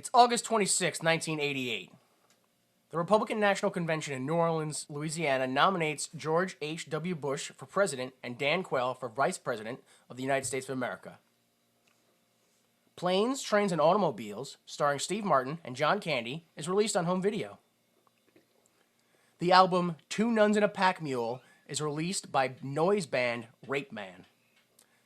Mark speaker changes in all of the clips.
Speaker 1: It's August 26, 1988. The Republican National Convention in New Orleans, Louisiana nominates George H.W. Bush for president and Dan Quayle for vice president of the United States of America. Planes, Trains, and Automobiles, starring Steve Martin and John Candy, is released on home video. The album Two Nuns and a Pack Mule is released by noise band Rape Man.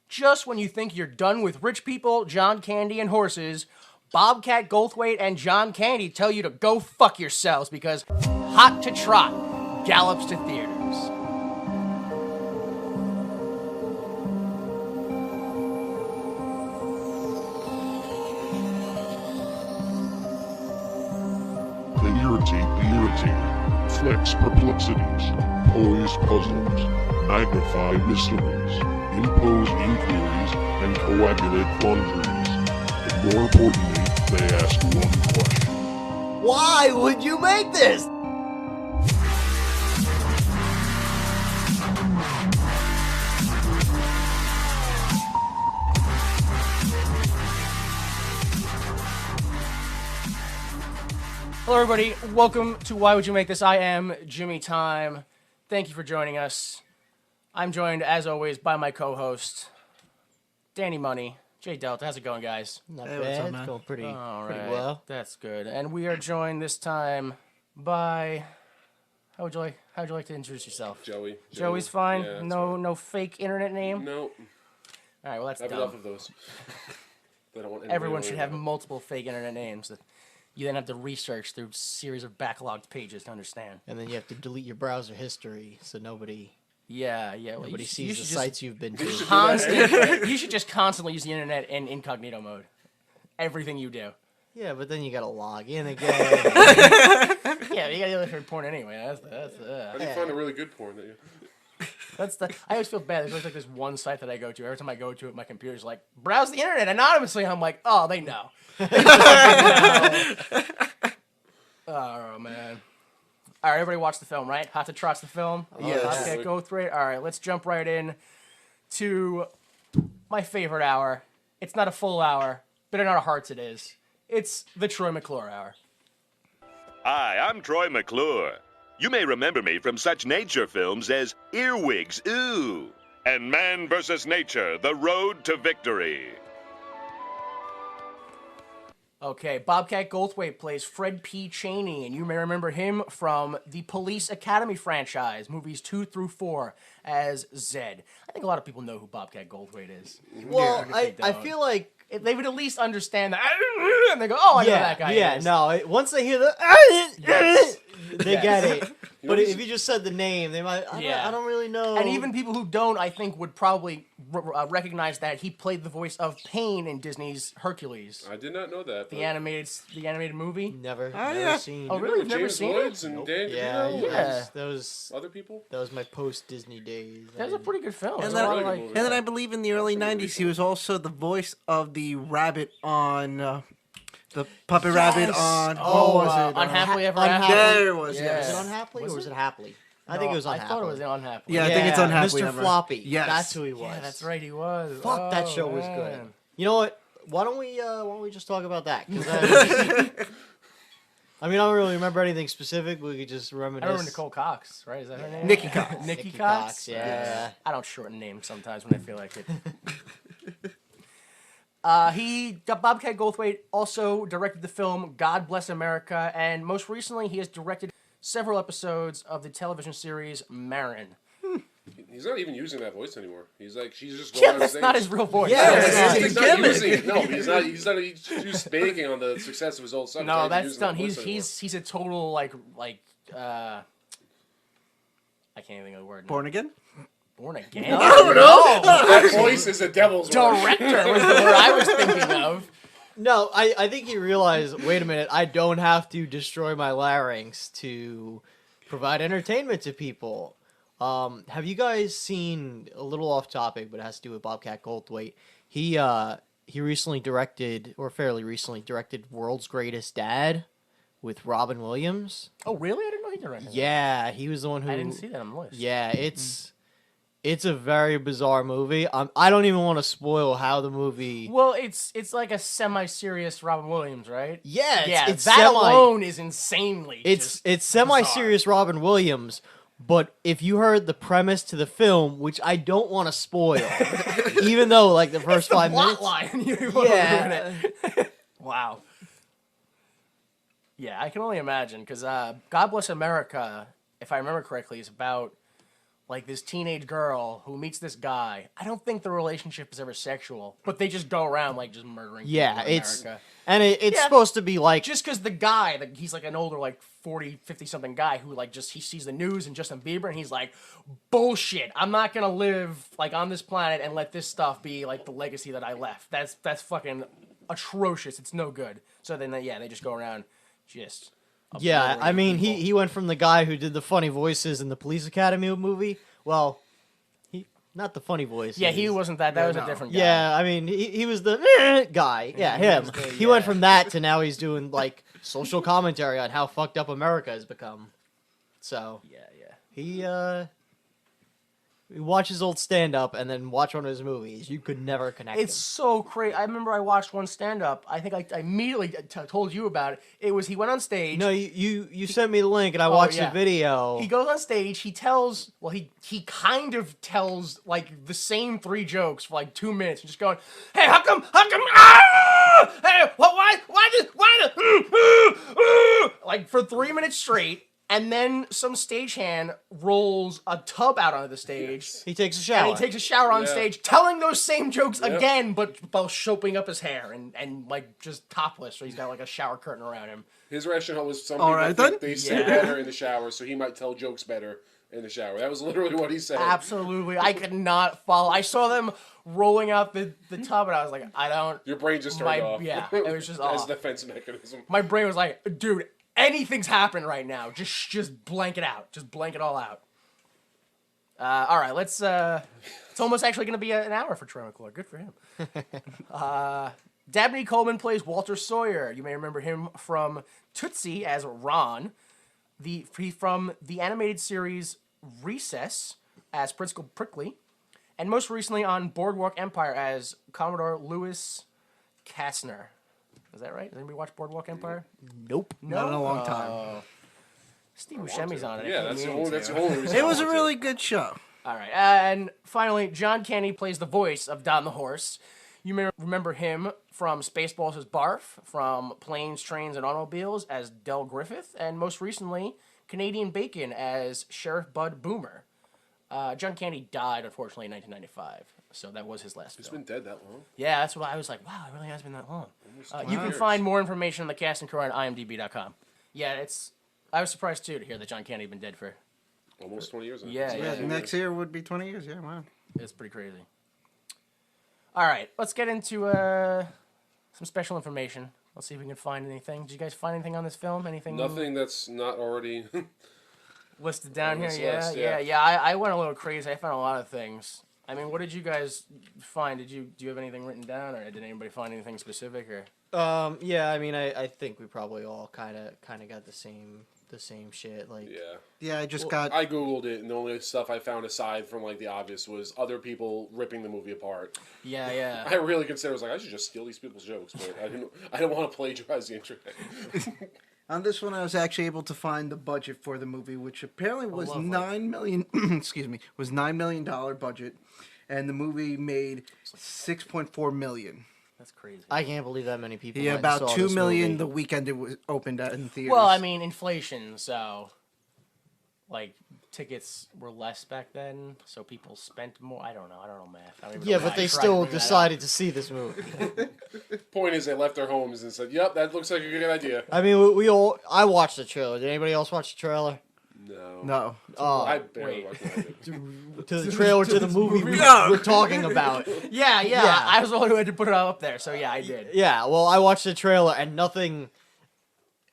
Speaker 1: Just when you think you're done with rich people, John Candy, and horses, Bobcat Goldthwait and John Candy tell you to go fuck yourselves because Hot to Trot gallops to theaters.
Speaker 2: They irritate the irritated, flex perplexities, pose puzzles, magnify mysteries, impose inquiries, and coagulate quandaries. But more importantly, they ask one question.
Speaker 3: Why would you make this?
Speaker 1: Hello, everybody. Welcome to Why Would You Make This? I am Jimmy Time. Thank you for joining us. I'm joined, as always, by my co-host, Danny Money. Jay Delta, how's it going, guys?
Speaker 3: Not
Speaker 4: Hey,
Speaker 3: bad.
Speaker 4: what's up, man?
Speaker 3: It's going pretty
Speaker 1: Right.
Speaker 3: well.
Speaker 1: That's good. And we are joined this time by how would you like to introduce yourself?
Speaker 5: Joey.
Speaker 1: Joey's fine.
Speaker 5: Yeah, that's
Speaker 1: No fake internet name.
Speaker 5: fine. No,
Speaker 1: All right. Well, that's
Speaker 5: I have
Speaker 1: dumb.
Speaker 5: enough of those. I don't want anybody
Speaker 1: Everyone
Speaker 5: to
Speaker 1: should
Speaker 5: worry
Speaker 1: have
Speaker 5: about.
Speaker 1: multiple fake internet names that you then have to research through a series of backlogged pages to understand.
Speaker 3: And then you have to delete your browser history so nobody
Speaker 1: Yeah. Well,
Speaker 3: nobody
Speaker 1: you
Speaker 3: sees the
Speaker 1: should
Speaker 3: sites you've been to.
Speaker 5: You should
Speaker 1: you should just constantly use the internet in incognito mode. Everything you do.
Speaker 3: Yeah, but then you gotta log in again.
Speaker 1: Yeah, you gotta do it for porn anyway.
Speaker 5: How do you find a really good porn that you...
Speaker 1: I always feel bad. There's always like this one site that I go to. Every time I go to it, my computer's like, browse the internet anonymously. I'm like, oh, they know. Oh, man. All right, everybody watch the film, right? Hot to Trot's the film.
Speaker 4: Yes.
Speaker 1: Bobcat Goldthwait. All right, let's jump right in to my favorite hour. It's not a full hour, but in our hearts it is. It's the Troy McClure Hour.
Speaker 6: Hi, I'm Troy McClure. You may remember me from such nature films as Earwigs, Ooh, and Man vs. Nature, The Road to Victory.
Speaker 1: Okay, Bobcat Goldthwait plays Fred P. Cheney, and you may remember him from the Police Academy franchise, movies 2 through 4, as Zed. I think a lot of people know who Bobcat Goldthwait is.
Speaker 3: Well,
Speaker 1: Even if they
Speaker 3: I
Speaker 1: don't.
Speaker 3: feel like
Speaker 1: They would at least understand that, and they go, oh, I know that guy is.
Speaker 3: once they hear the
Speaker 1: Yes.
Speaker 3: they
Speaker 1: Yes.
Speaker 3: get it. But
Speaker 5: he's-
Speaker 3: if you just said the name, they might. I don't really know.
Speaker 1: And even people who don't, I think, would probably recognize that he played the voice of Pain in Disney's Hercules,
Speaker 5: I did not know that.
Speaker 1: the animated movie.
Speaker 3: never
Speaker 4: yeah.
Speaker 3: seen.
Speaker 1: Oh, really? You've never
Speaker 5: James
Speaker 1: seen
Speaker 5: Woods
Speaker 1: it?
Speaker 5: and Dan
Speaker 3: Yeah,
Speaker 5: DeVito?
Speaker 1: Yeah.
Speaker 3: That was
Speaker 5: Other people?
Speaker 3: my post-Disney days.
Speaker 1: That was a pretty good film.
Speaker 4: And
Speaker 1: There's
Speaker 4: then,
Speaker 1: a lot
Speaker 5: really
Speaker 1: of,
Speaker 5: good
Speaker 1: like,
Speaker 5: movie.
Speaker 4: and then I believe in the early 90s, he was also the voice of the rabbit on, the puppet rabbit on, what was it?
Speaker 1: Unhappily Ever
Speaker 3: Unhappily-
Speaker 1: After.
Speaker 4: There it was,
Speaker 1: Yeah.
Speaker 4: yes.
Speaker 3: Was it Unhappily
Speaker 1: Was
Speaker 3: or was
Speaker 1: it?
Speaker 3: it Happily? I
Speaker 1: No,
Speaker 3: think it was
Speaker 1: I
Speaker 3: Unhappily.
Speaker 1: thought it was Unhappily.
Speaker 4: Yeah, I think it's Unhappily
Speaker 3: Mr.
Speaker 4: Ever.
Speaker 3: Floppy.
Speaker 4: Yes.
Speaker 3: That's who he was.
Speaker 1: Yeah, that's right, he was.
Speaker 3: Fuck, that
Speaker 1: Oh,
Speaker 3: show was
Speaker 1: man.
Speaker 3: good. You know what? Why don't we just talk about that? 'Cause that I mean, I don't really remember anything specific, but we could just reminisce.
Speaker 1: I remember Nicole Cox, right? Is that her name?
Speaker 4: Nikki Cox.
Speaker 1: Nikki
Speaker 3: Nikki
Speaker 1: Cox?
Speaker 3: Cox, yeah.
Speaker 1: I don't shorten names sometimes when I feel like it. Bobcat Goldthwait also directed the film God Bless America, and most recently he has directed several episodes of the television series Marin.
Speaker 5: He's not even using that voice anymore. He's like, she's just
Speaker 1: Yeah,
Speaker 5: going on
Speaker 1: that's
Speaker 5: stage.
Speaker 1: not his real voice.
Speaker 3: Yeah,
Speaker 1: That's
Speaker 3: it's
Speaker 1: not-
Speaker 3: not-
Speaker 5: He's not using. No, he's just banking on the success of his old stuff. He's
Speaker 1: no,
Speaker 5: not
Speaker 1: that's
Speaker 5: using
Speaker 1: done.
Speaker 5: that voice
Speaker 1: He's a total I can't even think of the word.
Speaker 4: Born again?
Speaker 1: Born again?
Speaker 5: anymore. That voice is a devil's work.
Speaker 1: Director was the word I was thinking of.
Speaker 3: No, I think he realized, wait a minute, I don't have to destroy my larynx to provide entertainment to people. Have you guys seen, a little off topic, but it has to do with Bobcat Goldthwait? He recently directed, or fairly recently directed, World's Greatest Dad with Robin Williams.
Speaker 1: Oh, really? I didn't know he directed.
Speaker 3: Yeah, he was the one who...
Speaker 1: I didn't see that on the list.
Speaker 3: Yeah, it's It's a very bizarre movie. I don't even want to spoil how the movie.
Speaker 1: Well, it's like a semi-serious Robin Williams, right?
Speaker 3: Yeah, it's
Speaker 1: that
Speaker 3: semi.
Speaker 1: alone is insanely.
Speaker 3: It's
Speaker 1: just
Speaker 3: semi-serious Robin Williams, but if you heard the premise to the film, which I don't want to spoil, even though like the first
Speaker 1: bizarre.
Speaker 3: 5
Speaker 1: Plot
Speaker 3: minutes,
Speaker 1: line. You wanna
Speaker 3: Yeah.
Speaker 1: ruin it. Wow. Yeah, I can only imagine because God Bless America, if I remember correctly, is about like this teenage girl who meets this guy. I don't think the relationship is ever sexual, but they just go around like just murdering
Speaker 3: yeah,
Speaker 1: people in
Speaker 3: it's
Speaker 1: America.
Speaker 3: and it's
Speaker 1: Yeah.
Speaker 3: supposed to be like
Speaker 1: Just because the guy, he's like an older, like 40, 50-something guy who like he sees the news and Justin Bieber and he's like, bullshit, I'm not going to live like on this planet and let this stuff be like the legacy that I left. That's fucking atrocious. It's no good. So then, they just go around just...
Speaker 3: Yeah, I
Speaker 1: obliterating
Speaker 3: mean,
Speaker 1: people.
Speaker 3: he went from the guy who did the funny voices in the Police Academy movie. Well, he not the funny voices.
Speaker 1: Yeah, he wasn't that. That was
Speaker 4: no.
Speaker 1: a different guy.
Speaker 3: Yeah, I mean, he was the guy. Yeah, him. He went from that to now he's doing like social commentary on how fucked up America has become. So
Speaker 1: Yeah.
Speaker 3: he watches old stand up and then watch one of his movies. You could never connect.
Speaker 1: It's so crazy. I remember I watched one stand-up. I think I immediately told you about it. It was he went on stage.
Speaker 3: No, you sent me the link and I watched
Speaker 1: yeah.
Speaker 3: the video.
Speaker 1: He goes on stage. He tells. Well, he kind of tells like the same 3 jokes for like 2 minutes. Just going, hey, how come? Ah! Hey, why like for 3 minutes straight. And then some stagehand rolls a tub out onto the stage.
Speaker 3: He takes a shower.
Speaker 1: And he takes a shower on
Speaker 5: Yeah.
Speaker 1: stage, telling those same jokes
Speaker 5: Yep.
Speaker 1: again, but while soaping up his hair and like just topless, so he's got like a shower curtain around him.
Speaker 5: His rationale was some
Speaker 4: All
Speaker 5: people
Speaker 4: right,
Speaker 5: think
Speaker 4: then.
Speaker 5: they sing
Speaker 1: Yeah.
Speaker 5: better in the shower, so he might tell jokes better in the shower. That was literally what he said.
Speaker 1: Absolutely, I could not follow. I saw them rolling out the tub, and I was like, I don't.
Speaker 5: Your brain just turned off.
Speaker 1: Yeah, it was just
Speaker 5: As
Speaker 1: off.
Speaker 5: a defense mechanism.
Speaker 1: My brain was like, dude, anything's happening right now. Just blank it out. Just blank it all out. All right, let's. It's almost actually going to be an hour for Troy McClure. Good for him. Dabney Coleman plays Walter Sawyer. You may remember him from Tootsie as Ron. From the animated series Recess as Principal Prickly, and most recently on Boardwalk Empire as Commodore Lewis Kastner. Is that right? Does anybody watch Boardwalk Empire?
Speaker 3: Nope.
Speaker 4: Not in a long time.
Speaker 1: Steve Buscemi's on it.
Speaker 5: Yeah, that's the only reason.
Speaker 4: It
Speaker 5: I
Speaker 4: was a
Speaker 5: watched
Speaker 4: really good show.
Speaker 1: All right. And finally, John Candy plays the voice of Don the Horse. You may remember him from Spaceballs as Barf, from Planes, Trains, and Automobiles as Del Griffith, and most recently, Canadian Bacon as Sheriff Bud Boomer. John Candy died, unfortunately, in 1995, so that was his last
Speaker 5: He's
Speaker 1: film.
Speaker 5: been dead that long.
Speaker 1: Yeah, that's what I was like, wow, it really has been that long. You can
Speaker 5: years.
Speaker 1: find more information on the cast and crew on imdb.com. Yeah, I was surprised, too, to hear that John Candy had been dead for...
Speaker 5: Almost 20 years.
Speaker 1: Yeah,
Speaker 4: Yeah, next year would be 20 years. Yeah, wow.
Speaker 1: It's pretty crazy. All right, let's get into some special information. Let's see if we can find anything. Did you guys find anything on this film? Anything
Speaker 5: Nothing that's not already.
Speaker 1: listed down
Speaker 5: on
Speaker 1: here?
Speaker 5: this
Speaker 1: Yeah,
Speaker 5: list,
Speaker 1: yeah,
Speaker 5: yeah.
Speaker 1: yeah. I went a little crazy. I found a lot of things. I mean, what did you guys find? Do you have anything written down, or did anybody find anything specific? Or
Speaker 3: Yeah, I mean, I think we probably all kind of got the same shit. Like,
Speaker 5: Yeah.
Speaker 4: Yeah, I just got.
Speaker 5: I googled it, and the only stuff I found aside from like the obvious was other people ripping the movie apart.
Speaker 1: yeah, yeah.
Speaker 5: I really considered, I was like, I should just steal these people's jokes, but I didn't want to plagiarize the internet.
Speaker 4: On this one, I was actually able to find the budget for the movie, which apparently was
Speaker 1: lovely.
Speaker 4: $9 million. Excuse me, was $9 million budget, and the movie made $6.4 million.
Speaker 1: That's crazy.
Speaker 3: I can't believe that many people.
Speaker 4: Yeah,
Speaker 3: went and
Speaker 4: about
Speaker 3: saw
Speaker 4: $2
Speaker 3: this
Speaker 4: million
Speaker 3: movie.
Speaker 4: the weekend it was opened in theaters.
Speaker 1: Well, I mean, inflation, so like tickets were less back then, so people spent more. I don't know math. I don't even
Speaker 3: Yeah,
Speaker 1: know
Speaker 3: but
Speaker 1: why
Speaker 3: they
Speaker 1: I tried to
Speaker 3: still
Speaker 1: bring that up.
Speaker 3: decided to see this movie.
Speaker 5: Point is, they left their homes and said, "Yep, that looks like a good idea."
Speaker 3: I mean, we all. I watched the trailer. Did anybody else watch the trailer?
Speaker 5: No.
Speaker 4: no.
Speaker 5: I barely
Speaker 1: wait.
Speaker 5: watched it.
Speaker 3: To the trailer to the movie we're talking about.
Speaker 1: Yeah,
Speaker 3: Yeah.
Speaker 1: I was the one who had to put it all up there, so yeah, I did.
Speaker 3: Yeah, well, I watched the trailer and nothing.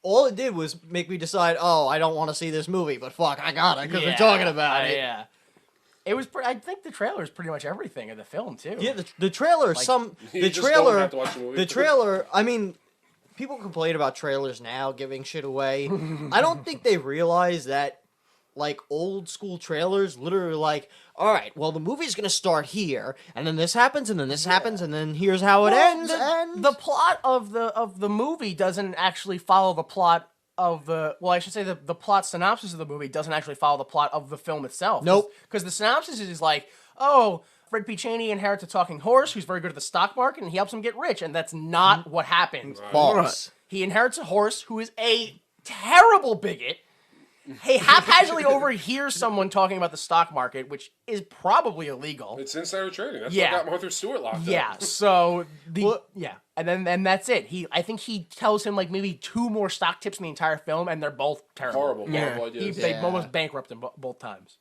Speaker 3: All it did was make me decide, oh, I don't want to see this movie, but fuck, I got it because we're talking about it.
Speaker 1: Yeah, it was. I think the trailer is pretty much everything of the film too.
Speaker 3: Yeah, the trailer.
Speaker 5: You
Speaker 3: The
Speaker 5: just don't
Speaker 3: trailer.
Speaker 5: have to watch the movie.
Speaker 3: The trailer. I mean, people complain about trailers now giving shit away. I don't think they realize that like old school trailers, literally like, all right, well the movie's gonna start here, and then this happens, and then this happens, and then here's how it ends.
Speaker 1: The plot of the movie doesn't actually follow the plot of the. Well, I should say the plot synopsis of the movie doesn't actually follow the plot of the film itself.
Speaker 3: Nope.
Speaker 1: Because the synopsis is like, oh, Fred P. Cheney inherits a talking horse who's very good at the stock market, and he helps him get rich, and that's not what happens.
Speaker 3: False.
Speaker 1: He inherits a horse who is a terrible bigot. He haphazardly overhears someone talking about the stock market, which is probably illegal.
Speaker 5: It's insider trading. That's
Speaker 1: Yeah.
Speaker 5: what got Martha Stewart locked up.
Speaker 1: Yeah, so and that's it. I think he tells him like maybe 2 more stock tips in the entire film, and they're both terrible.
Speaker 5: Horrible ideas.
Speaker 1: They almost bankrupt him both times.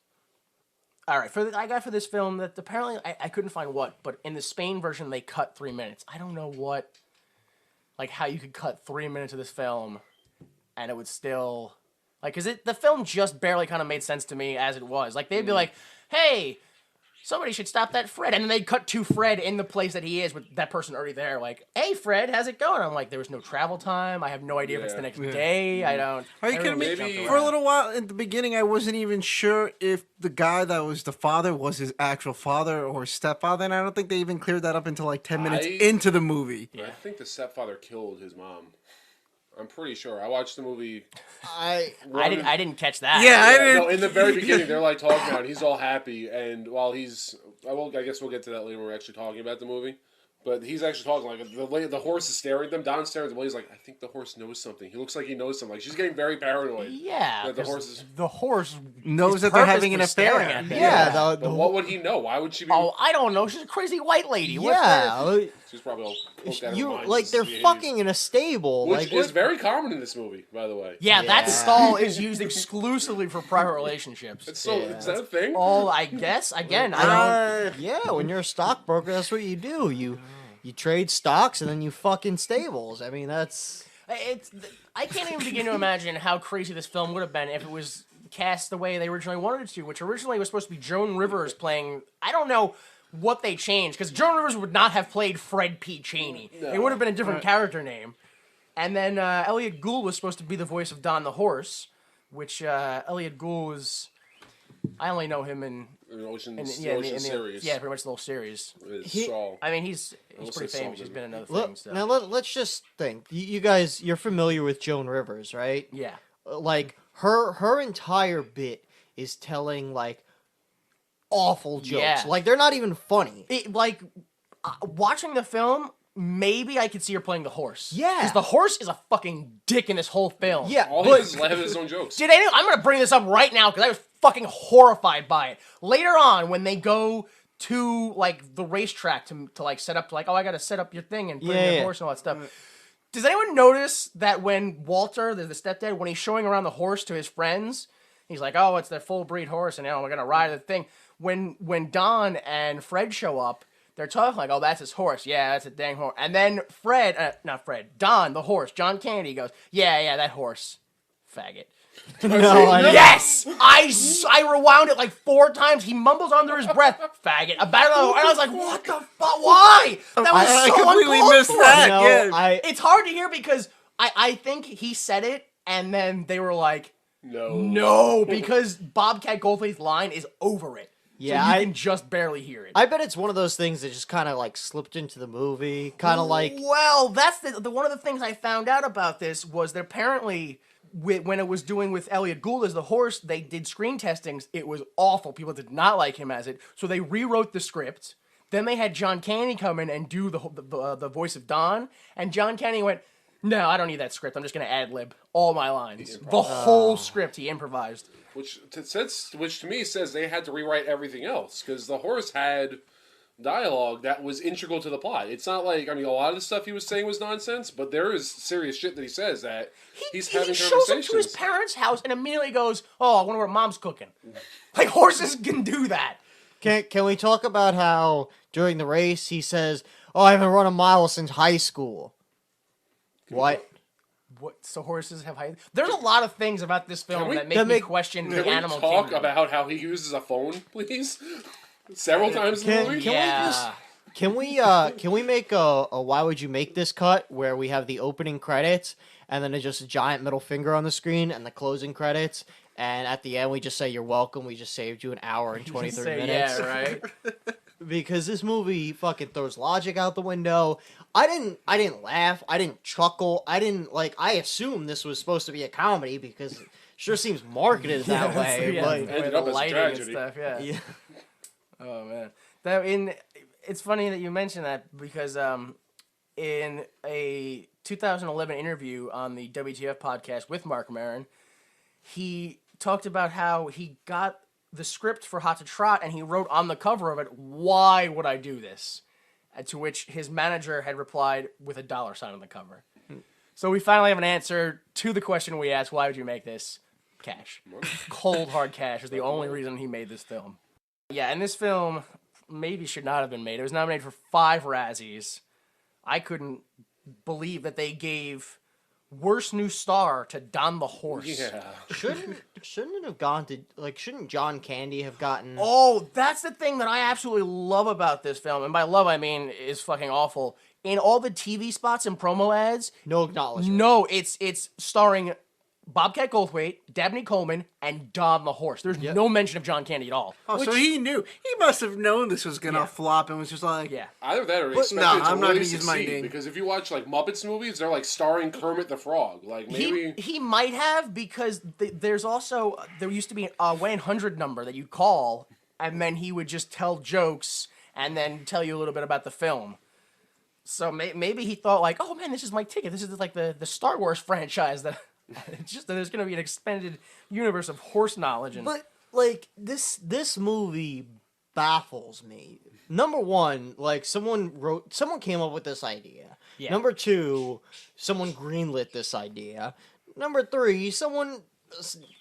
Speaker 1: All right, I got for this film that apparently I couldn't find what, but in the Spain version they cut 3 minutes. I don't know what, like how you could cut 3 minutes of this film, and it would still. Like, cause the film just barely kind of made sense to me as it was. Like, they'd be like, "Hey, somebody should stop that Fred," and then they'd cut to Fred in the place that he is with that person already there. Like, "Hey, Fred, how's it going?" I'm like, "There was no travel time. I have no idea if it's the next day. I don't."
Speaker 4: Are you kidding me?
Speaker 5: Maybe-
Speaker 4: For a little while in the beginning, I wasn't even sure if the guy that was the father was his actual father or stepfather, and I don't think they even cleared that up until like 10 minutes into the movie.
Speaker 5: I think the stepfather killed his mom. I'm pretty sure. I watched the movie.
Speaker 1: I didn't catch that.
Speaker 4: Yeah, I didn't.
Speaker 5: No, in the very beginning, they're like talking about it, and he's all happy, and while he's, I guess we'll get to that later when we're actually talking about the movie. But he's actually talking like the horse is staring at them. Don's staring at the lady's like, I think the horse knows something. He looks like he knows something. Like she's getting very paranoid.
Speaker 1: Yeah,
Speaker 5: That the
Speaker 1: 'cause
Speaker 5: horse is.
Speaker 4: Knows
Speaker 1: is
Speaker 4: that they're having an
Speaker 1: purposely
Speaker 4: affair.
Speaker 1: staring at them.
Speaker 3: Yeah,
Speaker 5: But what would he know? Why would she be?
Speaker 1: Oh, I don't know. She's a crazy white lady. What's
Speaker 3: yeah.
Speaker 5: She's probably all poked out of her
Speaker 3: You
Speaker 5: mind
Speaker 3: like
Speaker 5: to
Speaker 3: they're
Speaker 5: see
Speaker 3: fucking in a stable,
Speaker 5: Which
Speaker 3: like
Speaker 5: is
Speaker 3: what-
Speaker 5: very common in this movie, by the way.
Speaker 1: Yeah, that
Speaker 3: Yeah.
Speaker 1: stall is used exclusively for private relationships.
Speaker 5: It's so is that a thing?
Speaker 1: All I guess. Again, I don't.
Speaker 3: Yeah, when you're a stockbroker, that's what you do. You trade stocks and then you fucking stables. I mean, that's
Speaker 1: I can't even begin to imagine how crazy this film would have been if it was cast the way they originally wanted it to, which originally was supposed to be Joan Rivers playing. I don't know what they changed because Joan Rivers would not have played Fred P. Cheney. It would have been a different character name. And then Elliot Gould was supposed to be the voice of Don the Horse, which Elliot Gould was. I only know him in
Speaker 5: Ocean
Speaker 1: series.
Speaker 5: series.
Speaker 1: Yeah, pretty much the whole series.
Speaker 5: Is Saul.
Speaker 1: I mean, he's
Speaker 5: Almost
Speaker 1: pretty
Speaker 5: said
Speaker 1: famous. He's
Speaker 5: something.
Speaker 1: been in other
Speaker 3: Look,
Speaker 1: things. So.
Speaker 3: now let's just think. You guys, you're familiar with Joan Rivers, right?
Speaker 1: Yeah.
Speaker 3: Like her entire bit is telling like awful jokes.
Speaker 1: Yeah.
Speaker 3: Like they're not even funny.
Speaker 1: Watching the film, maybe I could see her playing the horse.
Speaker 3: Yeah.
Speaker 1: Because the horse is a fucking dick in this whole film.
Speaker 3: Yeah,
Speaker 5: All he
Speaker 3: but
Speaker 5: does is laugh at his own jokes.
Speaker 1: I'm going to bring this up right now because I was fucking horrified by it. Later on, when they go to, like, the racetrack to like, set up, like, oh, I got to set up your thing and put in your horse and all that stuff. Does anyone notice that when Walter, the stepdad, when he's showing around the horse to his friends, he's like, oh, it's their full breed horse, and, we're going to ride the thing. When Don and Fred show up, they're talking like, oh, that's his horse. Yeah, that's a dang horse. And then Don, the horse, John Candy goes, yeah, that horse. Faggot.
Speaker 3: no, I
Speaker 1: Yes! I rewound it like 4 times. He mumbles under his breath, faggot. About it, and I was like, what the fuck? Why? That was
Speaker 4: I
Speaker 1: so
Speaker 4: completely
Speaker 1: uncalled
Speaker 4: missed
Speaker 1: for.
Speaker 4: that.
Speaker 3: No,
Speaker 4: Yeah.
Speaker 1: It's hard to hear because I think he said it, and then they were like, no, because Bobcat Goldthwait's line is over it.
Speaker 3: Yeah,
Speaker 1: so you can just barely hear it.
Speaker 3: I bet it's one of those things that just kind of like slipped into the movie, kind of like.
Speaker 1: Well, that's the one of the things I found out about this was that apparently when it was doing with Elliot Gould as the horse, they did screen testings. It was awful. People did not like him as it, so they rewrote the script. Then they had John Candy come in and do the voice of Don, and John Candy went, "No, I don't need that script. I'm just gonna ad lib all my lines. The whole script he improvised."
Speaker 5: Which to me says they had to rewrite everything else because the horse had dialogue that was integral to the plot. It's not like, I mean, a lot of the stuff he was saying was nonsense, but there is serious shit that he says that he's having
Speaker 1: he shows
Speaker 5: conversations.
Speaker 1: up to his parents' house and immediately goes, "Oh, I wonder what mom's cooking." Like horses can do that.
Speaker 3: Can we talk about how during the race he says, "Oh, I haven't run a mile since high school." What?
Speaker 1: What? So horses have height? There's a lot of things about this film that make me question the
Speaker 5: Can we
Speaker 1: animal
Speaker 5: talk
Speaker 1: kingdom.
Speaker 5: about how he uses a phone, please? Several times in the movie?
Speaker 3: Can we just Can we make a why would you make this cut where we have the opening credits and then it's just a giant middle finger on the screen and the closing credits, and at the end we just say you're welcome, we just saved you an hour and 30 minutes.
Speaker 1: Yeah, right.
Speaker 3: Because this movie fucking throws logic out the window. I didn't laugh, I didn't chuckle, I assumed this was supposed to be a comedy because it sure seems marketed that way.
Speaker 1: Yeah,
Speaker 3: But
Speaker 5: Ended
Speaker 1: the
Speaker 5: up as a
Speaker 1: lighting and
Speaker 5: tragedy.
Speaker 1: stuff. Yeah.
Speaker 3: yeah.
Speaker 1: Oh man, it's funny that you mentioned that because in a 2011 interview on the WTF podcast with Mark Maron, he talked about how he got the script for Hot to Trot and he wrote on the cover of it, "Why would I do this?" To which his manager had replied with a $ sign on the cover. So we finally have an answer to the question we asked: why would you make this? Cash. Cold hard cash is the only reason he made this film. Yeah, and this film maybe should not have been made. It was nominated for 5 Razzies. I couldn't believe that they gave Worst New Star to Don the Horse.
Speaker 5: Yeah.
Speaker 3: Shouldn't it have gone to shouldn't John Candy have gotten
Speaker 1: Oh, that's the thing that I absolutely love about this film. And by love, I mean is fucking awful. In all the TV spots and promo ads,
Speaker 3: no acknowledgement?
Speaker 1: no, it's starring Bobcat Goldthwait, Dabney Coleman, and Don the Horse. There's no mention of John Candy at all.
Speaker 4: Oh, so he knew. He must have known this was gonna flop and was just like,
Speaker 1: Yeah.
Speaker 5: Either that or
Speaker 4: But
Speaker 5: expected
Speaker 4: no,
Speaker 5: it to
Speaker 4: I'm not
Speaker 5: really
Speaker 4: gonna use my
Speaker 5: succeed.
Speaker 4: name.
Speaker 5: Because if you watch like Muppets movies, they're like starring Kermit the Frog. Like maybe
Speaker 1: He might have because there's also there used to be a 100 number that you call and then he would just tell jokes and then tell you a little bit about the film. So maybe he thought like, oh man, this is my ticket. This is like the Star Wars franchise that it's just that there's gonna be an expanded universe of horse knowledge and
Speaker 3: But like this movie baffles me. Number one, like someone came up with this idea.
Speaker 1: Yeah.
Speaker 3: Number two, someone greenlit this idea. Number three,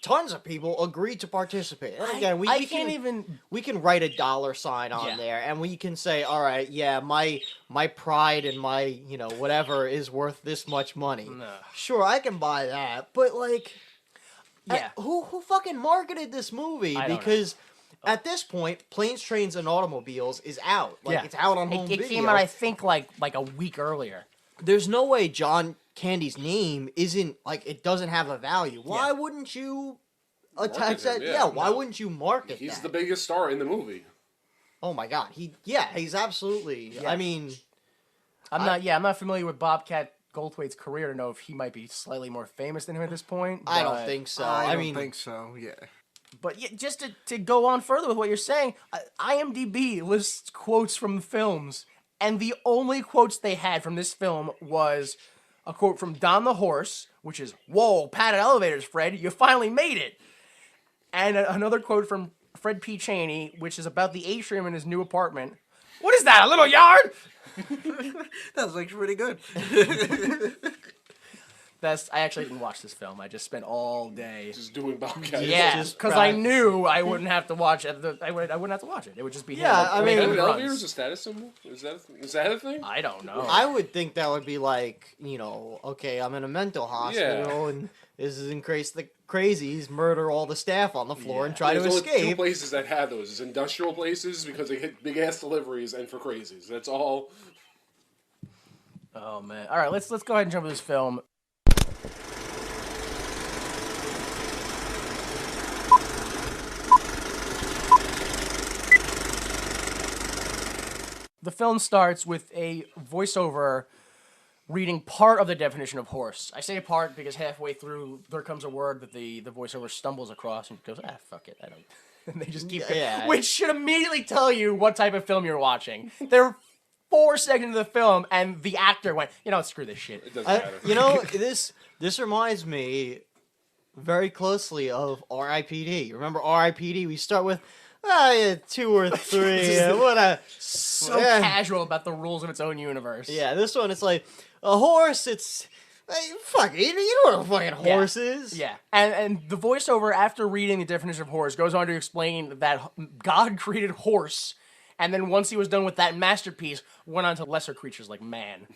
Speaker 3: tons of people agreed to participate. And again, we
Speaker 1: can't
Speaker 3: can
Speaker 1: even.
Speaker 3: we can write a $ sign on
Speaker 1: Yeah.
Speaker 3: there, and we can say, all right, yeah, my pride and my whatever is worth this much money.
Speaker 1: No.
Speaker 3: Sure, I can buy that, but like.
Speaker 1: Yeah.
Speaker 3: Who fucking marketed this movie?
Speaker 1: I don't know.
Speaker 3: Because at this point, Planes, Trains, and Automobiles is out. Like
Speaker 1: Yeah.
Speaker 3: it's out on home
Speaker 1: It
Speaker 3: video.
Speaker 1: came out, I think, like a week earlier.
Speaker 3: There's no way John Candy's name isn't like it doesn't have a value. Why
Speaker 1: Yeah.
Speaker 3: wouldn't you attach
Speaker 5: Market
Speaker 3: that?
Speaker 5: him,
Speaker 3: Yeah,
Speaker 5: yeah.
Speaker 3: why wouldn't you market
Speaker 5: he's
Speaker 3: that?
Speaker 5: the biggest star in the movie.
Speaker 3: Oh my god, he's absolutely.
Speaker 1: Yeah.
Speaker 3: I mean,
Speaker 1: I'm not familiar with Bobcat Goldthwait's career to know if he might be slightly more famous than him at this point.
Speaker 3: I don't
Speaker 1: but-
Speaker 3: think so.
Speaker 4: I
Speaker 3: mean,
Speaker 4: don't think so. Yeah.
Speaker 1: But yeah, just to go on further with what you're saying, IMDb lists quotes from the films, and the only quotes they had from this film was a quote from Don the Horse, which is, "Whoa, padded elevators, Fred, you finally made it." And another quote from Fred P. Cheney, which is about the atrium in his new apartment. "What is that, a little yard?"
Speaker 4: That was like pretty good.
Speaker 1: I actually didn't watch this film. I just spent all day.
Speaker 5: Just doing Bobcat.
Speaker 1: Yeah,
Speaker 3: just
Speaker 1: because I
Speaker 3: practicing.
Speaker 1: knew I wouldn't have to watch it. I wouldn't have to watch it. It would just be him,
Speaker 3: Yeah,
Speaker 1: like,
Speaker 3: I mean-
Speaker 1: making
Speaker 5: Padded
Speaker 1: runs.
Speaker 5: elevators a status symbol? Is that a thing?
Speaker 1: I don't know.
Speaker 3: I would think that would be like, okay, I'm in a mental hospital and this is in the crazies murder all the staff on the floor and try to
Speaker 5: There's only 2
Speaker 3: escape.
Speaker 5: places that have those. It's industrial places because they hit big ass deliveries, and for crazies. That's all.
Speaker 1: Oh man! All right, let's go ahead and jump into this film. The film starts with a voiceover reading part of the definition of horse. I say part because halfway through there comes a word that the voiceover stumbles across and goes, fuck it, I don't. And they just keep
Speaker 3: Yeah.
Speaker 1: it, which should immediately tell you what type of film you're watching. They're 4 seconds of the film, and the actor went, screw this shit.
Speaker 5: It doesn't matter.
Speaker 3: This reminds me very closely of R.I.P.D. Remember R.I.P.D.? We start with 2 or 3. What a
Speaker 1: So
Speaker 3: yeah.
Speaker 1: casual about the rules of its own universe.
Speaker 3: Yeah, this one it's like a horse. It's fuck it. You know what a fucking horse is.
Speaker 1: Yeah, and the voiceover after reading the definition of horse goes on to explain that God created horse, and then once he was done with that masterpiece, went on to lesser creatures like man,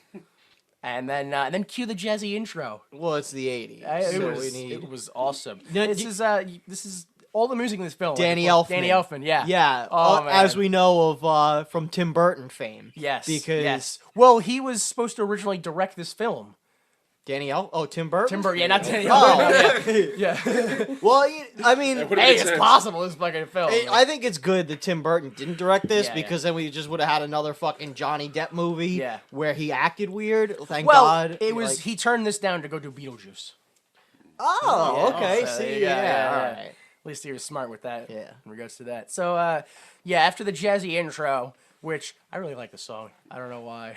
Speaker 1: and then cue the jazzy intro.
Speaker 3: Well, it's the 80s. So we need.
Speaker 1: It was awesome.
Speaker 3: Now,
Speaker 1: This is all the music in this film.
Speaker 3: Danny
Speaker 1: like,
Speaker 3: Elfman.
Speaker 1: Danny Elfman, yeah.
Speaker 3: Yeah,
Speaker 1: Oh, man.
Speaker 3: as we know of from Tim Burton fame.
Speaker 1: Yes.
Speaker 3: Because
Speaker 1: yes. Well, he was supposed to originally direct this film.
Speaker 3: Tim Burton?
Speaker 1: Tim Burton, yeah, not Danny
Speaker 3: Oh.
Speaker 1: Elfman. Yeah.
Speaker 3: Well, I mean,
Speaker 5: That would've
Speaker 1: Hey,
Speaker 5: made
Speaker 1: it's
Speaker 5: sense.
Speaker 1: possible this fucking film.
Speaker 3: I think it's good that Tim Burton didn't direct this
Speaker 1: Yeah,
Speaker 3: because then we just would have had another fucking Johnny Depp movie
Speaker 1: Yeah.
Speaker 3: where he acted weird. Thank
Speaker 1: well,
Speaker 3: God.
Speaker 1: it was
Speaker 3: Like-
Speaker 1: he turned this down to go do Beetlejuice.
Speaker 3: Oh,
Speaker 1: Yeah,
Speaker 3: okay.
Speaker 1: so
Speaker 3: See,
Speaker 1: there you go,
Speaker 3: yeah, all
Speaker 1: yeah.
Speaker 3: right.
Speaker 1: At least he was smart with that.
Speaker 3: Yeah.
Speaker 1: In regards to that. So, yeah, after the jazzy intro, which I really like the song. I don't know why.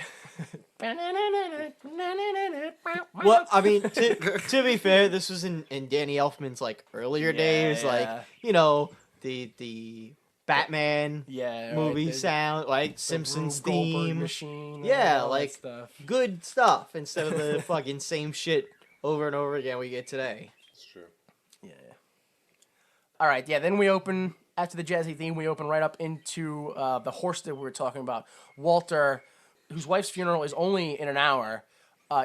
Speaker 3: Well, I mean, to be fair, this was in Danny Elfman's like earlier days,
Speaker 1: yeah.
Speaker 3: like the Batman
Speaker 1: Yeah, right,
Speaker 3: movie
Speaker 1: the-
Speaker 3: sound, like
Speaker 1: the
Speaker 3: Simpsons
Speaker 1: Rube Goldberg
Speaker 3: theme,
Speaker 1: machine.
Speaker 3: Yeah,
Speaker 1: all that
Speaker 3: like-
Speaker 1: stuff.
Speaker 3: good stuff instead of the fucking same shit over and over again we get today.
Speaker 5: It's true.
Speaker 1: Yeah. All right. Yeah. Then we open after the jazzy theme. We open right up into the horse that we were talking about. Walter, whose wife's funeral is only in an hour,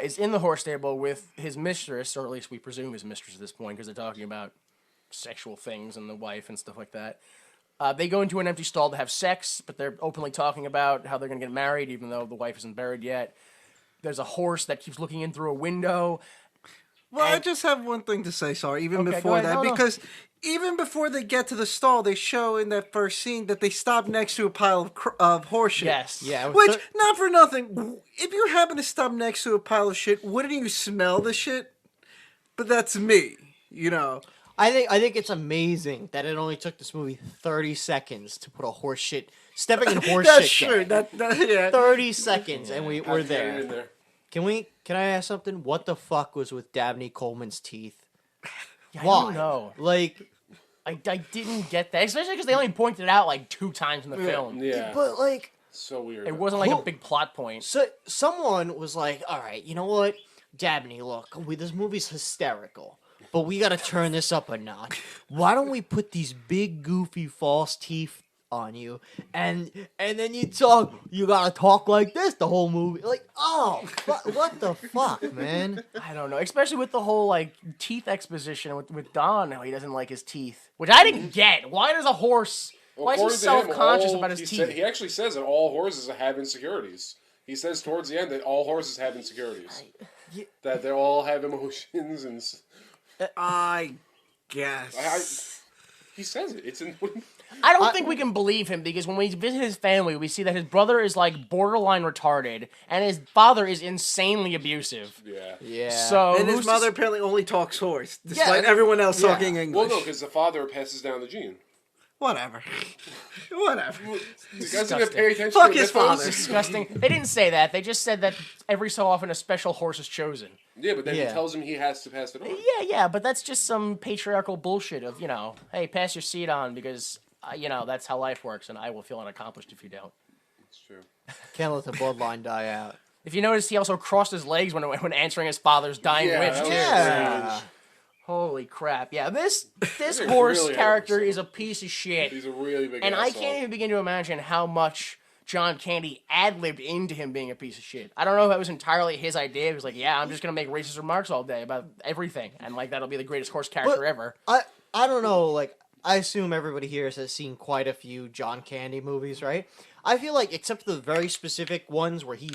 Speaker 1: is in the horse stable with his mistress, or at least we presume his mistress at this point, because they're talking about sexual things and the wife and stuff like that. They go into an empty stall to have sex, but they're openly talking about how they're going to get married, even though the wife isn't buried yet. There's a horse that keeps looking in through a window.
Speaker 4: Well, I
Speaker 1: And-
Speaker 4: just have one thing to say, sorry, even
Speaker 1: Okay, go
Speaker 4: before
Speaker 1: ahead.
Speaker 4: that,
Speaker 1: No, no.
Speaker 4: because even before they get to the stall, they show in that first scene that they stop next to a pile of horse shit.
Speaker 1: Yes.
Speaker 3: Yeah,
Speaker 4: Which, not for nothing, if you happen to stop next to a pile of shit, wouldn't you smell the shit? But that's me, you know.
Speaker 3: I think it's amazing that it only took this movie 30 seconds to put a horse shit stepping in horse
Speaker 4: That's
Speaker 3: shit.
Speaker 4: true.
Speaker 3: down.
Speaker 4: Yeah.
Speaker 3: 30 seconds and we're
Speaker 5: How'd you get it in
Speaker 3: there.
Speaker 5: there?
Speaker 3: Can I ask something? What the fuck was with Dabney Coleman's teeth?
Speaker 1: I
Speaker 3: Why?
Speaker 1: don't know.
Speaker 3: Like,
Speaker 1: I didn't get that, especially because they only pointed it out like 2 times in the film.
Speaker 5: Yeah.
Speaker 3: but like,
Speaker 5: So weird.
Speaker 1: It wasn't like a
Speaker 3: Who-
Speaker 1: big plot point.
Speaker 3: so someone was like, all right, you know what? Dabney, look, this movie's hysterical, but we gotta turn this up a notch. Why don't we put these big, goofy, false teeth on you, and then you gotta talk like this the whole movie? Like, oh, what the fuck, man?
Speaker 1: I don't know, especially with the whole like teeth exposition with Don. How he doesn't like his teeth, which I didn't get. Why does a horse?
Speaker 5: Well,
Speaker 1: Why is he
Speaker 5: according to him,
Speaker 1: self-conscious
Speaker 5: all-
Speaker 1: about his
Speaker 5: he
Speaker 1: teeth?
Speaker 5: said- he actually says that all horses have insecurities. He says towards the end that all horses have insecurities. That they all have emotions and.
Speaker 4: I guess.
Speaker 5: He says it. It's in.
Speaker 1: I don't think we can believe him because when we visit his family, we see that his brother is like borderline retarded and his father is insanely abusive.
Speaker 5: Yeah.
Speaker 3: Yeah.
Speaker 1: So
Speaker 4: And his
Speaker 1: who's
Speaker 4: mother
Speaker 1: to-
Speaker 4: apparently only talks horse, despite
Speaker 3: and-
Speaker 4: everyone else
Speaker 3: yeah.
Speaker 4: talking English.
Speaker 5: Well, no, because the father passes down the gene.
Speaker 4: Whatever. Whatever.
Speaker 5: You guys
Speaker 1: Disgusting.
Speaker 5: didn't pay attention
Speaker 4: Fuck
Speaker 5: to
Speaker 4: his
Speaker 5: mythos?
Speaker 4: father.
Speaker 1: disgusting. They didn't say that. They just said that every so often a special horse is chosen.
Speaker 5: Yeah, but then
Speaker 3: Yeah.
Speaker 5: he tells him he has to pass it on.
Speaker 1: Yeah, but that's just some patriarchal bullshit of, hey, pass your seed on because, that's how life works and I will feel unaccomplished if you don't.
Speaker 5: It's true.
Speaker 3: Can't let the bloodline die out.
Speaker 1: If you notice, he also crossed his legs when answering his father's dying
Speaker 5: Yeah,
Speaker 1: wish.
Speaker 5: that was
Speaker 3: Yeah.
Speaker 5: strange.
Speaker 1: Holy crap. Yeah, this
Speaker 5: is
Speaker 1: horse
Speaker 5: really
Speaker 1: character
Speaker 5: awesome.
Speaker 1: is a piece of shit.
Speaker 5: He's a really big
Speaker 1: And I
Speaker 5: asshole.
Speaker 1: can't even begin to imagine how much John Candy ad-libbed into him being a piece of shit. I don't know if that was entirely his idea. He was like, yeah, I'm just going to make racist remarks all day about everything. And, that'll be the greatest horse character
Speaker 3: But-
Speaker 1: ever.
Speaker 3: I don't know, like, I assume everybody here has seen quite a few John Candy movies, right? I feel like, except for the very specific ones where he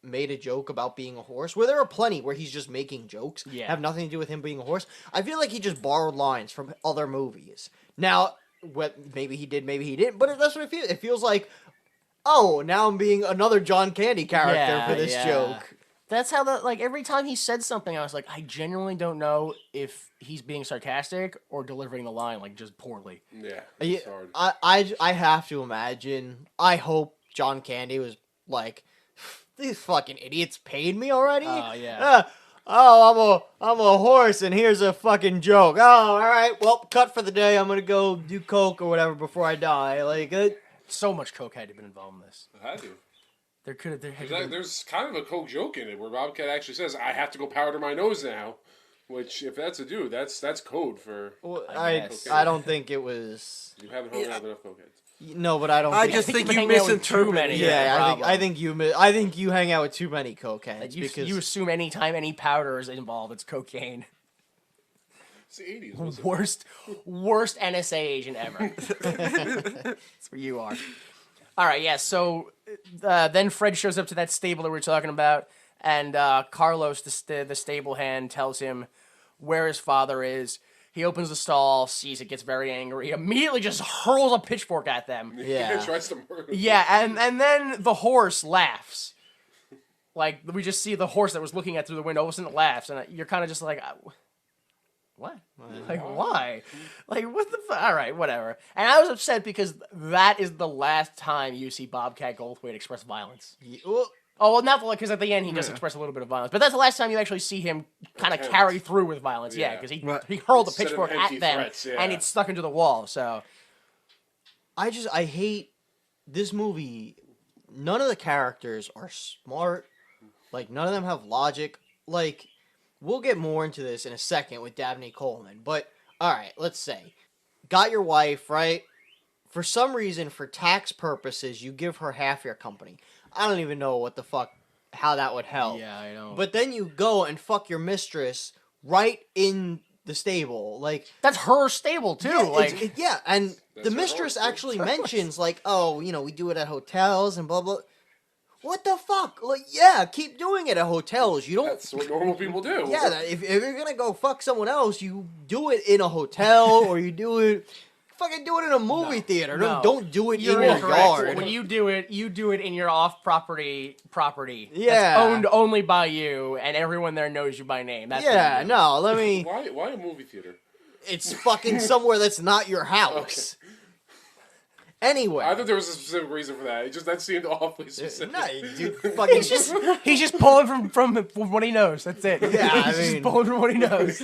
Speaker 3: made a joke about being a horse, where there are plenty where he's just making jokes,
Speaker 1: Yeah.
Speaker 3: have nothing to do with him being a horse, I feel like he just borrowed lines from other movies. Now, maybe he did, maybe he didn't, but that's what it feels. It feels like, oh, now I'm being another John Candy character for this joke.
Speaker 1: That's how every time he said something, I was like, I genuinely don't know if he's being sarcastic or delivering the line, just poorly.
Speaker 5: Yeah,
Speaker 3: Yeah,
Speaker 5: it's hard.
Speaker 3: I have to imagine. I hope John Candy was like, these fucking idiots paid me already.
Speaker 1: Oh, yeah.
Speaker 3: I'm a horse, and here's a fucking joke. Oh, all right. Well, cut for the day. I'm gonna go do coke or whatever before I die.
Speaker 1: So much coke had to have been involved in this.
Speaker 5: I do.
Speaker 1: There had to been...
Speaker 5: There's kind of a coke joke in it where Bobcat actually says, "I have to go powder my nose now," which, if that's a dude, that's code for
Speaker 1: I guess.
Speaker 3: I don't think it was.
Speaker 5: you haven't hung out with enough cokeheads.
Speaker 3: No, but I don't.
Speaker 4: I
Speaker 3: think,
Speaker 4: just
Speaker 1: think
Speaker 4: think
Speaker 1: you've
Speaker 4: you
Speaker 1: been hanging out with too
Speaker 4: misinterpreted.
Speaker 1: many.
Speaker 4: it.
Speaker 3: Yeah,
Speaker 1: problem.
Speaker 3: I think you hang out with too many cokeheads
Speaker 1: You
Speaker 3: because
Speaker 1: assume anytime any powder is involved, it's cocaine.
Speaker 5: It's the 80s. Was it?
Speaker 1: Worst NSA agent ever. That's where you are. All right, yeah. So then Fred shows up to that stable that we were talking about, and Carlos, the stable hand, tells him where his father is. He opens the stall, sees it, gets very angry, immediately just hurls a pitchfork at them.
Speaker 3: Yeah.
Speaker 5: Tries to murder them.
Speaker 1: Yeah, and then the horse laughs. Like, we just see the horse that was looking at through the window, all of a sudden it laughs, and you're kind of just like, what? Like, why? Like, what the fuck? All right, whatever. And I was upset because that is the last time you see Bobcat Goldthwait express violence. Oh, well, not because at the end he does express a little bit of violence, but that's the last time you actually see him kind of carry through with violence. Yeah, because he hurled a
Speaker 5: Instead of
Speaker 1: pitchfork
Speaker 5: empty
Speaker 1: at them,
Speaker 5: threats, yeah.
Speaker 1: and it stuck into the wall. So
Speaker 3: I hate this movie. None of the characters are smart. Like, none of them have logic. Like, we'll get more into this in a second with Dabney Coleman. But, alright, let's say. Got your wife, right? For some reason, for tax purposes, you give her half your company. I don't even know what the fuck, how that would help.
Speaker 1: yeah, I know.
Speaker 3: But then you go and fuck your mistress right in the stable. Like,
Speaker 1: That's her stable too.
Speaker 3: yeah,
Speaker 1: like,
Speaker 3: and
Speaker 5: That's
Speaker 3: the
Speaker 5: her
Speaker 3: mistress
Speaker 5: horse.
Speaker 3: actually mentions, like, oh, you know, we do it at hotels and blah, blah. What the fuck? Like, yeah, keep doing it at hotels. You don't...
Speaker 5: That's what normal people do.
Speaker 3: Yeah, if you're gonna go fuck someone else, you do it in a hotel or you do it... Fucking do it in a movie theater.
Speaker 1: No.
Speaker 3: Don't do it
Speaker 1: you're
Speaker 3: in your
Speaker 1: incorrect.
Speaker 3: yard.
Speaker 1: When you do it in your off-property property.
Speaker 3: Yeah.
Speaker 1: That's owned only by you, and everyone there knows you by name. That's what
Speaker 3: Yeah,
Speaker 1: you do.
Speaker 3: no, let me...
Speaker 5: Why a movie theater?
Speaker 3: It's fucking somewhere that's not your house. Anyway.
Speaker 5: I thought there was a specific reason for that. That seemed awfully specific.
Speaker 3: No, dude, fucking...
Speaker 1: He's just pulling from what he knows. That's it.
Speaker 3: Yeah, I
Speaker 1: He's just
Speaker 3: mean-
Speaker 1: pulling from what he knows.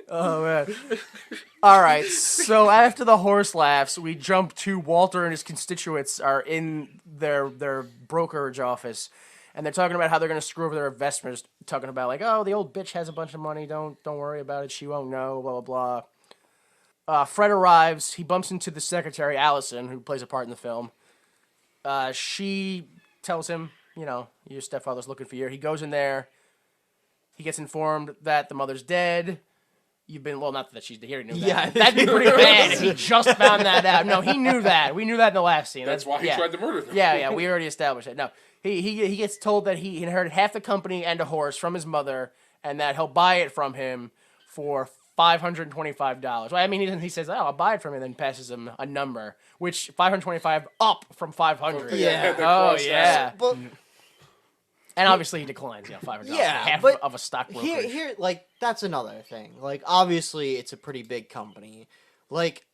Speaker 1: Oh man! All right. So after the horse laughs, we jump to Walter and his constituents are in their brokerage office, and they're talking about how they're going to screw over their investors. Talking about like, oh, the old bitch has a bunch of money. Don't worry about it. She won't know. Blah blah blah. Fred arrives. He bumps into the secretary, Allison, who plays a part in the film. She tells him, you know, your stepfather's looking for you. He goes in there. He gets informed that the mother's dead. You've been, well, not that she's here. Knew that.
Speaker 3: Yeah.
Speaker 1: That'd be pretty bad if he just found that out. No, he knew that. We knew that in the last scene.
Speaker 5: That's why he tried to murder them.
Speaker 1: Yeah, we already established it. No, he gets told that he inherited half the company and a horse from his mother, and that he'll buy it from him for $525. Well, I mean, he says, "Oh, I'll buy it from him," and then passes him a number, which 525 up from 500.
Speaker 3: Yeah.
Speaker 5: they
Speaker 1: Oh
Speaker 5: crossed
Speaker 1: yeah.
Speaker 5: out.
Speaker 3: But
Speaker 1: And obviously he declines, you know, $500.
Speaker 3: Yeah,
Speaker 1: half
Speaker 3: but
Speaker 1: of a stock brokerage.
Speaker 3: here, like, that's another thing. Like, obviously, it's a pretty big company. Like,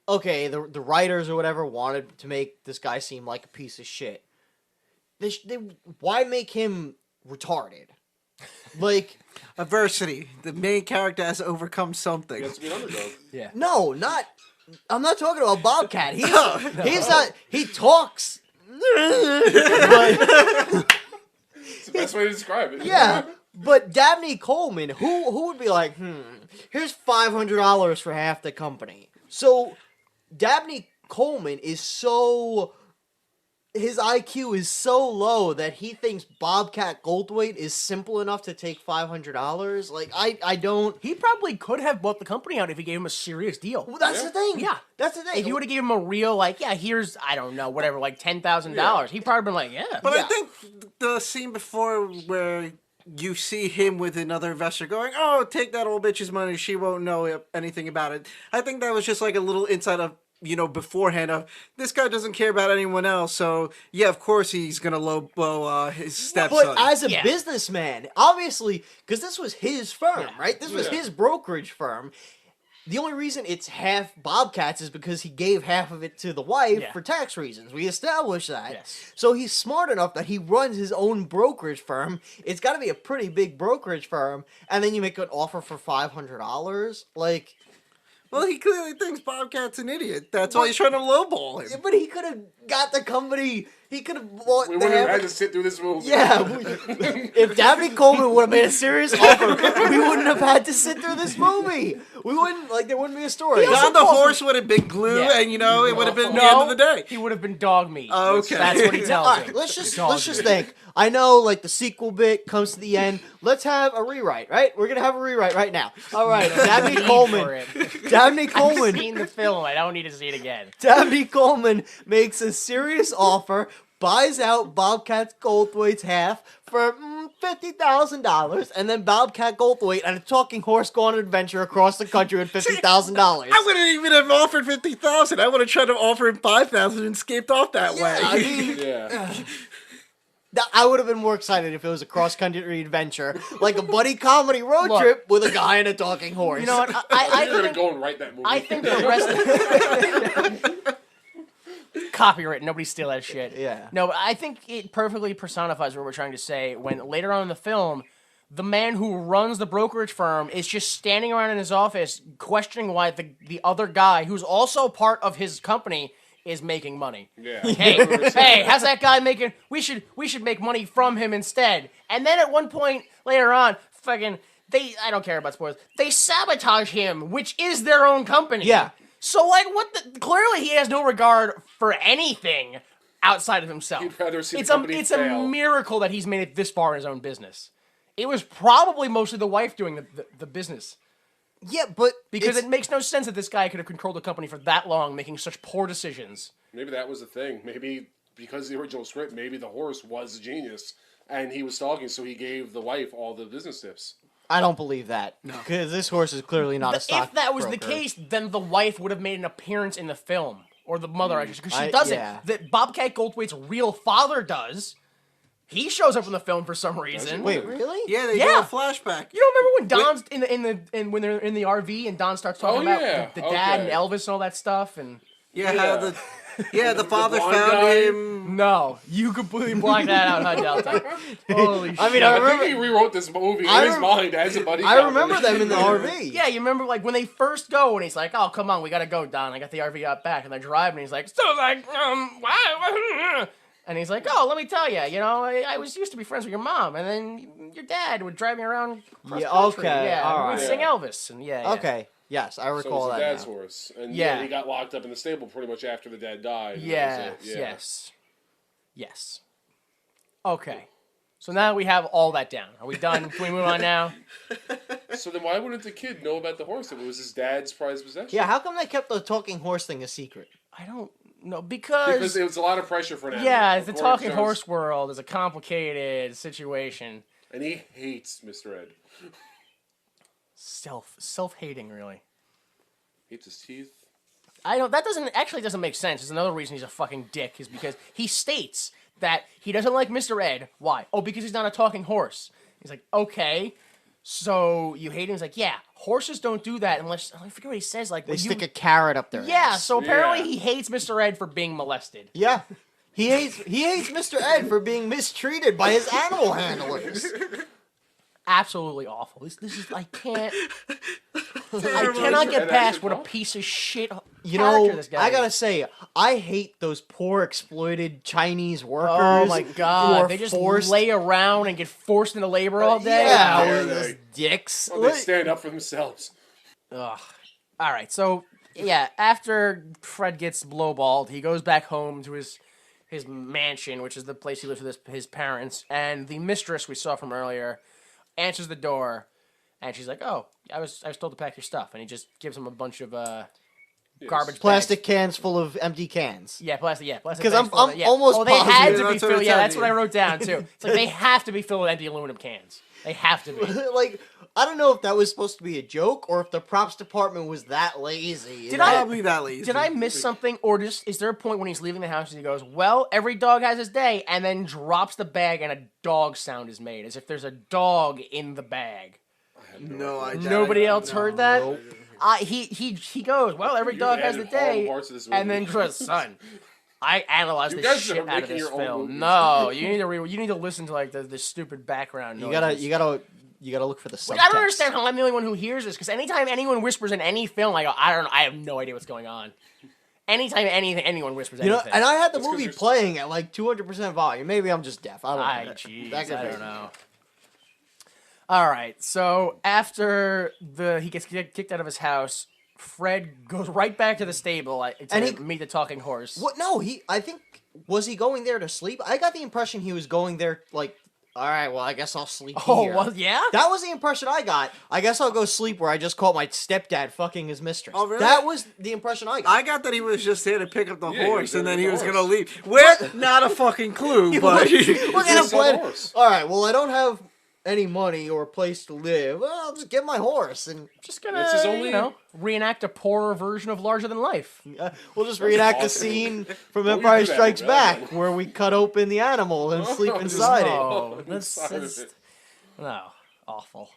Speaker 3: okay, the writers or whatever wanted to make this guy seem like a piece of shit. Why make him retarded? Like,
Speaker 4: Adversity. The main character has to overcome something.
Speaker 5: He has to be an underdog.
Speaker 1: Yeah.
Speaker 3: no, not. I'm not talking about Bobcat. He's not. He talks. But,
Speaker 5: It's the best way to describe it.
Speaker 3: yeah, but Dabney Coleman, who would be like, here's $500 for half the company. So Dabney Coleman is so, his IQ is so low that he thinks Bobcat Goldthwait is simple enough to take $500. Like, I don't.
Speaker 1: He probably could have bought the company out if he gave him a serious deal.
Speaker 3: Well, that's the thing.
Speaker 1: Yeah.
Speaker 3: That's the thing.
Speaker 1: If you would have given him a real, like, yeah, here's, I don't know, whatever, like $10,000, he'd probably been like, yeah.
Speaker 4: But
Speaker 3: Yeah.
Speaker 4: I think the scene before where you see him with another investor going, "Oh, take that old bitch's money. She won't know anything about it." I think that was just like a little insight of, you know, beforehand of this guy doesn't care about anyone else. So yeah, of course he's gonna low blow his stepson.
Speaker 3: But as a
Speaker 1: Yeah.
Speaker 3: businessman, obviously, because this was his firm, right? This was
Speaker 5: Yeah.
Speaker 3: his brokerage firm. The only reason it's half Bobcat's is because he gave half of it to the wife
Speaker 1: Yeah.
Speaker 3: for tax reasons. We established that.
Speaker 1: Yes.
Speaker 3: So he's smart enough that he runs his own brokerage firm. It's got to be a pretty big brokerage firm. And then you make an offer for $500. Like,
Speaker 4: well, he clearly thinks Bobcat's an idiot. That's why he's trying to lowball him.
Speaker 3: but he could have got the company. He could have bought
Speaker 5: We
Speaker 3: the
Speaker 5: wouldn't have
Speaker 3: half.
Speaker 5: had to sit through this movie.
Speaker 3: Yeah, if Dabney Coleman would have made a serious offer, we wouldn't have had to sit through this movie. We wouldn't like there wouldn't be a story.
Speaker 4: Don the horse would have been glue,
Speaker 1: Yeah.
Speaker 4: and it would have been the
Speaker 1: No,
Speaker 4: end of the day.
Speaker 1: he would have been dog meat.
Speaker 4: Oh, okay.
Speaker 1: That's what he tells
Speaker 3: All
Speaker 1: him.
Speaker 3: right, let's just
Speaker 1: Dog
Speaker 3: let's just
Speaker 1: meat.
Speaker 3: think. I know, like the sequel bit comes to the end. Let's have a rewrite, right? We're gonna have a rewrite right now. All right, Dabney
Speaker 1: Need for
Speaker 3: Coleman.
Speaker 1: it.
Speaker 3: Dabney
Speaker 1: I've
Speaker 3: Coleman.
Speaker 1: seen the film. I don't need to see it again.
Speaker 3: Dabney Coleman makes a serious offer, buys out Bobcat Goldthwait's half for $50,000, and then Bobcat Goldthwait and a talking horse go on an adventure across the country with $50,000.
Speaker 4: I wouldn't even have offered 50,000. I would have tried to offer him 5,000 and escaped off that way.
Speaker 3: I mean,
Speaker 5: Yeah.
Speaker 3: I would have been more excited if it was a cross-country adventure, like a buddy comedy road
Speaker 1: Look.
Speaker 3: trip with a guy and a talking horse.
Speaker 1: You know what? I
Speaker 5: You're gonna
Speaker 1: think,
Speaker 5: go and write that movie.
Speaker 1: I think the rest. Copyright. Nobody steal that shit.
Speaker 3: Yeah.
Speaker 1: No, but I think it perfectly personifies what we're trying to say when later on in the film, the man who runs the brokerage firm is just standing around in his office questioning why the other guy, who's also part of his company, is making money.
Speaker 5: Yeah.
Speaker 1: Hey, how's that guy making? We should make money from him instead. And then at one point later on, I don't care about spoilers. They sabotage him, which is their own company.
Speaker 3: Yeah.
Speaker 1: So like, clearly he has no regard for anything outside of himself.
Speaker 5: He'd rather see the
Speaker 1: it's
Speaker 5: company
Speaker 1: a
Speaker 5: fail.
Speaker 1: miracle that he's made it this far in his own business. It was probably mostly the wife doing the business.
Speaker 3: Yeah, but
Speaker 1: Because
Speaker 3: it's-
Speaker 1: it makes no sense that this guy could have controlled the company for that long, making such poor decisions.
Speaker 5: Maybe that was the thing. Maybe because the original script, maybe the horse was a genius, and he was stalking, so he gave the wife all the business tips.
Speaker 3: I don't believe that. No. Because this horse is clearly not a stock
Speaker 1: If that was the
Speaker 3: broker.
Speaker 1: case, then the wife would have made an appearance in the film. Or the mother, I guess, because she
Speaker 3: I-
Speaker 1: doesn't.
Speaker 3: yeah.
Speaker 1: That Bobcat Goldthwait's real father does. He shows up in the film for some reason.
Speaker 3: Wait, really?
Speaker 4: Yeah, they
Speaker 1: Yeah.
Speaker 4: do a flashback.
Speaker 1: You don't remember when Don's when they're in the RV and Don starts talking
Speaker 5: Oh,
Speaker 1: about
Speaker 5: yeah.
Speaker 1: the dad and
Speaker 5: Okay.
Speaker 1: Elvis and all that stuff and
Speaker 4: Yeah,
Speaker 5: Yeah.
Speaker 4: how the father
Speaker 5: blonde
Speaker 4: found
Speaker 5: guy?
Speaker 4: him.
Speaker 1: no, you completely blocked that out, huh, Delta? Holy shit!
Speaker 3: I mean, I
Speaker 5: I
Speaker 3: remember.
Speaker 5: think he rewrote this movie
Speaker 3: I
Speaker 5: in his
Speaker 3: rem-
Speaker 5: mind as a buddy.
Speaker 3: I
Speaker 5: cop.
Speaker 3: remember them in the RV.
Speaker 1: Yeah, you remember like when they first go and he's like, "Oh, come on, we gotta go, Don. I got the RV out back." And they're driving. And he's like, "So like, why?" And he's like, "Oh, let me tell you, I was used to be friends with your mom, and then your dad would drive me around cross
Speaker 3: Yeah,
Speaker 1: country.
Speaker 3: okay,
Speaker 1: Yeah,
Speaker 3: all
Speaker 1: we'd
Speaker 3: right.
Speaker 1: sing Elvis, and yeah.
Speaker 3: Okay. Yes, I
Speaker 5: So it
Speaker 3: recall
Speaker 5: was
Speaker 3: that.
Speaker 5: the dad's
Speaker 3: now.
Speaker 5: horse, and
Speaker 1: Yeah.
Speaker 5: he got locked up in the stable pretty much after the dad died. and that
Speaker 1: Yes,
Speaker 5: was it. Yeah.
Speaker 1: yes. Okay. So now we have all that down. Are we done? Can we move on now?
Speaker 5: So then, why wouldn't the kid know about the horse if it was his dad's prized possession?
Speaker 3: Yeah, how come they kept the talking horse thing a secret?
Speaker 1: I don't know
Speaker 5: because it was a lot of pressure for an animal.
Speaker 1: yeah, the
Speaker 5: Of
Speaker 1: talking
Speaker 5: course,
Speaker 1: horse world is a complicated situation.
Speaker 5: and he hates Mr. Ed.
Speaker 1: Self-hating, really.
Speaker 5: Hates his teeth.
Speaker 1: That doesn't make sense. It's another reason he's a fucking dick is because he states that he doesn't like Mr. Ed. Why? Oh, because he's not a talking horse. He's like, okay, so you hate him? He's like, yeah, horses don't do that unless, I forget what he says, like,
Speaker 3: They
Speaker 1: when
Speaker 3: stick
Speaker 1: you,
Speaker 3: a carrot up their
Speaker 1: yeah,
Speaker 3: ass.
Speaker 1: so apparently
Speaker 5: Yeah.
Speaker 1: he hates Mr. Ed for being molested.
Speaker 3: Yeah. He hates Mr. Ed for being mistreated by his animal handlers.
Speaker 1: Absolutely awful. This is, I cannot get
Speaker 5: Ed
Speaker 1: past
Speaker 5: actually
Speaker 1: what a
Speaker 5: talks?
Speaker 1: piece of shit
Speaker 3: You
Speaker 1: character
Speaker 3: know,
Speaker 1: this guy
Speaker 3: I
Speaker 1: is.
Speaker 3: gotta say, I hate those poor exploited Chinese workers.
Speaker 1: Oh my
Speaker 3: who
Speaker 1: god,
Speaker 3: are
Speaker 1: they just
Speaker 3: forced.
Speaker 1: lay around and get forced into labor all day.
Speaker 3: Yeah,
Speaker 5: Yeah,
Speaker 3: those
Speaker 5: they-
Speaker 3: dicks.
Speaker 5: Oh, they stand up for themselves.
Speaker 1: Ugh. All right, so yeah, after Fred gets blowballed, he goes back home to his mansion, which is the place he lives with his parents, and the mistress we saw from earlier answers the door, and she's like, "Oh, I was told to pack your stuff," and he just gives him a bunch of garbage
Speaker 3: Plastic
Speaker 1: bags.
Speaker 3: cans full of empty cans.
Speaker 1: Yeah, plastic. Yeah, plastic.
Speaker 3: 'Cause
Speaker 1: bags
Speaker 3: I'm
Speaker 1: full of it, yeah.
Speaker 3: almost
Speaker 1: Oh, they had
Speaker 3: positive
Speaker 1: to be
Speaker 4: that's what
Speaker 1: filled.
Speaker 4: it
Speaker 1: Yeah,
Speaker 4: said,
Speaker 1: that's what I
Speaker 4: yeah.
Speaker 1: wrote down too. It's like they have to be filled with empty aluminum cans. They have to be.
Speaker 3: Like, I don't know if that was supposed to be a joke or if the props department was that lazy. you
Speaker 1: Did
Speaker 3: know?
Speaker 1: I-
Speaker 4: Probably that lazy.
Speaker 1: Did I miss something, or is there a point when he's leaving the house and he goes, "Well, every dog has his day," and then drops the bag and a dog sound is made, as if there's a dog in the bag?
Speaker 4: No, I doubt
Speaker 1: Nobody
Speaker 4: it.
Speaker 1: else
Speaker 4: No.
Speaker 1: heard that. He goes, "Well, every
Speaker 5: You
Speaker 1: dog has the
Speaker 5: added horrible
Speaker 1: day,"
Speaker 5: parts to this
Speaker 1: and
Speaker 5: movie.
Speaker 1: then goes, "Son, I analyzed
Speaker 5: You
Speaker 1: this
Speaker 5: guys
Speaker 1: shit
Speaker 5: are
Speaker 1: out of
Speaker 5: making
Speaker 1: this
Speaker 5: your own
Speaker 1: film.
Speaker 5: movies.
Speaker 1: No, you need to listen to like the stupid background
Speaker 3: You
Speaker 1: noises.
Speaker 3: gotta look for the subtext.
Speaker 1: I don't understand how I'm the only one who hears this, because anytime anyone whispers in any film, I go, I don't know, I have no idea what's going on. Anytime anyone whispers
Speaker 3: You know,
Speaker 1: anything.
Speaker 3: and I had the
Speaker 5: That's 'cause
Speaker 3: movie
Speaker 5: you're-
Speaker 3: playing at like 200% volume. Maybe I'm just deaf. I don't know.
Speaker 1: Jeez,
Speaker 3: That could
Speaker 1: I
Speaker 3: be.
Speaker 1: don't know. All right. So after he gets kicked out of his house, Fred goes right back to the stable to meet the talking horse.
Speaker 3: What? No, I think, was he going there to sleep? I got the impression he was going there, like, all right, well, I guess I'll sleep here.
Speaker 1: Oh, well, yeah?
Speaker 3: That was the impression I got. I guess I'll go sleep where I just caught my stepdad fucking his mistress.
Speaker 4: Oh, really?
Speaker 3: That was the impression I got.
Speaker 4: I got that he was just there to pick up the
Speaker 5: Yeah,
Speaker 4: horse,
Speaker 5: he was
Speaker 4: and then
Speaker 5: there
Speaker 4: he
Speaker 5: with
Speaker 4: was
Speaker 5: the
Speaker 4: gonna
Speaker 5: horse.
Speaker 4: leave. Where? Not a fucking clue, but
Speaker 3: We're gonna
Speaker 5: Just sell
Speaker 3: play.
Speaker 5: the horse.
Speaker 3: All right, well, I don't have any money or a place to live. Well, I'll just get my horse and
Speaker 1: Just gonna,
Speaker 5: That's his only-
Speaker 1: reenact a poorer version of Larger Than Life.
Speaker 3: we'll just reenact the
Speaker 5: awesome.
Speaker 3: scene from
Speaker 5: Don't you
Speaker 3: Empire
Speaker 5: do that,
Speaker 3: Strikes
Speaker 5: man.
Speaker 3: Back where we cut open the animal and sleep
Speaker 5: just-
Speaker 3: inside it.
Speaker 1: Oh,
Speaker 5: Inside of
Speaker 1: that's
Speaker 5: it.
Speaker 1: no, awful.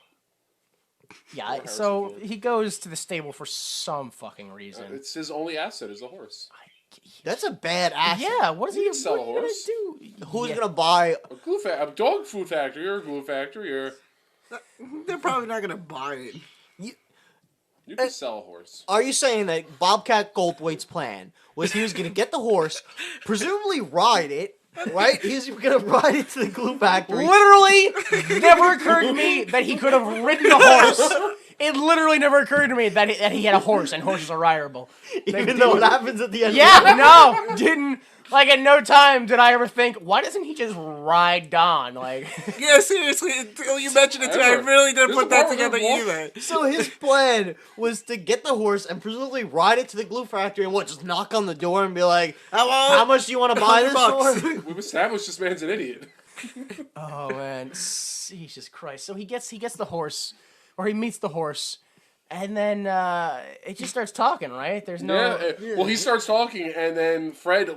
Speaker 1: Yeah,
Speaker 5: Poor
Speaker 1: so
Speaker 5: Harrison Ford.
Speaker 1: he goes to the stable for some fucking reason.
Speaker 5: It's his only asset is the horse.
Speaker 3: That's a bad asset.
Speaker 1: Yeah, what is he
Speaker 5: You can sell
Speaker 1: what
Speaker 5: a
Speaker 1: are you
Speaker 5: horse.
Speaker 1: gonna do?
Speaker 3: Who's
Speaker 1: Yeah.
Speaker 3: gonna buy?
Speaker 5: A dog food factory or a glue factory or
Speaker 4: they're probably not gonna buy it.
Speaker 5: you can sell a horse.
Speaker 3: Are you saying that Bobcat Goldthwait's plan was he was gonna get the horse, presumably ride it, right? He's gonna ride it to the glue factory.
Speaker 1: Literally, never occurred to me that he could have ridden a horse. It literally never occurred to me that he had a horse, and horses are rideable.
Speaker 3: Even though it happens at the end.
Speaker 1: Yeah,
Speaker 3: Of the
Speaker 1: no, didn't. Like, at no time did I ever think, why doesn't he just ride Don? Like,
Speaker 4: Yeah, seriously, until you mentioned it to me, I really didn't
Speaker 5: There's
Speaker 4: put that
Speaker 5: a part where
Speaker 4: together
Speaker 5: they're
Speaker 4: either.
Speaker 3: So his plan was to get the horse and presumably ride it to the glue factory and just knock on the door and be like,
Speaker 4: Hello?
Speaker 3: "How much do you want to buy this
Speaker 4: $100.
Speaker 3: for?"
Speaker 5: We've established this man's an idiot.
Speaker 1: oh man, Jesus Christ! So he gets the horse, or he meets the horse, and then it just starts talking. Right? There's no.
Speaker 5: Well, he starts talking, and then Fred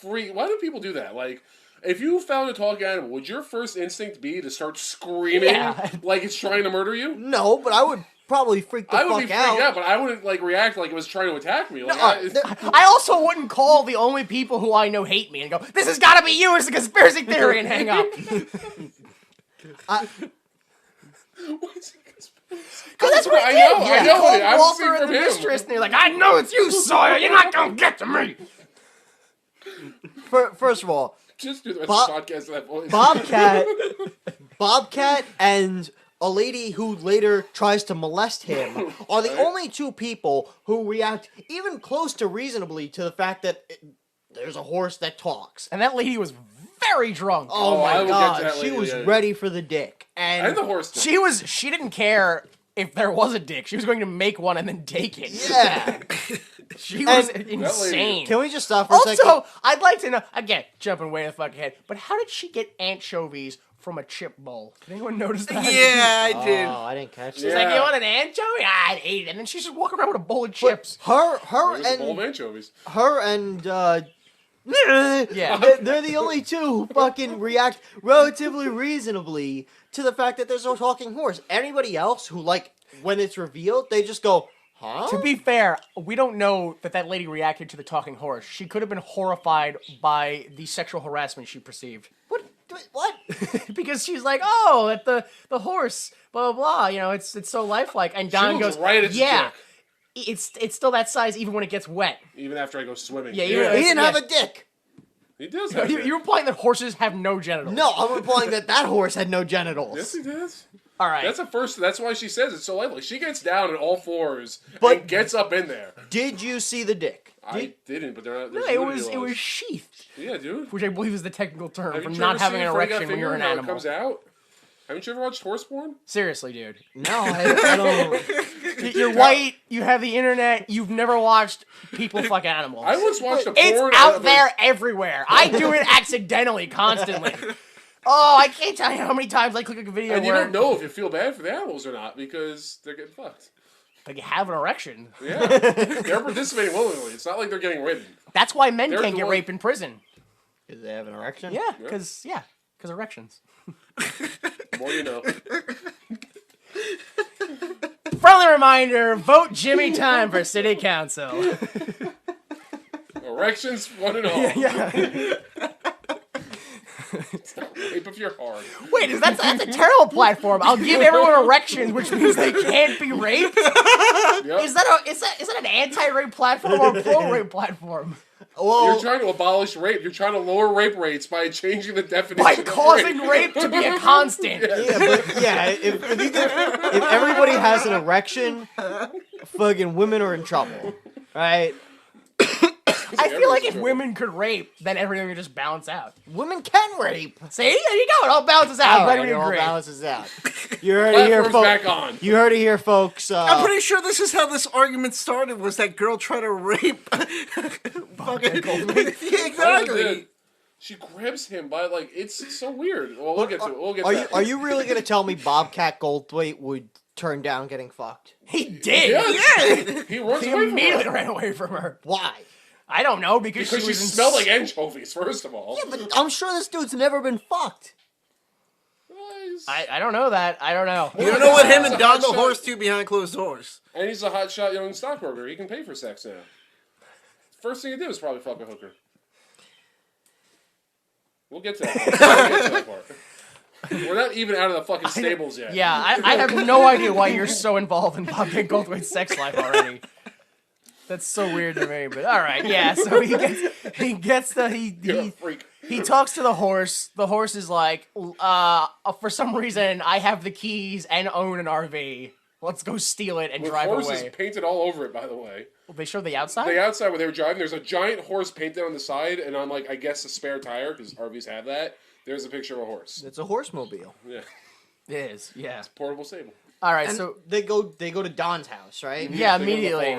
Speaker 5: Why do people do that? Like, if you found a talking animal, would your first instinct be to start screaming
Speaker 1: Yeah.
Speaker 5: like it's trying to murder you?
Speaker 3: No, but I would probably freak the
Speaker 5: I would
Speaker 3: fuck
Speaker 5: be freaked
Speaker 3: out.
Speaker 5: out, but I wouldn't like react like it was trying to attack me. Like,
Speaker 1: I also wouldn't call the only people who I know hate me and go, "This has got to be you. It's a conspiracy theory," and hang up. Because that's what
Speaker 5: I
Speaker 1: he
Speaker 5: know,
Speaker 1: did.
Speaker 5: I
Speaker 1: He
Speaker 5: know,
Speaker 1: called
Speaker 5: I'm
Speaker 1: Walter
Speaker 5: seeing
Speaker 1: and the
Speaker 5: from him.
Speaker 1: mistress, and they're like, "I know it's you, Sawyer. You're not gonna get to me."
Speaker 3: First of all,
Speaker 5: just do the rest
Speaker 3: Bob-
Speaker 5: of the podcast in that voice.
Speaker 3: Bobcat and a lady who later tries to molest him are the only two people who react even close to reasonably to the fact that there's a horse that talks.
Speaker 1: And that lady was very drunk.
Speaker 3: Oh,
Speaker 5: I
Speaker 3: my
Speaker 5: will get to
Speaker 3: god,
Speaker 5: that
Speaker 3: she
Speaker 5: later,
Speaker 3: was
Speaker 5: yeah.
Speaker 3: ready for the dick.
Speaker 5: And the horse.
Speaker 1: She didn't care if there was a dick. She was going to make one and then take it.
Speaker 3: Yeah.
Speaker 1: She was
Speaker 3: And-
Speaker 1: insane.
Speaker 3: Can we just stop for a second?
Speaker 1: Also, I'd like to know, again, jumping way the fuck ahead, but how did she get anchovies from a chip bowl? Did anyone notice that?
Speaker 4: Yeah, I did.
Speaker 3: Oh, I didn't catch
Speaker 1: She's
Speaker 3: that.
Speaker 1: like,
Speaker 5: Yeah.
Speaker 1: "You want an anchovy?" I'd eat it. And then she's just walking around with a bowl of chips.
Speaker 3: Her
Speaker 5: There's a bowl of
Speaker 3: and
Speaker 5: anchovies.
Speaker 1: Yeah.
Speaker 3: they're the only two who fucking react relatively reasonably to the fact that there's no talking horse. Anybody else who, like, when it's revealed, they just go, huh?
Speaker 1: To be fair, we don't know that lady reacted to the talking horse. She could have been horrified by the sexual harassment she perceived.
Speaker 3: What?
Speaker 1: Because she's like, "Oh, that the horse, blah blah blah. You know, it's so lifelike." And Don
Speaker 5: looks
Speaker 1: goes,
Speaker 5: right at his
Speaker 1: "Yeah,
Speaker 5: dick.
Speaker 1: it's still that size even when it gets wet."
Speaker 5: Even after I go swimming.
Speaker 1: Yeah,
Speaker 3: He
Speaker 1: Yeah.
Speaker 3: didn't have a dick.
Speaker 5: He does have
Speaker 1: You're implying that horses have no genitals.
Speaker 3: No, I'm implying that horse had no genitals.
Speaker 5: Yes, he does.
Speaker 1: All right.
Speaker 5: That's a first. That's why she says it's so lively. She gets down on all fours
Speaker 3: But-
Speaker 5: and gets up in there.
Speaker 3: Did you see the dick?
Speaker 5: I didn't, but
Speaker 1: no,
Speaker 5: there's
Speaker 1: it
Speaker 5: nudity
Speaker 1: was
Speaker 5: laws.
Speaker 1: sheathed,
Speaker 5: Yeah, dude.
Speaker 1: which I believe is the technical term
Speaker 5: Have
Speaker 1: for
Speaker 5: you
Speaker 1: not
Speaker 5: ever
Speaker 1: having
Speaker 5: seen
Speaker 1: an
Speaker 5: Freddy Got
Speaker 1: erection when you're an
Speaker 5: Fingered, how it
Speaker 1: animal.
Speaker 5: comes out? Haven't you ever watched horse porn?
Speaker 1: Seriously, dude.
Speaker 3: No, I don't.
Speaker 1: You're white. You have the internet. You've never watched people fuck animals.
Speaker 5: I once watched a
Speaker 1: It's
Speaker 5: porn.
Speaker 1: out there everywhere. I do it accidentally, constantly. Oh, I can't tell you how many times I click a video
Speaker 5: And you
Speaker 1: where
Speaker 5: don't know if you feel bad for the animals or not because they're getting fucked.
Speaker 1: like you have an erection.
Speaker 5: Yeah, they're participating willingly. It's not like they're getting ridden.
Speaker 1: That's why men
Speaker 5: They're
Speaker 1: can't
Speaker 5: the
Speaker 1: get
Speaker 5: one-
Speaker 1: raped in prison.
Speaker 3: Did they have an erection?
Speaker 1: Yeah, because erections.
Speaker 5: The more you know.
Speaker 1: Friendly reminder: vote Jimmy Time for city council.
Speaker 5: Erections, one and all.
Speaker 1: Yeah.
Speaker 5: Rape if you're hard.
Speaker 1: Wait, that's a terrible platform. I'll give everyone erections, which means they can't be raped.
Speaker 5: Yep.
Speaker 1: Is that an anti-rape platform or a pro-rape platform?
Speaker 3: Well,
Speaker 5: You're trying to abolish rape. You're trying to lower rape rates by changing the definition
Speaker 1: By
Speaker 5: of
Speaker 1: causing
Speaker 5: rape.
Speaker 1: rape to be a constant.
Speaker 3: if everybody has an erection, fucking women are in trouble, right?
Speaker 1: I feel like if women could rape, then everything would just balance out.
Speaker 3: Women can rape.
Speaker 1: See? There you go. It all balances out.
Speaker 3: All
Speaker 1: Glad
Speaker 3: right,
Speaker 1: we
Speaker 3: it all
Speaker 1: agree.
Speaker 3: balances out. You heard it here,
Speaker 5: Platform's
Speaker 3: folks.
Speaker 5: back on.
Speaker 3: You heard it here, folks.
Speaker 4: I'm pretty sure this is how this argument started. Was that girl trying to rape? Fucking yeah, exactly.
Speaker 5: She grabs him by it's so weird. Well, we'll get to it. We'll get
Speaker 3: Are
Speaker 5: to
Speaker 3: you
Speaker 5: that.
Speaker 3: are you really gonna tell me Bobcat Goldthwait would turn down getting fucked?
Speaker 1: He did.
Speaker 5: Yeah. He runs
Speaker 1: He
Speaker 5: away from
Speaker 1: immediately
Speaker 5: her.
Speaker 1: ran away from her.
Speaker 3: Why?
Speaker 1: I don't know because
Speaker 5: Because she smelled like anchovies, first of all.
Speaker 3: Yeah, but I'm sure this dude's never been fucked.
Speaker 1: I don't know that. I don't know.
Speaker 4: You know what him and
Speaker 5: It's a
Speaker 4: Don
Speaker 5: hot
Speaker 4: the
Speaker 5: shot.
Speaker 4: horse do behind closed doors?
Speaker 5: And he's a hotshot young stockbroker. He can pay for sex now. First thing he did was probably fuck a hooker. We'll get to that. We'll get to that part. We're not even out of the fucking stables yet.
Speaker 1: Yeah, I have no idea why you're so involved in Bobcat Goldthwait's sex life already. That's so weird to me, but all right, yeah. So he talks to the horse. The horse is like, for some reason, I have the keys and own an RV. Let's go steal it and
Speaker 5: With
Speaker 1: drive
Speaker 5: horses
Speaker 1: away.
Speaker 5: painted all over it, by the way.
Speaker 1: Well, they show the outside.
Speaker 5: The outside where they were driving, there's a giant horse painted on the side, and on I guess a spare tire because RVs have that. There's a picture of a horse.
Speaker 3: It's a horsemobile.
Speaker 5: Yeah,
Speaker 1: It is, yeah.
Speaker 5: portable stable.
Speaker 1: All right,
Speaker 3: And
Speaker 1: so
Speaker 3: they go to Don's house, right?
Speaker 1: yeah,
Speaker 5: They go to the
Speaker 1: immediately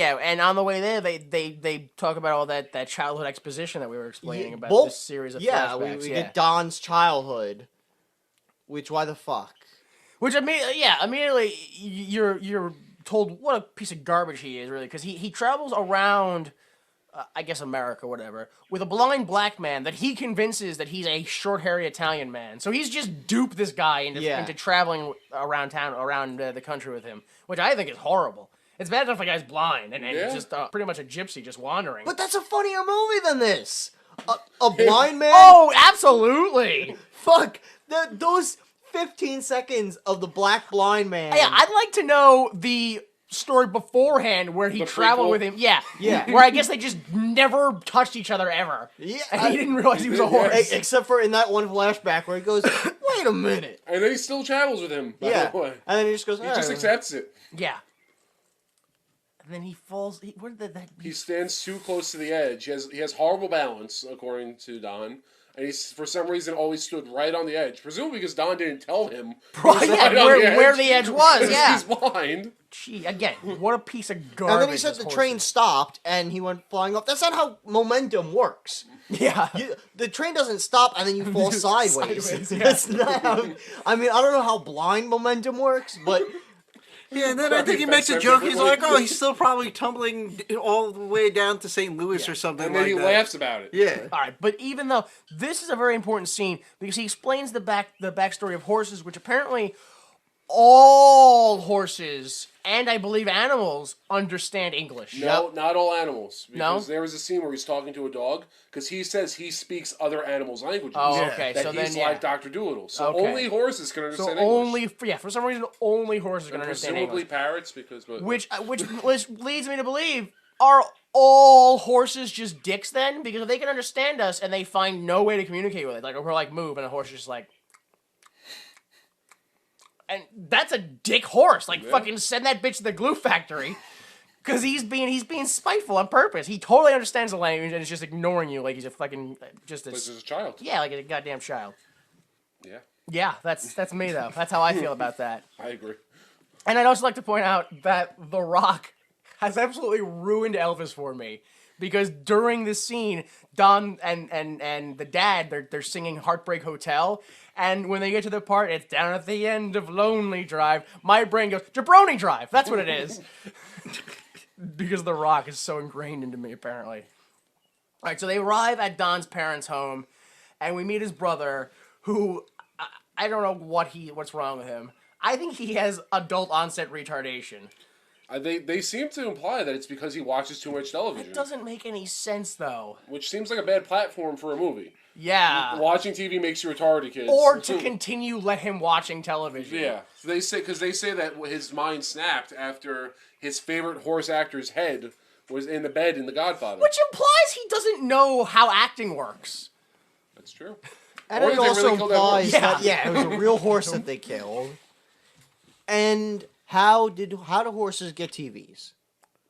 Speaker 5: farm.
Speaker 1: and on the way there, they talk about all that childhood exposition that we were explaining about
Speaker 3: Both-
Speaker 1: this series of
Speaker 3: Yeah,
Speaker 1: flashbacks.
Speaker 3: we get Don's childhood. Which, why the fuck?
Speaker 1: Which immediately you're told what a piece of garbage he is, really, because he travels around, I guess America, whatever, with a blind black man that he convinces that he's a short, hairy Italian man. So he's just duped this guy into traveling around town, around the country with him, which I think is horrible. It's bad enough the guy's blind and
Speaker 5: Yeah.
Speaker 1: just pretty much a gypsy just wandering.
Speaker 3: But that's a funnier movie than this. A blind man.
Speaker 1: Oh, absolutely!
Speaker 3: Fuck! Those 15 seconds of the black blind man.
Speaker 1: Yeah, I'd like to know the story beforehand where he
Speaker 5: The
Speaker 1: traveled
Speaker 5: prequel?
Speaker 1: with him. Yeah.
Speaker 3: Yeah.
Speaker 1: Where I guess they just never touched each other ever.
Speaker 3: Yeah,
Speaker 1: And he didn't realize he was a horse.
Speaker 3: Except for in that one flashback where he goes, "Wait a minute."
Speaker 5: And then he still travels with him, by
Speaker 3: Yeah,
Speaker 5: the way.
Speaker 3: and then he just goes,
Speaker 5: He just
Speaker 3: "Alright."
Speaker 5: accepts it.
Speaker 1: Yeah. And then he falls. Where did that?
Speaker 5: He stands too close to the edge. He has horrible balance, according to Don. And he's, for some reason, always stood right on the edge. Presumably because Don didn't tell him. he was
Speaker 1: Yeah,
Speaker 5: right on
Speaker 1: where the edge was.
Speaker 5: Because
Speaker 1: Yeah.
Speaker 5: he's blind.
Speaker 1: Gee, again, what a piece of garbage.
Speaker 3: And then he said
Speaker 1: this
Speaker 3: the
Speaker 1: horse
Speaker 3: train
Speaker 1: is.
Speaker 3: stopped and he went flying off. That's not how momentum works.
Speaker 1: Yeah.
Speaker 3: The train doesn't stop and then you fall sideways.
Speaker 1: Sideways, yeah.
Speaker 3: That's not how. I mean, I don't know how blind momentum works, but
Speaker 4: Yeah, and then I think he makes a joke. He's like, "Oh, he's still probably tumbling all the way down to St. Louis or something
Speaker 5: And then
Speaker 4: like
Speaker 5: he
Speaker 4: that."
Speaker 5: laughs about it.
Speaker 4: Yeah.
Speaker 1: All right, but even though this is a very important scene because he explains the backstory of horses, which apparently all horses and I believe animals understand English.
Speaker 5: No, not all animals.
Speaker 1: No?
Speaker 5: Because there was a scene where he's talking to a dog, because he says he speaks other animals' languages.
Speaker 1: Oh,
Speaker 4: Yeah.
Speaker 1: okay.
Speaker 5: That
Speaker 1: So
Speaker 5: he's
Speaker 1: then, yeah.
Speaker 5: like Dr. Doolittle. So
Speaker 1: Okay.
Speaker 5: only horses can
Speaker 1: So
Speaker 5: understand English.
Speaker 1: only, for some reason, only horses can
Speaker 5: And
Speaker 1: understand
Speaker 5: presumably
Speaker 1: English.
Speaker 5: parrots, because... But,
Speaker 1: Which leads me to believe, are all horses just dicks then? Because if they can understand us and they find no way to communicate with it, like we're like move and a horse is just like, and that's a dick horse. Like fucking send that bitch to the glue factory, because he's being spiteful on purpose. He totally understands the language and is just ignoring you like he's a fucking just
Speaker 5: This
Speaker 1: a
Speaker 5: is a child.
Speaker 1: yeah, like a goddamn child.
Speaker 5: Yeah,
Speaker 1: Yeah, that's me though. That's how I feel about that.
Speaker 5: I agree.
Speaker 1: And I'd also like to point out that The Rock has absolutely ruined Elvis for me. Because during this scene, Don and the dad, they're singing Heartbreak Hotel. And when they get to the part, it's down at the end of Lonely Drive. My brain goes, Jabroni Drive. That's what it is. Because The Rock is so ingrained into me, apparently. All right, so they arrive at Don's parents' home. And we meet his brother, who, I don't know what's wrong with him. I think he has adult onset retardation.
Speaker 5: They seem to imply that it's because he watches too much television.
Speaker 1: It doesn't make any sense, though.
Speaker 5: Which seems like a bad platform for a movie.
Speaker 1: Yeah.
Speaker 5: Watching TV makes you retarded, kids.
Speaker 1: Or to continue let him watching television.
Speaker 5: Yeah. So they say that his mind snapped after his favorite horse actor's head was in the bed in The Godfather.
Speaker 1: Which implies he doesn't know how acting works.
Speaker 5: That's true.
Speaker 3: And
Speaker 5: Or
Speaker 3: it
Speaker 5: did they
Speaker 3: also
Speaker 5: really kill that horse?
Speaker 3: implies that, yeah, it was a real horse that they killed. And how do horses get TVs?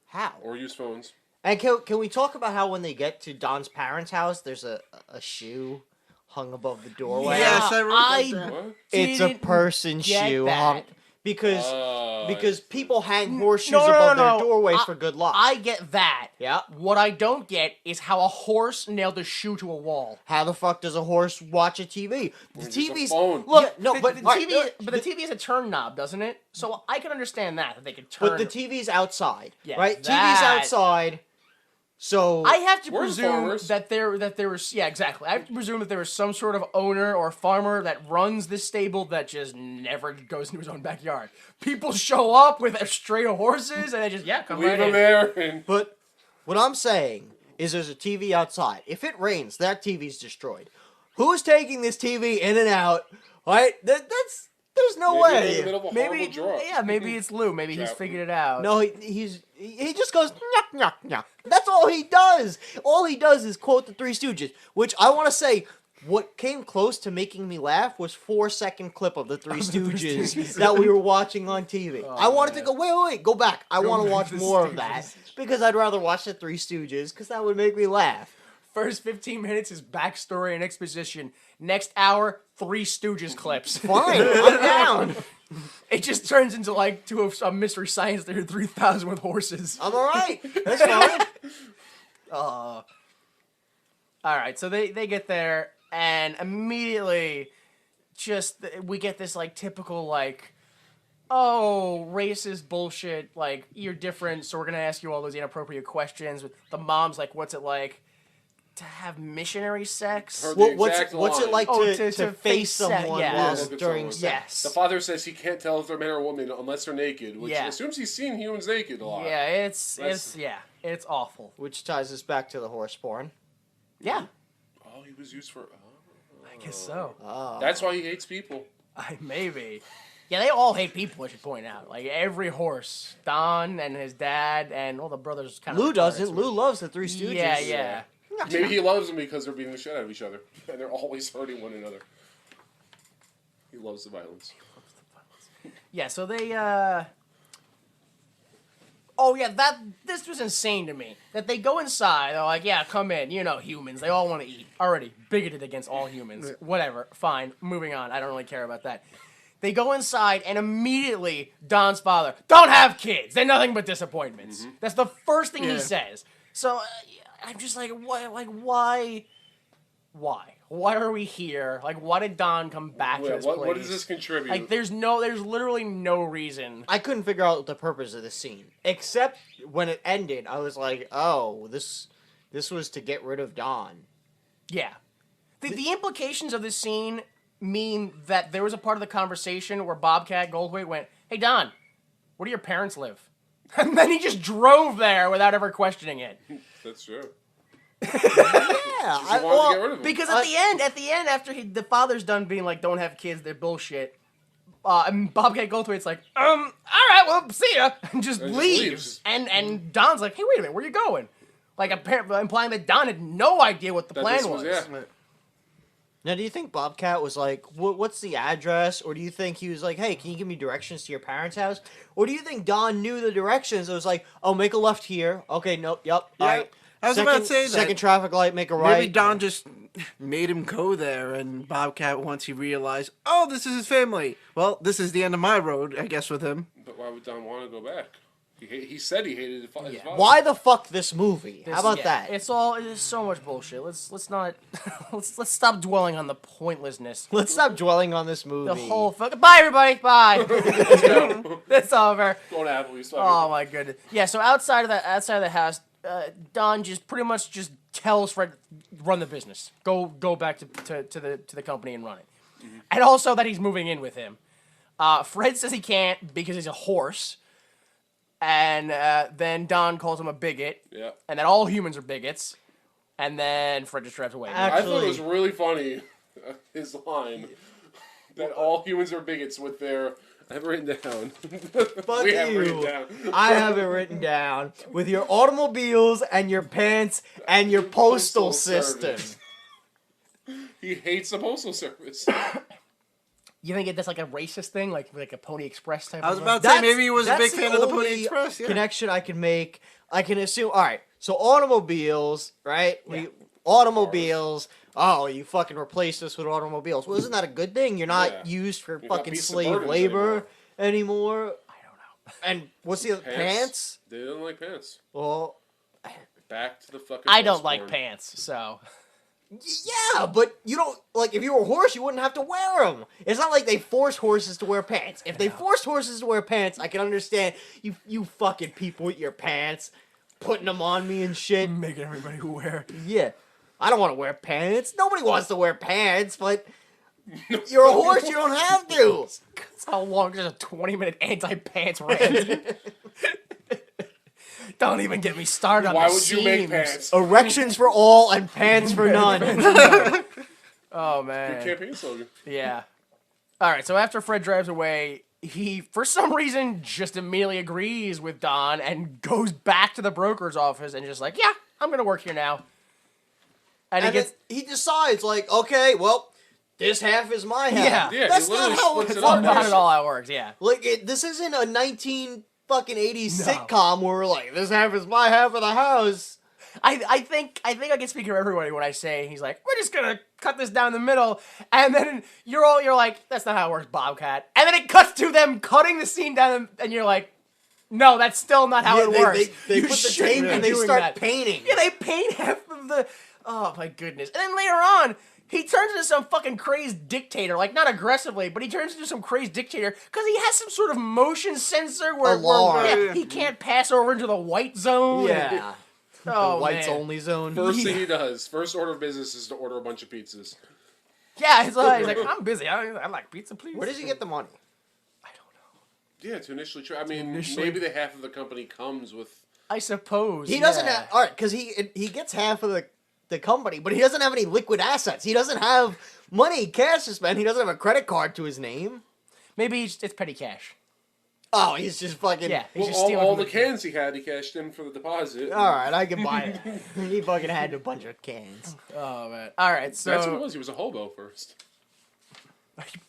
Speaker 3: How?
Speaker 5: Or use phones.
Speaker 3: And can we talk about how when they get to Don's parents' house, there's a shoe hung above the doorway?
Speaker 4: Yes, I wrote that down.
Speaker 5: What?
Speaker 3: It's a
Speaker 1: Didn't
Speaker 3: person
Speaker 1: get
Speaker 3: shoe
Speaker 1: that.
Speaker 3: hung because
Speaker 5: I
Speaker 3: people hang horseshoes
Speaker 1: No, no,
Speaker 3: above
Speaker 1: no,
Speaker 3: their
Speaker 1: no.
Speaker 3: doorways for good luck.
Speaker 1: I get that.
Speaker 3: Yeah.
Speaker 1: What I don't get is how a horse nailed a shoe to a wall.
Speaker 3: How the fuck does a horse watch a TV? The
Speaker 5: It's just a
Speaker 3: TV's
Speaker 5: phone.
Speaker 3: look,
Speaker 1: Yeah,
Speaker 3: no,
Speaker 1: the,
Speaker 3: but
Speaker 1: the
Speaker 3: all right,
Speaker 1: TV,
Speaker 3: no,
Speaker 1: but the TV is a turn knob, doesn't it? So I can understand that they could turn.
Speaker 3: but the TV's outside,
Speaker 1: Yeah,
Speaker 3: right? TV's
Speaker 1: that-
Speaker 3: outside, so
Speaker 1: I have to
Speaker 5: We're
Speaker 1: presume
Speaker 5: farmers.
Speaker 1: that there was exactly. I have to presume that there was some sort of owner or farmer that runs this stable that just never goes into his own backyard. People show up with a stray of horses and they just come
Speaker 5: Leave
Speaker 1: right
Speaker 5: them
Speaker 1: in.
Speaker 5: there. And
Speaker 3: But what I'm saying is there's a TV outside. If it rains, that TV's destroyed. Who's taking this TV in and out? Right? There's no
Speaker 5: maybe they're in the
Speaker 3: way.
Speaker 5: middle of a
Speaker 1: Maybe
Speaker 5: horrible drought.
Speaker 1: maybe it's Lou. Maybe he's
Speaker 5: Trap.
Speaker 1: figured it out.
Speaker 3: No, he just goes knock knock knock. That's all he does. All he does is quote the Three Stooges, which I want to say. What came close to making me laugh was 4-second clip of the Three Stooges that we were watching on TV. I wanted to go, wait, go back. I want to
Speaker 1: back
Speaker 3: watch
Speaker 1: to the
Speaker 3: more of that
Speaker 1: Stooges.
Speaker 3: because I'd rather watch the Three Stooges because that would make me laugh.
Speaker 1: First 15 minutes is backstory and exposition. Next hour, Three Stooges clips.
Speaker 3: Fine, I'm down.
Speaker 1: It just turns into like a Mystery Science Theater 3000 with horses.
Speaker 3: I'm all right. That's fine.
Speaker 1: All right, so they get there and immediately we get this like typical like, oh, racist bullshit, like you're different, so we're gonna ask you all those inappropriate questions. The mom's like, what's it like to have missionary sex?
Speaker 5: Heard the
Speaker 3: What's
Speaker 5: exact
Speaker 3: it
Speaker 5: line.
Speaker 3: like
Speaker 1: Oh,
Speaker 3: to
Speaker 1: to
Speaker 3: face
Speaker 1: face sex,
Speaker 3: someone
Speaker 1: yeah.
Speaker 3: while
Speaker 5: Look at
Speaker 3: during
Speaker 5: someone.
Speaker 3: sex?
Speaker 5: The father says he can't tell if they're man or woman unless they're naked, which
Speaker 1: Yeah.
Speaker 5: assumes he's seen humans naked a lot.
Speaker 1: Yeah, it's awful.
Speaker 3: Which ties us back to the horse porn.
Speaker 1: Yeah,
Speaker 5: Oh, he was used for.
Speaker 1: I guess so.
Speaker 5: That's why he hates people.
Speaker 1: Maybe. Yeah, they all hate people, I should point out. Like, every horse. Don and his dad and all the brothers kind of...
Speaker 3: Lou doesn't. Lou loves the Three Stooges.
Speaker 1: Yeah.
Speaker 5: Maybe he loves them because they're beating the shit out of each other. And they're always hurting one another. He loves the violence.
Speaker 1: Yeah, so they, Oh, yeah, this was insane to me. That they go inside, they're like, yeah, come in, humans, they all want to eat. Already bigoted against all humans. Whatever, fine, moving on, I don't really care about that. They go inside, and immediately, Don's father, don't have kids, they're nothing but disappointments. That's the first thing he says. So, I'm just like, why? Why are we here? Like, why did Don come back to this place?
Speaker 5: What does this contribute?
Speaker 1: Like, there's literally no reason.
Speaker 3: I couldn't figure out the purpose of the scene. Except when it ended, I was like, oh, this was to get rid of Don.
Speaker 1: Yeah. The implications of this scene mean that there was a part of the conversation where Bobcat Goldthwait went, hey, Don, where do your parents live? And then he just drove there without ever questioning it.
Speaker 5: That's true.
Speaker 3: Yeah,
Speaker 5: He wanted to get rid of him.
Speaker 1: Because at the end, after the father's done being like, don't have kids, they're bullshit, and Bobcat Goldthwait's like, all right, well, see ya, and just
Speaker 5: And just
Speaker 1: leaves.
Speaker 5: leaves.
Speaker 1: And Don's like, hey, wait a minute, where you going? Like, apparently implying that Don had no idea what the
Speaker 5: That
Speaker 1: plan
Speaker 5: this
Speaker 1: was.
Speaker 5: yeah.
Speaker 3: Now, do you think Bobcat was like, what's the address? Or do you think he was like, hey, can you give me directions to your parents' house? Or do you think Don knew the directions? It was like, oh, make a left here. Okay, nope, yep, all right.
Speaker 4: I was about to say that.
Speaker 3: Second traffic light, make a right.
Speaker 4: Maybe Don just made him go there, and Bobcat, once he realized, oh, this is his family. Well, this is the end of my road, I guess, with him.
Speaker 5: But why would Don want to go back? He said he hated his father.
Speaker 3: Why the fuck this movie? How about that?
Speaker 1: It is so much bullshit. Let's not let's stop dwelling on the pointlessness.
Speaker 3: Let's stop dwelling on this movie.
Speaker 1: The whole fuck. Bye everybody. Bye. It's over.
Speaker 5: Going to Applebee's.
Speaker 1: Oh my goodness. Yeah. So outside of the house, Don just pretty much just tells Fred, run the business. Go back to the company and run it. Mm-hmm. And also that he's moving in with him. Fred says he can't because he's a horse. And then Don calls him a bigot.
Speaker 5: Yeah.
Speaker 1: And then all humans are bigots. And then Fred just drives away.
Speaker 5: I thought it was
Speaker 3: Actually-
Speaker 5: really funny, his line. That all humans are bigots with their... I have it written down.
Speaker 3: Fuck
Speaker 5: We have it written
Speaker 3: you.
Speaker 5: down.
Speaker 3: I have it written down with your automobiles and your pants and your postal system.
Speaker 5: Service. He hates the postal service.
Speaker 1: You think that's like a racist thing, like a Pony Express type?
Speaker 4: I was
Speaker 1: of
Speaker 4: about to say maybe he was a big
Speaker 3: that's
Speaker 4: fan of the Pony
Speaker 3: only
Speaker 4: Express. Yeah.
Speaker 3: connection I can make. I can assume. All right, so automobiles, right?
Speaker 1: Yeah.
Speaker 3: Automobiles. Oh, you fucking replaced us with automobiles. Well, isn't that a good thing? You're not
Speaker 5: Yeah.
Speaker 3: used for
Speaker 5: You're not
Speaker 3: fucking
Speaker 5: beasts of
Speaker 3: slave
Speaker 5: burdens
Speaker 3: labor anymore.
Speaker 1: I don't know.
Speaker 3: And what's the other pants?
Speaker 5: They don't like pants.
Speaker 3: Well,
Speaker 5: Back to the fucking...
Speaker 1: I don't
Speaker 5: bus
Speaker 1: like
Speaker 5: porn.
Speaker 1: pants, so
Speaker 3: yeah, but you don't like if you were a horse, you wouldn't have to wear them. It's not like they force horses to wear pants. If they forced horses to wear pants, I can understand you fucking people with your pants, putting them on me and shit.
Speaker 1: making everybody wear.
Speaker 3: Yeah, I don't want to wear pants. Nobody wants to wear pants, but you're a horse. You don't have to.
Speaker 1: That's how long does a 20-minute anti-pants rant? Don't even get me started on
Speaker 5: Why
Speaker 1: the
Speaker 5: would you make
Speaker 1: seams.
Speaker 5: pants?
Speaker 3: Erections for all and pants for none.
Speaker 1: Oh man.
Speaker 5: Campaign slogan.
Speaker 1: Yeah. All right. So after Fred drives away, he, for some reason, just immediately agrees with Don and goes back to the broker's office and just like, yeah, I'm gonna work here now. And he
Speaker 3: And
Speaker 1: gets.
Speaker 3: then he decides, like, okay, well, this half is my half.
Speaker 1: Yeah.
Speaker 5: Yeah,
Speaker 3: That's
Speaker 5: he
Speaker 3: not
Speaker 5: literally
Speaker 3: how
Speaker 5: splits
Speaker 3: it
Speaker 5: it
Speaker 1: Well,
Speaker 5: up.
Speaker 1: not at all how it works. Yeah.
Speaker 3: Like, this isn't a 1980s
Speaker 1: No.
Speaker 3: sitcom where we're like, this half is my half of the house.
Speaker 1: I think I can speak for everybody when I say he's like, we're just gonna cut this down the middle, and then you're like, that's not how it works, Bobcat. And then it cuts to them cutting the scene down, and you're like, no, that's still not how
Speaker 3: Yeah,
Speaker 1: it
Speaker 3: they,
Speaker 1: works.
Speaker 3: They
Speaker 1: You
Speaker 3: put the
Speaker 1: shouldn't
Speaker 3: tape
Speaker 1: be
Speaker 3: and they
Speaker 1: doing
Speaker 3: start
Speaker 1: that.
Speaker 3: painting.
Speaker 1: Yeah, they paint half of the. Oh my goodness! And then later on, he turns into some fucking crazed dictator. Like not aggressively, but he turns into some crazed dictator because he has some sort of motion sensor where
Speaker 3: Alarm.
Speaker 1: yeah, he can't pass over into the white zone.
Speaker 3: Yeah.
Speaker 1: Oh,
Speaker 3: the whites
Speaker 1: man.
Speaker 3: only zone.
Speaker 5: First thing he does, first order of business is to order a bunch of pizzas.
Speaker 1: Yeah, he's like, I'm busy. I like pizza, please.
Speaker 3: Where does he get the money?
Speaker 1: I don't know.
Speaker 5: Yeah, to initially try. I mean,
Speaker 1: Initially-
Speaker 5: maybe the half of the company comes with...
Speaker 1: I suppose
Speaker 3: He doesn't
Speaker 1: yeah.
Speaker 3: have. All right, because he gets half of the company, but he doesn't have any liquid assets. He doesn't have money, cash to spend. He doesn't have a credit card to his name.
Speaker 1: Maybe it's petty cash.
Speaker 3: Oh, he's just fucking.
Speaker 1: Yeah, he's
Speaker 5: Well,
Speaker 1: just stealing
Speaker 5: all
Speaker 1: from
Speaker 5: the cans he had, he cashed in for the deposit.
Speaker 3: All right, I can buy it. He fucking had a bunch of cans.
Speaker 1: Oh man! All right, so
Speaker 5: That's what it was. He was a hobo first.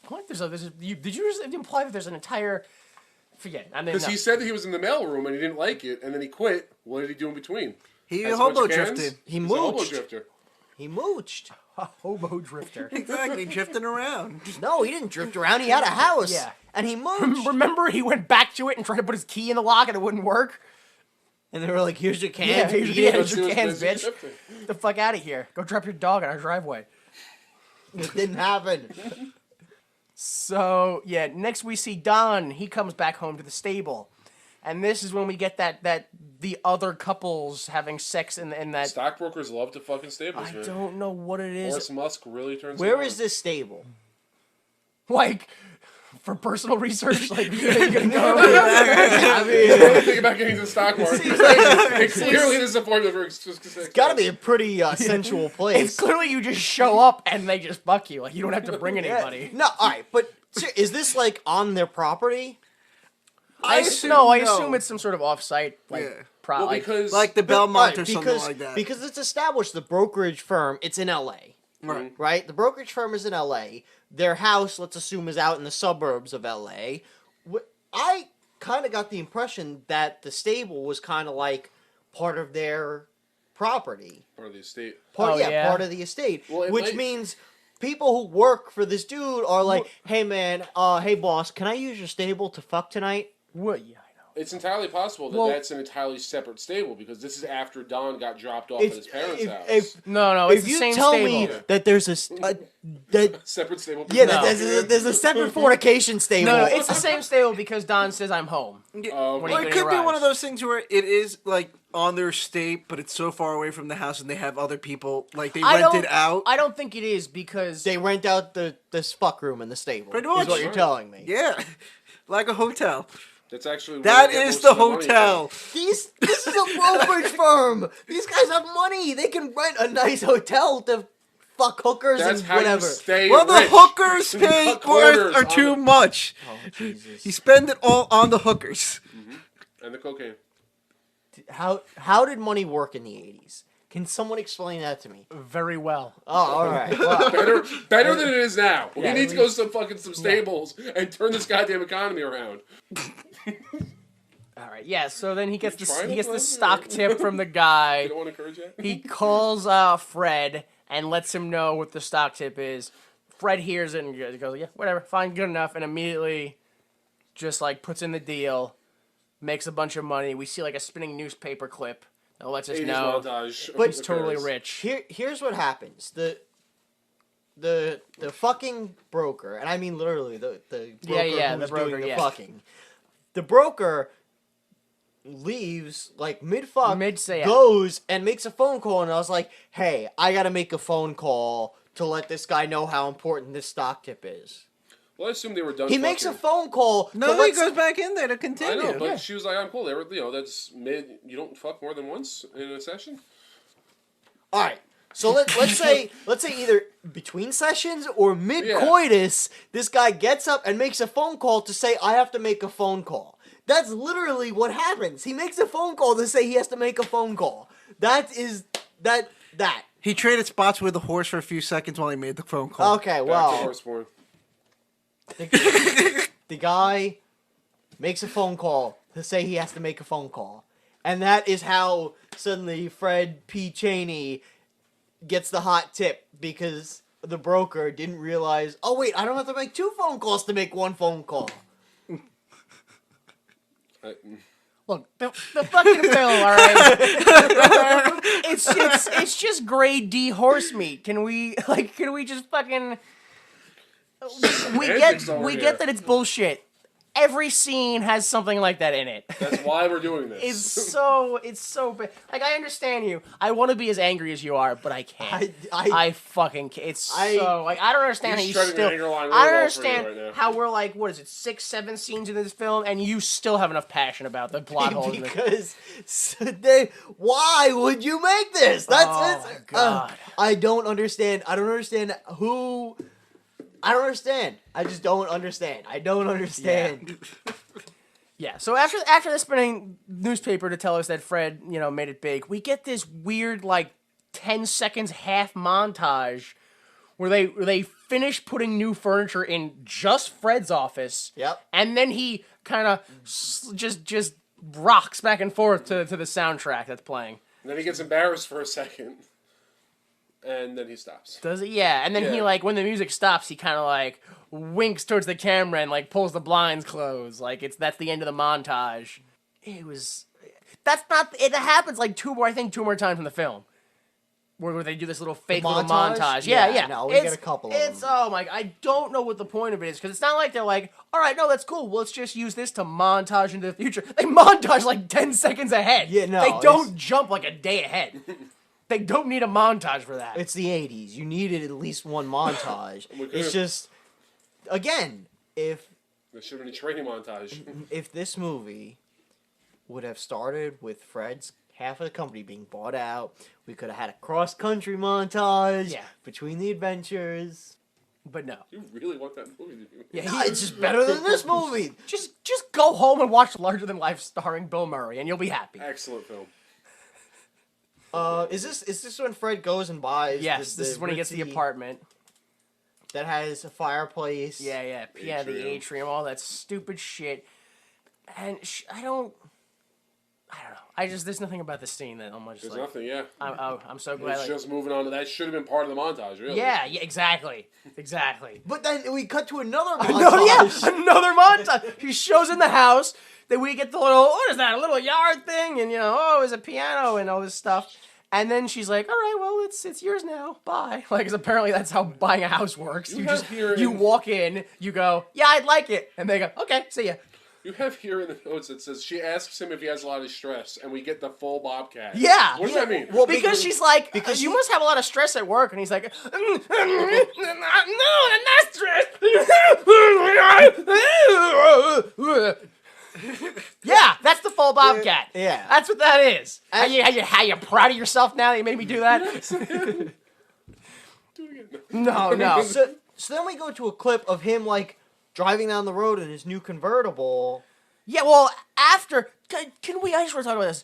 Speaker 1: what? Did you just imply that there's an entire? Forget. I mean,
Speaker 5: Because
Speaker 1: no.
Speaker 5: he said that he was in the mailroom and he didn't like it, and then he quit. What did he do in between?
Speaker 4: He
Speaker 5: Has a bunch
Speaker 4: hobo
Speaker 5: of cans?
Speaker 4: drifted.
Speaker 3: He
Speaker 5: He's a hobo
Speaker 3: mooched.
Speaker 5: drifter.
Speaker 3: He mooched.
Speaker 1: a hobo drifter.
Speaker 4: Exactly, drifting around.
Speaker 3: No, he didn't drift around. He had a house.
Speaker 1: Yeah.
Speaker 3: And he mooched.
Speaker 1: Remember, he went back to it and tried to put his key in the lock and it wouldn't work.
Speaker 3: And they were like, "Here's your cans.
Speaker 1: Yeah,
Speaker 3: you
Speaker 1: here's
Speaker 3: eat
Speaker 1: your
Speaker 3: it."
Speaker 1: cans.
Speaker 5: He was
Speaker 1: cans,
Speaker 5: busy
Speaker 1: bitch.
Speaker 5: drifting.
Speaker 1: Get the fuck out of here! Go drop your dog in our driveway.
Speaker 3: It didn't happen.
Speaker 1: So yeah, next we see Don. He comes back home to the stable, and this is when we get that the other couples having sex in that.
Speaker 5: Stockbrokers love to fucking stables,
Speaker 1: I
Speaker 5: man.
Speaker 1: don't know what it is.
Speaker 5: Horace Musk really turns
Speaker 3: Where
Speaker 5: them
Speaker 3: is
Speaker 5: on.
Speaker 3: this stable?
Speaker 1: Like for personal research, like you're gonna go.
Speaker 3: I mean,
Speaker 5: Think about getting to the stock market. It's clearly disappointment for
Speaker 3: it's got to be a pretty sensual place.
Speaker 1: It's clearly you just show up and they just fuck you. Like you don't have to bring anybody.
Speaker 3: No, all right, but is this like on their property?
Speaker 1: I assume it's some sort of off-site like
Speaker 4: Yeah.
Speaker 5: Well,
Speaker 1: like
Speaker 5: because
Speaker 4: Like the Belmont or something
Speaker 3: because,
Speaker 4: like that.
Speaker 3: Because it's established the brokerage firm, it's in LA.
Speaker 4: Right.
Speaker 3: Right? The brokerage firm is in LA. Their house, let's assume, is out in the suburbs of LA. I kind of got the impression that the stable was kind of like part of their property.
Speaker 5: part of the estate.
Speaker 3: Part,
Speaker 1: Oh, yeah?
Speaker 3: part of the estate.
Speaker 5: Well, it
Speaker 3: which
Speaker 5: might-
Speaker 3: means people who work for this dude are like, hey man, hey boss, can I use your stable to fuck tonight?
Speaker 1: what? Yeah, I know.
Speaker 5: It's entirely possible that
Speaker 1: Well-
Speaker 5: that's an entirely separate stable because this is after Don got dropped off at his parents' house.
Speaker 1: No, it's
Speaker 3: If
Speaker 1: the
Speaker 3: you
Speaker 1: same
Speaker 3: tell
Speaker 1: stable.
Speaker 3: me that there's that
Speaker 5: Separate stable.
Speaker 3: yeah,
Speaker 1: No.
Speaker 3: there's a separate fornication stable.
Speaker 1: No, it's the same stable because Don says I'm home.
Speaker 5: Oh,
Speaker 1: When
Speaker 4: Well,
Speaker 1: he
Speaker 4: it could be one
Speaker 1: arrives.
Speaker 4: of those things where it is like on their estate, but it's so far away from the house, and they have other people like they rent it out.
Speaker 1: I don't think it is because
Speaker 3: They rent out this fuck room in the stable.
Speaker 4: Pretty
Speaker 3: Is
Speaker 4: much.
Speaker 3: what you're telling me.
Speaker 4: Yeah, like a hotel.
Speaker 5: That's actually where
Speaker 4: That
Speaker 5: they get
Speaker 4: is
Speaker 5: most
Speaker 4: the
Speaker 5: of money
Speaker 4: hotel.
Speaker 3: This is a brokerage firm. These guys have money. They can rent a nice hotel to fuck hookers
Speaker 5: That's
Speaker 3: and
Speaker 5: how
Speaker 3: whatever.
Speaker 5: you stay
Speaker 4: Well, the
Speaker 5: rich.
Speaker 4: hookers pay
Speaker 5: Quarters
Speaker 4: are
Speaker 5: on
Speaker 4: too
Speaker 5: the-
Speaker 4: much.
Speaker 3: Oh Jesus!
Speaker 4: He spend it all on the hookers.
Speaker 5: And the cocaine.
Speaker 3: How did money work in the 80s? Can someone explain that to me?
Speaker 1: Very well.
Speaker 3: Oh, all right. Well,
Speaker 5: Better than it is now. We
Speaker 1: Yeah,
Speaker 5: need to go to some stables and turn this goddamn economy around.
Speaker 1: All right. Yeah. So then he gets
Speaker 5: Try
Speaker 1: the
Speaker 5: to
Speaker 1: stock
Speaker 5: play?
Speaker 1: tip from the guy.
Speaker 5: You don't want to encourage that?
Speaker 1: He calls Fred and lets him know what the stock tip is. Fred hears it and goes, "Yeah, whatever, fine, good enough," and immediately just like puts in the deal, makes a bunch of money. We see like a spinning newspaper clip that lets us
Speaker 5: 80s
Speaker 1: know
Speaker 5: montage.
Speaker 3: But
Speaker 1: he's totally rich.
Speaker 3: here's what happens. The fucking broker, and I mean literally the broker
Speaker 1: yeah,
Speaker 3: who's
Speaker 1: the broker,
Speaker 3: doing the
Speaker 1: yeah.
Speaker 3: fucking. The broker leaves like mid-fuck,
Speaker 1: Mid-say, yeah.
Speaker 3: goes and makes a phone call, and I was like, hey, I gotta make a phone call to let this guy know how important this stock tip is.
Speaker 5: Well, I assume they were done.
Speaker 3: He makes a
Speaker 5: fucking.
Speaker 3: phone call.
Speaker 4: No,
Speaker 3: to
Speaker 4: he
Speaker 3: let
Speaker 4: goes back in there to
Speaker 5: I
Speaker 4: continue.
Speaker 5: know, but she was like, "I'm cool." They were, that's mid. You don't fuck more than once in a session.
Speaker 3: All right. So let's say either between sessions or mid coitus, this guy gets up and makes a phone call to say I have to make a phone call. That's literally what happens. He makes a phone call to say he has to make a phone call. That.
Speaker 4: He traded spots with the horse for a few seconds while he made the phone call.
Speaker 3: Okay,
Speaker 5: Back to
Speaker 3: well,
Speaker 5: horse porn.
Speaker 3: the guy makes a phone call to say he has to make a phone call. And that is how suddenly Fred P. Cheney gets the hot tip because the broker didn't realize, oh wait, I don't have to make 2 phone calls to make 1 phone call.
Speaker 1: Look, the fucking film, all right. it's just grade D horse meat. Can we just fucking?
Speaker 5: Semantics over
Speaker 1: We
Speaker 5: here.
Speaker 1: get that it's bullshit. Every scene has something like that in it.
Speaker 5: That's why we're doing this.
Speaker 1: It's so bad. Like, I understand you. I want to be as angry as you are, but I can't. I fucking can't. It's so like I don't understand
Speaker 5: He's
Speaker 1: how you
Speaker 5: treading
Speaker 1: still.
Speaker 5: the anger line
Speaker 1: I
Speaker 5: really
Speaker 1: don't
Speaker 5: well for you
Speaker 1: understand
Speaker 5: right now.
Speaker 1: how we're like, what is it, 6, 7 scenes in this film, and you still have enough passion about the plot holes. in it.
Speaker 3: Because why would you make this? That's it.
Speaker 1: God.
Speaker 3: I don't understand. I don't understand. I just don't understand. I don't understand.
Speaker 1: Yeah, so after the spinning newspaper to tell us that Fred, made it big, we get this weird, like, 10 seconds half montage where they finish putting new furniture in just Fred's office.
Speaker 3: Yep.
Speaker 1: And then he kind of just rocks back and forth to the soundtrack that's playing.
Speaker 5: And then he gets embarrassed for a second, and then he stops.
Speaker 1: Does it? Yeah. And then he,
Speaker 5: Yeah.
Speaker 1: like, when the music stops, he kind of, like, winks towards the camera and, like, pulls the blinds closed. Like, that's the end of the montage. That's not, it happens, like, two more times in the film. Where they do this little fake little montage. Yeah.
Speaker 3: No, we get a couple of them.
Speaker 1: Oh my, I don't know what the point of it is, because it's not like they're like, all right, no, that's cool. Let's just use this to montage into the future. They montage like 10 seconds ahead.
Speaker 3: Yeah, no,
Speaker 1: They don't jump like a day ahead. They don't need a montage for that.
Speaker 3: It's the 80s. You needed at least one montage.
Speaker 5: We could've-
Speaker 3: It's just, again, if
Speaker 5: There should have been a training montage.
Speaker 3: this movie would have started with Fred's half of the company being bought out, we could have had a cross-country montage between the adventures.
Speaker 1: But no.
Speaker 5: You really want that movie to do?
Speaker 1: Yeah,
Speaker 3: Nah, it's just better than this movie.
Speaker 1: Just go home and watch Larger Than Life starring Bill Murray, and you'll be happy.
Speaker 5: Excellent film.
Speaker 3: Is this when Fred goes and buys?
Speaker 1: Yes, this is when he gets the
Speaker 3: ritzy-
Speaker 1: apartment.
Speaker 3: that has a fireplace.
Speaker 1: Yeah, the atrium, all that stupid shit. And I don't know. There's nothing about the scene that I'm just
Speaker 5: There's
Speaker 1: like.
Speaker 5: nothing, yeah.
Speaker 1: I'm so glad.
Speaker 5: It's just moving on to that. Should have been part of the montage, really.
Speaker 1: Yeah, exactly.
Speaker 3: But then we cut to another montage.
Speaker 1: Another montage. He shows in the house. Then we get the little, what is that, a little yard thing, and it's a piano and all this stuff. And then she's like, all right, well, it's yours now. Bye. Like, 'cause apparently that's how buying a house works. You walk in, you go, yeah, I'd like it. And they go, okay, see ya.
Speaker 5: You have here in the notes that says she asks him if he has a lot of stress, and we get the full Bobcat.
Speaker 1: Yeah.
Speaker 5: What does that mean?
Speaker 3: Well,
Speaker 1: Because she's like, you must have a lot of stress at work. And he's like, no, I'm not stressed. Yeah, that's the full Bobcat.
Speaker 3: Yeah.
Speaker 1: That's what that is. How you proud of yourself now that you made me do that? No.
Speaker 3: So then we go to a clip of him like driving down the road in his new convertible.
Speaker 1: Yeah, well, after can we? I just want to talk about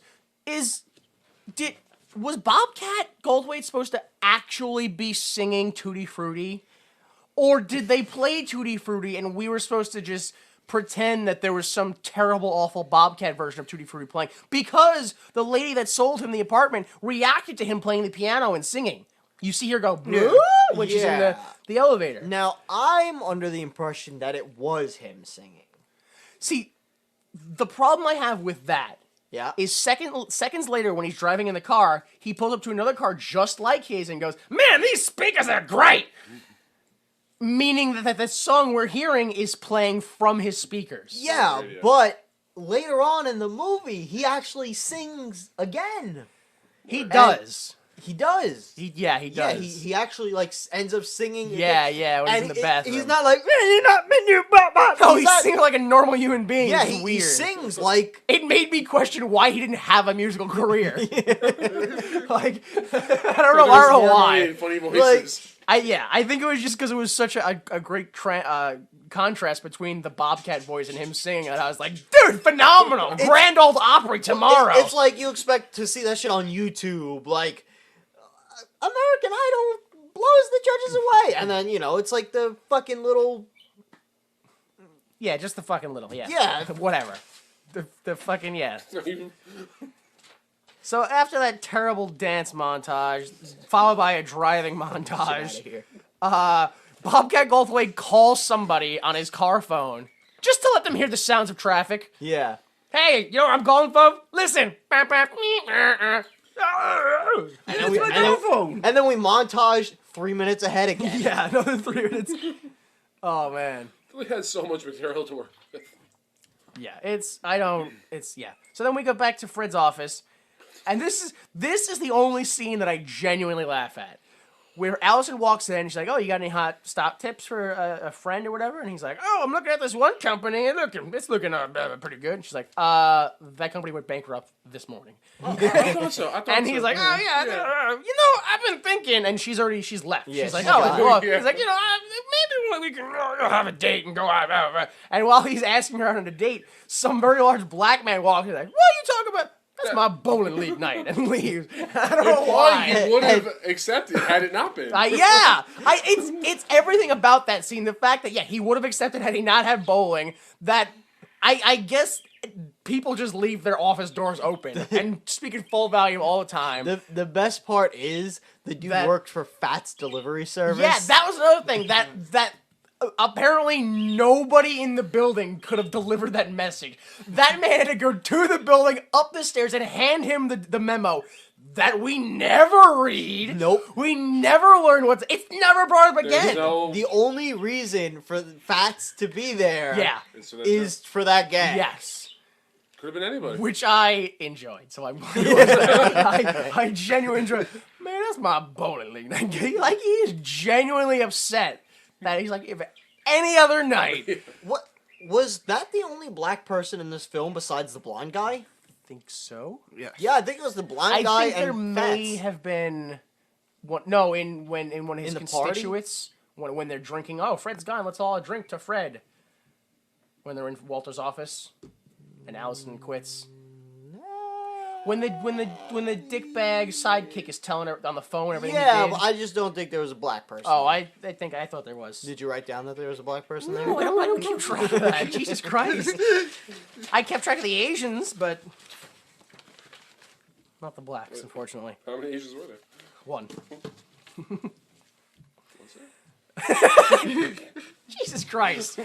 Speaker 1: this. Was Bobcat Goldthwait supposed to actually be singing Tutti Frutti, or did they play Tutti Frutti and we were supposed to just pretend that there was some terrible, awful Bobcat version of Tutti Frutti playing because the lady that sold him the apartment reacted to him playing the piano and singing? You see her go, "Blue," when she's in the elevator.
Speaker 3: Now, I'm under the impression that it was him singing.
Speaker 1: See, the problem I have with that
Speaker 3: Yeah.
Speaker 1: is seconds later when he's driving in the car, he pulls up to another car just like his and goes, "Man, these speakers are great!" Meaning that the song we're hearing is playing from his speakers.
Speaker 3: Yeah, but later on in the movie, he actually sings again.
Speaker 1: He does.
Speaker 3: He does.
Speaker 1: He
Speaker 3: Yeah,
Speaker 1: does.
Speaker 3: he actually like ends up singing.
Speaker 1: Yeah, when he's in the bathroom.
Speaker 3: He's not like, "Man, you're not menu, blah, blah."
Speaker 1: No, he's
Speaker 3: not-
Speaker 1: singing like a normal human being.
Speaker 3: Yeah,
Speaker 1: It's
Speaker 3: he
Speaker 1: weird.
Speaker 3: sings like.
Speaker 1: It made me question why he didn't have a musical career. Like, I don't know why.
Speaker 5: Funny voices.
Speaker 1: I think it was just because it was such a great contrast between the Bobcat voice and him singing, and I was like, dude, phenomenal! Grand Old Opry tomorrow.
Speaker 3: It's like you expect to see that shit on YouTube, like American Idol blows the judges away, and then it's like the fucking little.
Speaker 1: Yeah, just the fucking little,
Speaker 3: Yeah.
Speaker 1: whatever. The fucking, yeah. So after that terrible dance montage, followed by a driving montage, Bobcat Goldthwait calls somebody on his car phone just to let them hear the sounds of traffic.
Speaker 3: Yeah.
Speaker 1: Hey, you know what I'm calling for? Listen.
Speaker 3: And then we montage 3 minutes ahead again.
Speaker 1: Yeah, another 3 minutes. Oh, man.
Speaker 5: We had so much material to work with.
Speaker 1: Yeah, So then we go back to Fred's office, and this is the only scene that I genuinely laugh at. Where Allison walks in, she's like, "Oh, you got any hot stop tips for a friend or whatever?" And he's like, "Oh, I'm looking at this one company, and it's looking pretty good." And she's like, "That company went bankrupt this morning."
Speaker 5: I thought so.
Speaker 1: And he's like, "Oh yeah, I've been thinking," and she's left.
Speaker 3: Yeah,
Speaker 1: she's like,
Speaker 3: she's
Speaker 1: "Oh,"
Speaker 3: gone.
Speaker 1: he's like, maybe we can have a date and go out. And while he's asking her out on a date, some very large black man walks in, like, "What are you talking about? That's my bowling league night," and leaves. I don't know why.
Speaker 5: You would have accepted had it not been.
Speaker 1: It's everything about that scene. The fact that he would have accepted had he not had bowling. That I guess people just leave their office doors open and speak in full volume all the time.
Speaker 3: The best part is the dude worked for Fat's delivery service.
Speaker 1: Yeah, that was another thing that apparently nobody in the building could have delivered that message. That man had to go to the building, up the stairs, and hand him the memo that we never read.
Speaker 3: Nope.
Speaker 1: We never learn it's never brought up again.
Speaker 3: The only reason for Fats to be there is for that gag.
Speaker 1: Yes.
Speaker 5: Could have been anybody.
Speaker 1: Which I enjoyed. So I genuinely enjoyed. Man, that's my bowling league. Like, he is genuinely upset that he's like, if any other night.
Speaker 3: What was that the only black person in this film besides the blonde guy?
Speaker 1: I think so.
Speaker 4: Yeah.
Speaker 3: Yeah, I think it was the blonde guy.
Speaker 1: I think there
Speaker 3: and
Speaker 1: may
Speaker 3: Fats.
Speaker 1: have been in one of his
Speaker 3: In the party?
Speaker 1: constituents when they're drinking. Oh, Fred's gone. Let's all drink to Fred. When they're in Walter's office, and Allison quits. When the dickbag sidekick is telling her on the phone everything he
Speaker 3: Yeah,
Speaker 1: did.
Speaker 3: but I just don't think there was a black person.
Speaker 1: Oh, I thought there was.
Speaker 3: Did you write down that there was a black person there?
Speaker 1: No, I don't keep track of that. Jesus Christ. I kept track of the Asians, but not the blacks, unfortunately.
Speaker 5: How many Asians were there?
Speaker 1: One. Jesus Christ.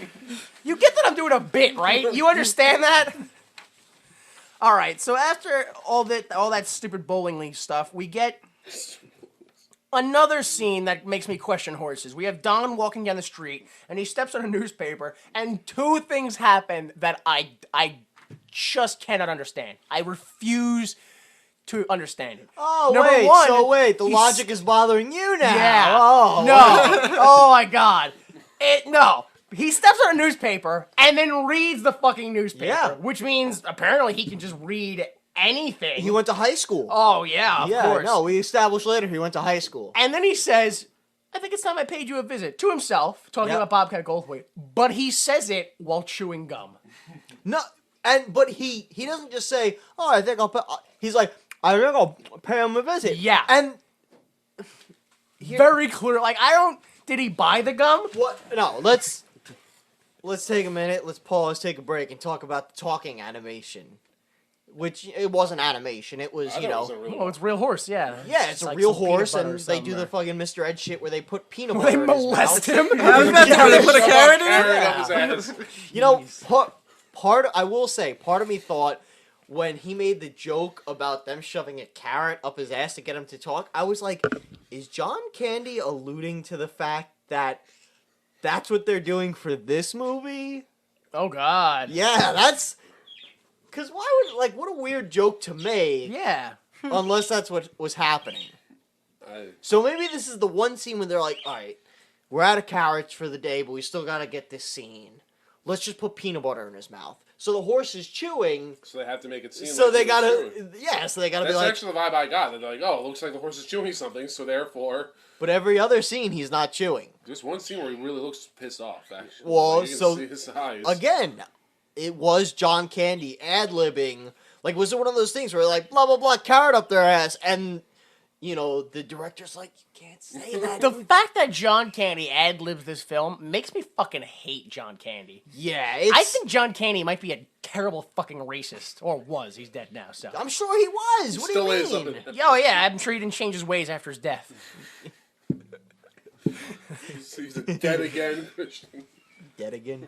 Speaker 1: You get that I'm doing a bit, right? You understand that? All right, so after all that stupid bowling league stuff, we get another scene that makes me question horses. We have Don walking down the street, and he steps on a newspaper, and two things happen that I just cannot understand. I refuse to understand it.
Speaker 3: Oh,
Speaker 1: Number one,
Speaker 3: the logic is bothering you now.
Speaker 1: Yeah.
Speaker 3: Oh.
Speaker 1: No. Oh, my God. No. He steps on a newspaper and then reads the fucking newspaper.
Speaker 3: Yeah.
Speaker 1: Which means apparently he can just read anything.
Speaker 3: He went to high school.
Speaker 1: Oh, yeah, of course.
Speaker 3: No, we established later he went to high school.
Speaker 1: And then he says, I think it's time I paid you a visit. To himself, talking
Speaker 3: Yep.
Speaker 1: about Bobcat Goldthwait. But he says it while chewing gum.
Speaker 3: No, but he doesn't just say, "Oh, I think I'll pay." He's like, "I think I'll pay him a visit."
Speaker 1: Yeah.
Speaker 3: And
Speaker 1: Very clear. Like, I don't... Did he buy the gum?
Speaker 3: what? No, let's take a minute. Let's pause, take a break, and talk about the talking animation. Which it wasn't animation. It was,
Speaker 5: I
Speaker 3: you
Speaker 5: thought it
Speaker 3: know,
Speaker 5: was a real
Speaker 1: Oh, it's real horse, yeah.
Speaker 3: yeah, it's a
Speaker 1: like
Speaker 3: real
Speaker 1: some peanut
Speaker 3: horse,
Speaker 1: butter
Speaker 3: and
Speaker 1: or
Speaker 3: they do
Speaker 1: something.
Speaker 3: the fucking Mr. Ed shit where they put peanut
Speaker 1: They
Speaker 3: butter in his
Speaker 1: molest
Speaker 3: mouth.
Speaker 1: him.
Speaker 4: I was about to they put a carrot in it.
Speaker 5: Carrot up his ass.
Speaker 3: You know, I will say, part of me thought when he made the joke about them shoving a carrot up his ass to get him to talk, I was like, is John Candy alluding to the fact that that's what they're doing for this movie?
Speaker 1: Oh, God.
Speaker 3: Yeah, that's... Because why would... Like, what a weird joke to make,
Speaker 1: Yeah.
Speaker 3: unless that's what was happening. So maybe this is the one scene when they're like, all right, we're out of carrots for the day, but we still got to get this scene. Let's just put peanut butter in his mouth. So the horse is chewing.
Speaker 5: So they have to make it seem
Speaker 3: So
Speaker 5: like
Speaker 3: they
Speaker 5: he was
Speaker 3: gotta,
Speaker 5: chewing.
Speaker 3: yeah. So they gotta
Speaker 5: That's
Speaker 3: be like,
Speaker 5: actually the vibe I got. They're like, oh, it looks like the horse is chewing something, so therefore...
Speaker 3: but every other scene he's not chewing.
Speaker 5: There's one scene where he really looks pissed off, actually.
Speaker 3: Well,
Speaker 5: Like, you can
Speaker 3: so,
Speaker 5: see his eyes.
Speaker 3: Again, it was John Candy ad-libbing. Like, was it one of those things where like blah blah blah carrot up their ass, and you know the director's like, you can't say that.
Speaker 1: The fact that John Candy ad-libs this film makes me fucking hate John Candy.
Speaker 3: Yeah, it's,
Speaker 1: I think John Candy might be a terrible fucking racist. Or was. He's dead now, so.
Speaker 3: I'm sure he was. What do
Speaker 5: Still
Speaker 3: you
Speaker 5: is.
Speaker 3: mean?
Speaker 1: Oh, yeah, I'm sure he didn't change his ways after his death.
Speaker 5: He's dead again. Christian.
Speaker 3: Dead again.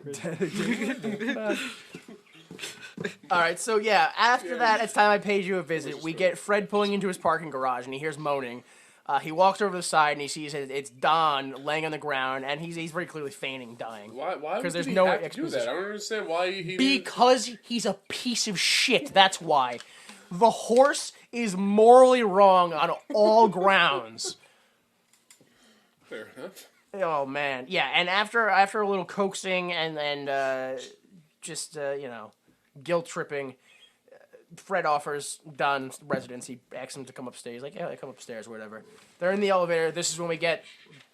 Speaker 1: All right, so yeah, after that, it's time I paid you a visit. We get Fred pulling into his parking garage, and he hears moaning. He walks over to the side, and he sees it's Don laying on the ground, and he's very clearly feigning dying.
Speaker 5: Why
Speaker 1: Because
Speaker 5: would
Speaker 1: there's
Speaker 5: he
Speaker 1: no
Speaker 5: have to do
Speaker 1: exposition.
Speaker 5: that? I don't understand why he...
Speaker 1: Because he's a piece of shit. That's why. The horse is morally wrong on all grounds.
Speaker 5: Fair enough.
Speaker 1: Oh man, yeah. And after a little coaxing and just you know, guilt tripping, Fred offers Don residence. He asks him to come upstairs. He's like, yeah, come upstairs or whatever. They're in the elevator. This is when we get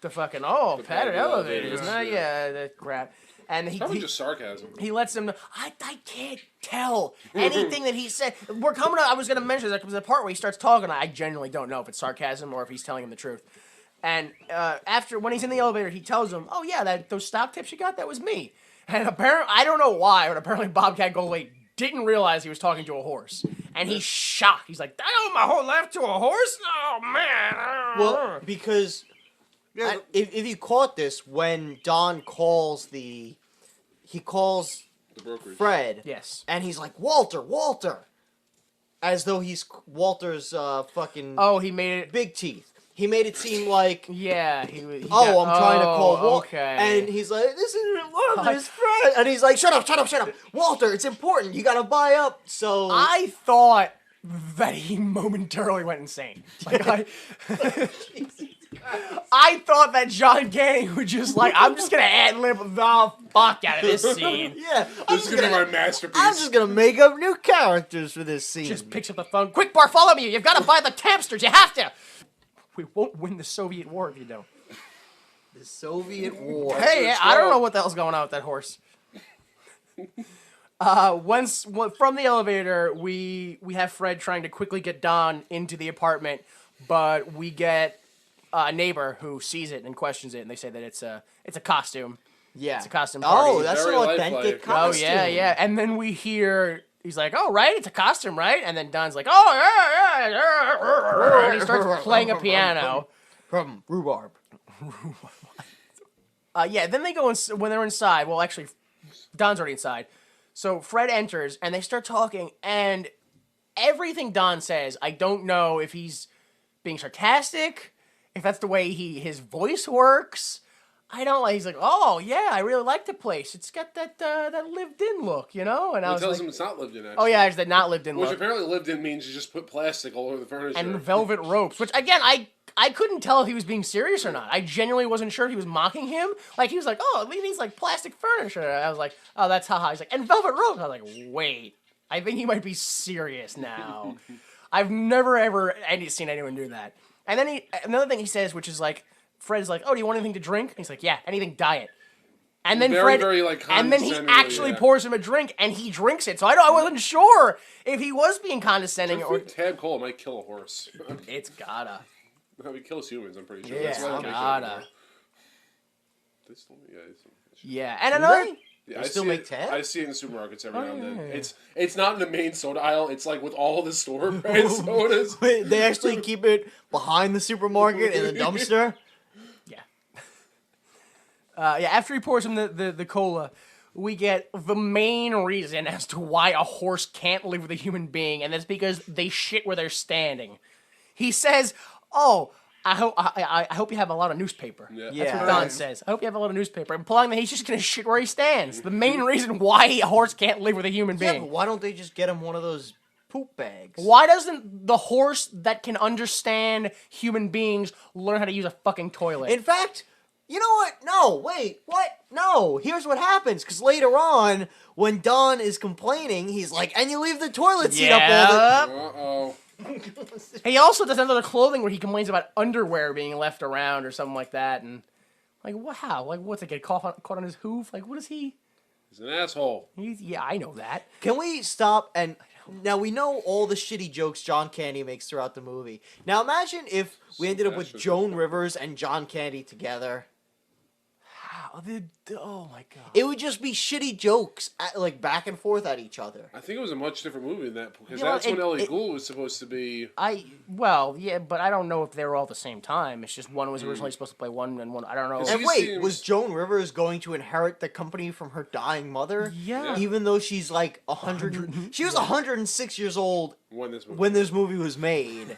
Speaker 1: the fucking padded
Speaker 5: padded
Speaker 1: elevators.
Speaker 5: elevators,
Speaker 1: Nah,
Speaker 5: yeah.
Speaker 1: yeah, that crap. And
Speaker 5: Probably just sarcasm.
Speaker 1: he lets him know. I can't tell anything that he said. We're coming up. I was going to mention there's a part where he starts talking. I genuinely don't know if it's sarcasm or if he's telling him the truth. And when he's in the elevator, he tells him, "Oh yeah, those stock tips you got, that was me." And apparently, I don't know why, but apparently Bobcat Goldthwait didn't realize he was talking to a horse, and he's shocked. He's like, "I owe my whole life to a horse? Oh man!"
Speaker 3: Well, because
Speaker 4: Yeah,
Speaker 3: if you caught this, when Don calls he calls
Speaker 5: The brokerage.
Speaker 3: Fred,
Speaker 1: yes.
Speaker 3: and he's like, Walter, as though he's Walter's fucking
Speaker 1: Oh, he made it.
Speaker 3: big teeth. He made it seem like,
Speaker 1: Yeah. He
Speaker 3: I'm trying to call Walter,
Speaker 1: Okay.
Speaker 3: and he's like, this isn't Walter's Fred, and he's like, shut up, Walter, it's important, you gotta buy up. So
Speaker 1: I thought that he momentarily went insane. Like I thought that John Candy would just like, I'm just gonna ad-lib the fuck out of this scene.
Speaker 3: yeah, I'm
Speaker 5: This is gonna be my masterpiece.
Speaker 3: I'm just gonna make up new characters for this scene.
Speaker 1: Just picks up the phone. Quick, Bartholomew, you've got to buy the Tampsters. You have to. We won't win the Soviet war if you don't.
Speaker 3: the Soviet War.
Speaker 1: Hey, I don't know what the hell's going on with that horse. From the elevator, we have Fred trying to quickly get Don into the apartment, but we get a neighbor who sees it and questions it, and they say that it's a costume.
Speaker 3: Yeah,
Speaker 1: It's a costume party.
Speaker 3: Oh, that's an
Speaker 5: Very
Speaker 3: authentic
Speaker 5: lifelike.
Speaker 3: costume.
Speaker 1: Oh, yeah. And then we hear, he's like, oh, right, it's a costume, right? And then Don's like, oh, yeah. And he starts playing a piano.
Speaker 3: From rhubarb.
Speaker 1: Yeah, then they go when they're inside. Well, actually, Don's already inside. So Fred enters, and they start talking, and everything Don says, I don't know if he's being sarcastic, if that's the way his voice works. I don't like. He's like, oh yeah, I really like the place. It's got that lived-in look, you know. And I
Speaker 5: He
Speaker 1: was
Speaker 5: tells
Speaker 1: like,
Speaker 5: him it's not lived in, actually.
Speaker 1: oh yeah, it's that not lived-in
Speaker 5: Which
Speaker 1: look.
Speaker 5: apparently lived in means you just put plastic all over the furniture.
Speaker 1: And velvet ropes, which again, I couldn't tell if he was being serious or not. I genuinely wasn't sure if he was mocking him. Like he was like, oh, he needs like plastic furniture. I was like, oh, that's haha. He's like, and velvet ropes. I was like, wait, I think he might be serious now. I've never ever seen anyone do that. And then another thing he says, which is like, Fred's like, "Oh, do you want anything to drink?" And he's like, "Yeah, anything diet." And then
Speaker 5: Very,
Speaker 1: Fred,
Speaker 5: very, like,
Speaker 1: and then he
Speaker 5: condescendingly,
Speaker 1: actually
Speaker 5: yeah.
Speaker 1: pours him a drink, and he drinks it. So I wasn't sure if he was being condescending
Speaker 5: I
Speaker 1: or.
Speaker 5: think Tab Cola might kill a horse.
Speaker 1: It's gotta.
Speaker 5: No, he kills humans, I'm pretty sure.
Speaker 1: Yeah,
Speaker 5: That's why they make it
Speaker 1: gotta.
Speaker 5: anymore. They still,
Speaker 1: Yeah, and another.
Speaker 5: yeah,
Speaker 3: They still make Tab?
Speaker 5: I see it in supermarkets every now and then.
Speaker 1: yeah.
Speaker 5: It's not in the main soda aisle. It's like with all the store brand sodas.
Speaker 3: Wait, they actually keep it behind the supermarket in the dumpster?
Speaker 1: Yeah. Yeah, after he pours him the cola, we get the main reason as to why a horse can't live with a human being, and that's because they shit where they're standing. He says, "Oh, I hope you have a lot of newspaper."
Speaker 5: Yeah.
Speaker 1: That's
Speaker 3: Yeah.
Speaker 1: what Don says. I hope you have a lot of newspaper, implying that he's just gonna shit where he stands. The main reason why a horse can't live with a human
Speaker 3: Yeah,
Speaker 1: being.
Speaker 3: but why don't they just get him one of those poop bags?
Speaker 1: Why doesn't the horse that can understand human beings learn how to use a fucking toilet?
Speaker 3: In fact, you know what? No, wait, what? No, here's what happens. Because later on, when Don is complaining, he's like, "And you leave the toilet seat up all the..."
Speaker 5: Uh-oh.
Speaker 1: He also does another clothing where he complains about underwear being left around or something like that, and like, wow, like what's it get caught on his hoof? Like, what is he?
Speaker 5: He's an asshole.
Speaker 1: Yeah, I know that.
Speaker 3: Can we stop and... Now, we know all the shitty jokes John Candy makes throughout the movie. Now, imagine if we ended up with
Speaker 5: Sebastian.
Speaker 3: Joan Rivers and John Candy together.
Speaker 1: Oh my god.
Speaker 3: It would just be shitty jokes, like, back and forth at each other.
Speaker 5: I think it was a much different movie than that because
Speaker 1: You know,
Speaker 5: that's when Ellie
Speaker 1: it-
Speaker 5: Gould was supposed to be.
Speaker 1: Well, yeah, but I don't know if they were all at the same time. It's just one was originally supposed to play one and one. I don't know.
Speaker 5: Is
Speaker 3: And
Speaker 5: She
Speaker 3: wait,
Speaker 5: seems-
Speaker 3: was Joan Rivers going to inherit the company from her dying mother?
Speaker 1: Yeah.
Speaker 3: Even though she's like 100... She was 106 years old
Speaker 5: When this movie.
Speaker 3: when this movie was made.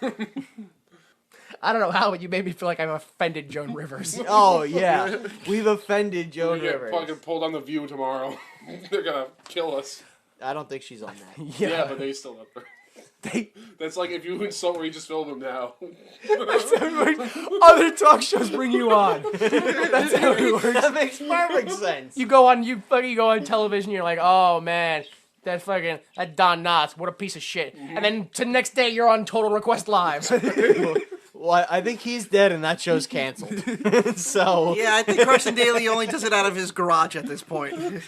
Speaker 1: I don't know how, but you made me feel like I've offended Joan Rivers.
Speaker 3: Oh, yeah. We've offended Joan
Speaker 5: We get
Speaker 3: Rivers.
Speaker 5: fucking pulled on The View tomorrow. They're gonna kill us.
Speaker 3: I don't think she's on that.
Speaker 5: Yeah, but they still up there.
Speaker 1: They,
Speaker 5: That's like if you insult Regis Philbin now.
Speaker 1: other talk shows bring you on. That's how it works.
Speaker 3: That makes perfect sense.
Speaker 1: You go on television. You're like, oh man, that Don Knotts, what a piece of shit. And then the next day you're on Total Request Live.
Speaker 3: Well, I think he's dead and that show's canceled. So
Speaker 4: Yeah, I think Carson Daly only does it out of his garage at this point.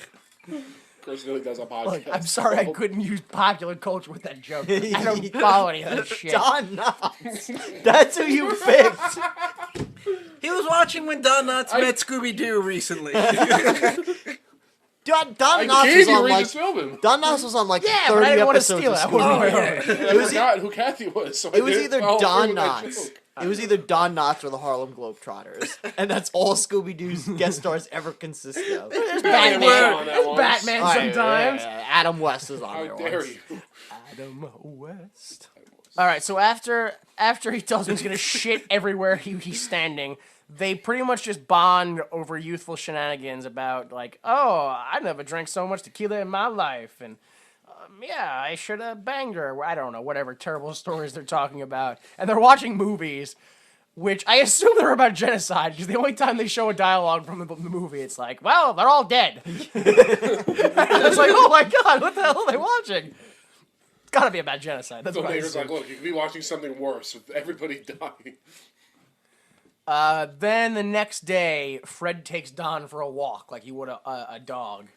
Speaker 5: Chris really does a podcast.
Speaker 1: Look, I'm sorry I couldn't use popular culture with that joke. I don't follow any of that shit.
Speaker 3: Don Knotts. That's who you picked.
Speaker 4: He was watching when Don Knotts met Scooby Doo recently.
Speaker 3: Don
Speaker 5: I
Speaker 3: Knotts
Speaker 5: gave
Speaker 3: was
Speaker 5: you
Speaker 3: on like
Speaker 5: Regis Philbin.
Speaker 3: Don Knotts was on like
Speaker 1: Yeah,
Speaker 3: 30
Speaker 1: but I didn't want to
Speaker 3: episodes.
Speaker 1: steal it.
Speaker 3: of
Speaker 1: I wasn't
Speaker 3: Scooby-Doo.
Speaker 1: my own.
Speaker 5: I forgot who Kathy was. So
Speaker 3: It was
Speaker 5: I
Speaker 3: either
Speaker 5: didn't follow
Speaker 3: Don
Speaker 5: through with that
Speaker 3: Knotts.
Speaker 5: joke.
Speaker 3: It was either Don Knotts or the Harlem Globetrotters, and that's all Scooby-Doo's guest stars ever consist of.
Speaker 1: There's
Speaker 5: Batman
Speaker 1: Batman.
Speaker 5: on that
Speaker 1: There's
Speaker 5: one.
Speaker 1: Batman
Speaker 3: All right,
Speaker 1: sometimes.
Speaker 3: Adam West is on
Speaker 5: How
Speaker 3: there
Speaker 5: dare
Speaker 3: once.
Speaker 5: you?
Speaker 1: Adam West. All right, so after he tells him he's gonna shit everywhere he's standing, they pretty much just bond over youthful shenanigans about like, oh, I never drank so much tequila in my life, and yeah, I should have banged her. I don't know, whatever terrible stories they're talking about, and they're watching movies, which I assume they're about genocide because the only time they show a dialogue from the movie, it's like, well, they're all dead. It's like, oh my god, what the hell are they watching? It's gotta be about genocide. That's
Speaker 5: So
Speaker 1: what I
Speaker 5: Mater's
Speaker 1: assume.
Speaker 5: like, look, you could be watching something worse with everybody dying.
Speaker 1: Then the next day, Fred takes Don for a walk like he would a dog.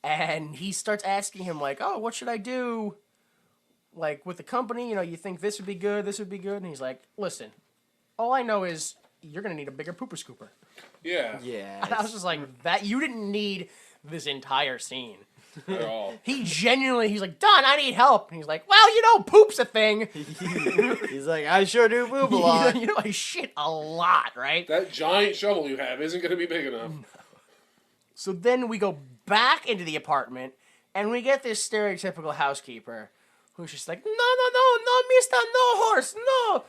Speaker 1: And he starts asking him, like, oh, what should I do? Like, with the company, you know, you think this would be good, this would be good? And he's like, listen, all I know is you're going to need a bigger pooper scooper.
Speaker 5: Yeah.
Speaker 3: Yeah.
Speaker 1: And I was just like, that you didn't need this entire scene.
Speaker 5: At all.
Speaker 1: He's like, Don, I need help. And he's like, well, you know, poop's a thing.
Speaker 3: He's like, I sure do poop a lot.
Speaker 1: You know, I shit a lot, right?
Speaker 5: That giant shovel you have isn't going to be big enough.
Speaker 1: So then we go back into the apartment, and we get this stereotypical housekeeper who's just like, no, mister, no horse, no.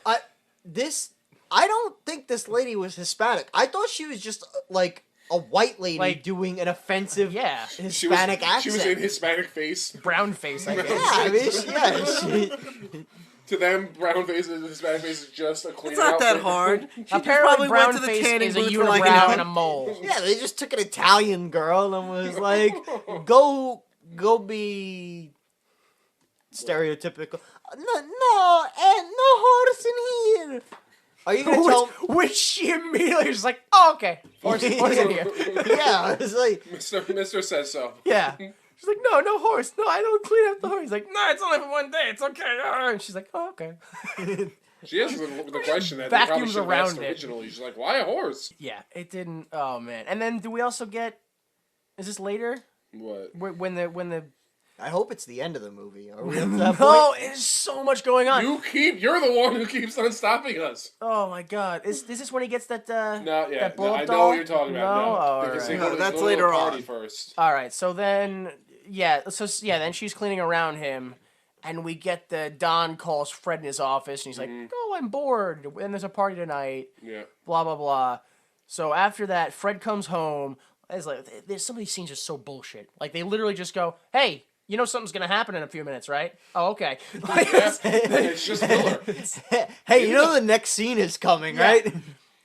Speaker 3: I don't think this lady was Hispanic. I thought she was just like a white lady
Speaker 1: Like-
Speaker 3: doing an offensive
Speaker 1: Yeah,
Speaker 3: Hispanic accent.
Speaker 5: She was in Hispanic face.
Speaker 1: brown face, I guess.
Speaker 3: Yeah, I mean, she,
Speaker 5: To them, brown face and Hispanic face is just a clean
Speaker 4: It's not that
Speaker 5: outfit.
Speaker 4: hard. She just
Speaker 1: Apparently,
Speaker 4: probably
Speaker 1: brown
Speaker 4: went to the
Speaker 1: face
Speaker 4: tanning
Speaker 1: is a
Speaker 4: booth for like an
Speaker 1: unibrow
Speaker 4: hour.
Speaker 1: and a mole.
Speaker 3: yeah, they just took an Italian girl and was like, go be stereotypical. No, and no horse in here. Are you gonna tell?
Speaker 1: Which she immediately was like, oh, okay. Horse in here.
Speaker 3: Yeah, it's like
Speaker 5: Mister says so.
Speaker 1: Yeah. She's like, no horse. No, I don't clean up the horse. He's like, no, it's only for one day. It's okay. And she's like, oh, okay.
Speaker 5: She answered the question that they probably
Speaker 1: Vacuums
Speaker 5: should have
Speaker 1: around
Speaker 5: asked
Speaker 1: it.
Speaker 5: originally. She's like, why a horse?
Speaker 1: Yeah, it didn't. Oh, man. And then do we also get, is this later?
Speaker 5: What?
Speaker 1: When the
Speaker 3: I hope it's the end of the movie. Are we up to that
Speaker 1: no,
Speaker 3: point?
Speaker 1: there's so much going on.
Speaker 5: You're the one who keeps on stopping us.
Speaker 1: Oh my god, is this when he gets that
Speaker 5: I
Speaker 1: blow-up
Speaker 5: know
Speaker 1: doll?
Speaker 5: what you're talking about.
Speaker 1: No,
Speaker 5: No,
Speaker 1: all
Speaker 5: because they
Speaker 1: right.
Speaker 5: go to
Speaker 4: No,
Speaker 5: the
Speaker 4: that's
Speaker 5: little
Speaker 4: later
Speaker 5: party
Speaker 4: on.
Speaker 5: first.
Speaker 1: All right, so then then she's cleaning around him, and we get the Don calls Fred in his office, and he's like, "Oh, I'm bored, and there's a party tonight."
Speaker 5: Yeah.
Speaker 1: Blah blah blah. So after that, Fred comes home. It's like some of these scenes are so bullshit. Like they literally just go, "Hey, you know something's gonna happen in a few minutes, right?" Oh, okay. Like,
Speaker 5: Yeah, it's just filler.
Speaker 3: Hey, you know the next scene is coming,
Speaker 1: Yeah.
Speaker 3: right?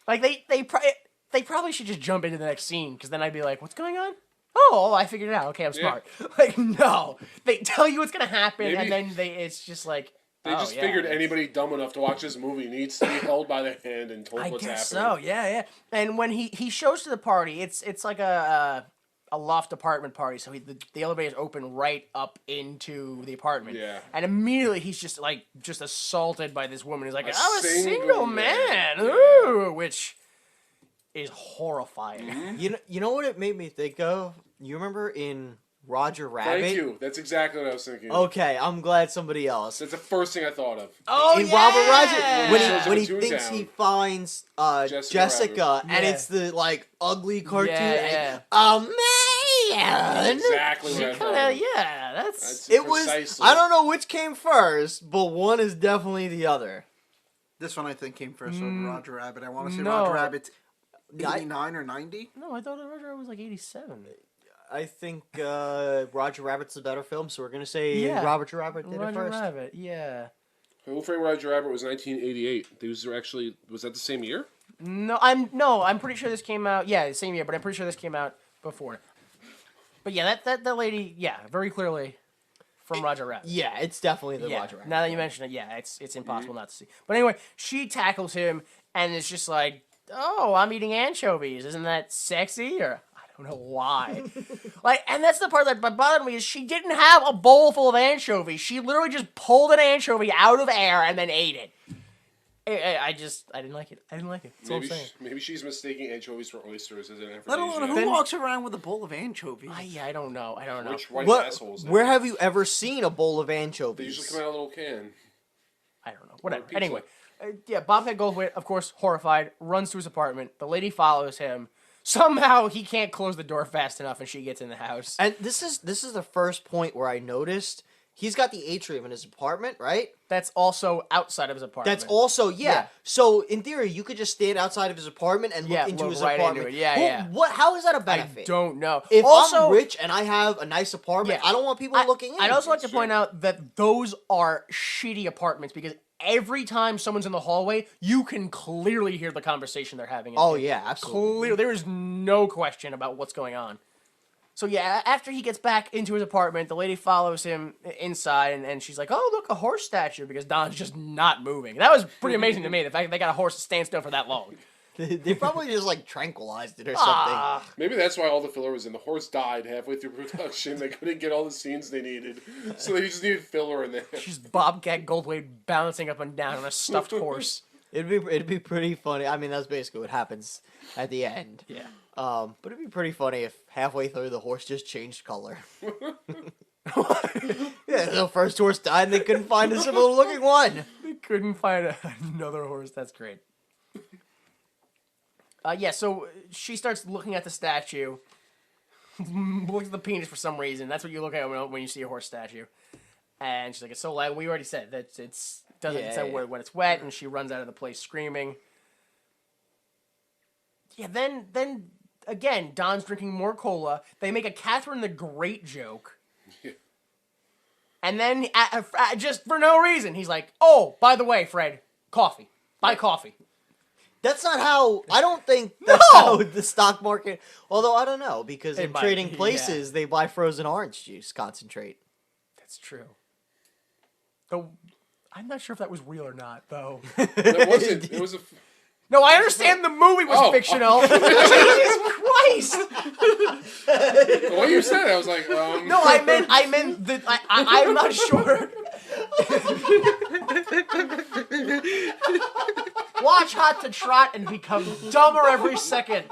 Speaker 1: Like they probably should just jump into the next scene because then I'd be like, "What's going on?" Oh, I figured it out. Okay, I'm smart. Like no, they tell you what's gonna happen,
Speaker 5: Maybe-
Speaker 1: and then it's just like
Speaker 5: They just figured anybody dumb enough to watch this movie needs to be held by the hand and told
Speaker 1: I
Speaker 5: what's
Speaker 1: guess
Speaker 5: happening.
Speaker 1: so. Yeah. And when he shows to the party, it's like a loft apartment party. So the elevators open right up into the apartment.
Speaker 5: Yeah.
Speaker 1: And immediately he's just assaulted by this woman. He's like,
Speaker 5: A
Speaker 1: "I'm a single
Speaker 5: single
Speaker 1: man."
Speaker 5: man.
Speaker 1: Ooh, which is horrifying.
Speaker 5: Mm-hmm.
Speaker 3: You know what it made me think of? You remember in Roger Rabbit?
Speaker 5: Thank you. That's exactly what I was thinking.
Speaker 3: Okay, I'm glad somebody else.
Speaker 5: That's the first thing I thought of.
Speaker 1: Oh,
Speaker 3: In Robert Roger, when
Speaker 5: Shows
Speaker 3: he, when he
Speaker 5: him a
Speaker 3: thinks
Speaker 5: Toontown.
Speaker 3: he finds
Speaker 5: Jessica
Speaker 3: Jessica, and
Speaker 1: Yeah.
Speaker 3: it's the ugly cartoon.
Speaker 1: Yeah.
Speaker 3: And, oh man!
Speaker 5: Exactly what I thought
Speaker 1: Kinda,
Speaker 5: of.
Speaker 1: yeah, that's
Speaker 3: It was.
Speaker 5: Precisely.
Speaker 3: I don't know which came first, but one is definitely the other.
Speaker 4: This one I think came first over Roger Rabbit. I want to say
Speaker 1: no.
Speaker 4: Roger Rabbit
Speaker 3: I-
Speaker 4: 89 or 90.
Speaker 1: no. I thought Roger was like 87.
Speaker 3: I think Roger Rabbit's the better film, so we're gonna say
Speaker 1: Yeah.
Speaker 3: Roger Rabbit did it
Speaker 1: Roger
Speaker 3: first.
Speaker 1: Rabbit, yeah.
Speaker 5: Who Framed Roger Rabbit was 1988. These were actually, was that the same year?
Speaker 1: No, I'm pretty sure this came out. Yeah, the same year, but I'm pretty sure this came out before. But yeah, that lady, yeah, very clearly from Roger Rabbit.
Speaker 3: Yeah, it's definitely the
Speaker 1: Yeah.
Speaker 3: Roger Rabbit.
Speaker 1: Now that you mention it, yeah, it's impossible not to see. But anyway, she tackles him, and it's just like, "Oh, I'm eating anchovies. Isn't that sexy?" Or I don't know why. And that's the part that bothered me is she didn't have a bowl full of anchovies. She literally just pulled an anchovy out of air and then ate it. I didn't like it. I didn't like it. That's what I'm saying.
Speaker 5: Maybe she's mistaking anchovies for oysters as an aphrodisiac.
Speaker 4: Let alone who walks around with a bowl of anchovies.
Speaker 1: I don't know. I don't know.
Speaker 5: Which white
Speaker 3: What?
Speaker 5: assholes? they
Speaker 3: Where
Speaker 5: are.
Speaker 3: have you ever seen a bowl of
Speaker 5: They
Speaker 3: anchovies?
Speaker 5: usually come out of a little can.
Speaker 1: I don't know. Whatever.
Speaker 5: pizza.
Speaker 1: Anyway, yeah, Bobcat Goldthwait, of course, horrified, runs to his apartment. The lady follows him. Somehow he can't close the door fast enough, and she gets in the house.
Speaker 3: And this is the first point where I noticed he's got the atrium in his apartment, right?
Speaker 1: That's also outside of his apartment.
Speaker 3: That's also yeah. So in theory, you could just stand outside of his apartment and look
Speaker 1: Yeah,
Speaker 3: into
Speaker 1: look
Speaker 3: his
Speaker 1: right
Speaker 3: apartment.
Speaker 1: into it. Yeah,
Speaker 3: Well,
Speaker 1: yeah.
Speaker 3: What? How is that a
Speaker 1: I
Speaker 3: benefit?
Speaker 1: don't know.
Speaker 3: If
Speaker 1: also,
Speaker 3: I'm rich and I have a nice apartment,
Speaker 1: Yeah.
Speaker 3: I don't want people looking in.
Speaker 1: I'd also like to
Speaker 5: That's
Speaker 1: point
Speaker 5: true.
Speaker 1: out that those are shitty apartments because every time someone's in the hallway, you can clearly hear the conversation they're having.
Speaker 3: Oh yeah, absolutely.
Speaker 1: Clear. There is no question about what's going on. So yeah, after he gets back into his apartment, the lady follows him inside, and she's like, "Oh, look, a horse statue," because Don's just not moving. That was pretty amazing to me. The fact that they got a horse to stand still for that long.
Speaker 3: They probably just tranquilized it or something.
Speaker 1: Ah,
Speaker 5: Maybe that's why all the filler was in. The horse died halfway through production. They couldn't get all the scenes they needed, so they just needed filler in there.
Speaker 1: just Bobcat Goldthwait bouncing up and down on a stuffed horse.
Speaker 3: It'd be pretty funny. I mean, that's basically what happens at the end.
Speaker 1: Yeah.
Speaker 3: But it'd be pretty funny if halfway through the horse just changed color. Yeah, the first horse died and they couldn't find a similar looking one.
Speaker 1: They couldn't find another horse. That's great. Yeah, so she starts looking at the statue, looks at the penis for some reason. That's what you look at when you see a horse statue. And she's like, "It's so light." We already said that it's doesn't
Speaker 3: Yeah,
Speaker 1: say
Speaker 3: yeah.
Speaker 1: when it's wet, and she runs out of the place screaming. Yeah, then again, Don's drinking more cola. They make a Catherine the Great joke. And then, just for no reason, he's like, "Oh, by the way, Fred, coffee. Buy coffee."
Speaker 3: That's not how. I don't think that's
Speaker 1: No!
Speaker 3: how the stock market. Although I don't know because
Speaker 1: It
Speaker 3: in
Speaker 1: might,
Speaker 3: trading
Speaker 1: yeah.
Speaker 3: places they buy frozen orange juice concentrate.
Speaker 1: That's true. Though, I'm not sure if that was real or not, though.
Speaker 5: That wasn't. It was a.
Speaker 1: No, I understand the movie was
Speaker 5: Oh.
Speaker 1: fictional. Jesus Christ!
Speaker 5: The way you said it, I was like,
Speaker 1: No, I meant that I'm not sure. Watch Hot to Trot and become dumber every second.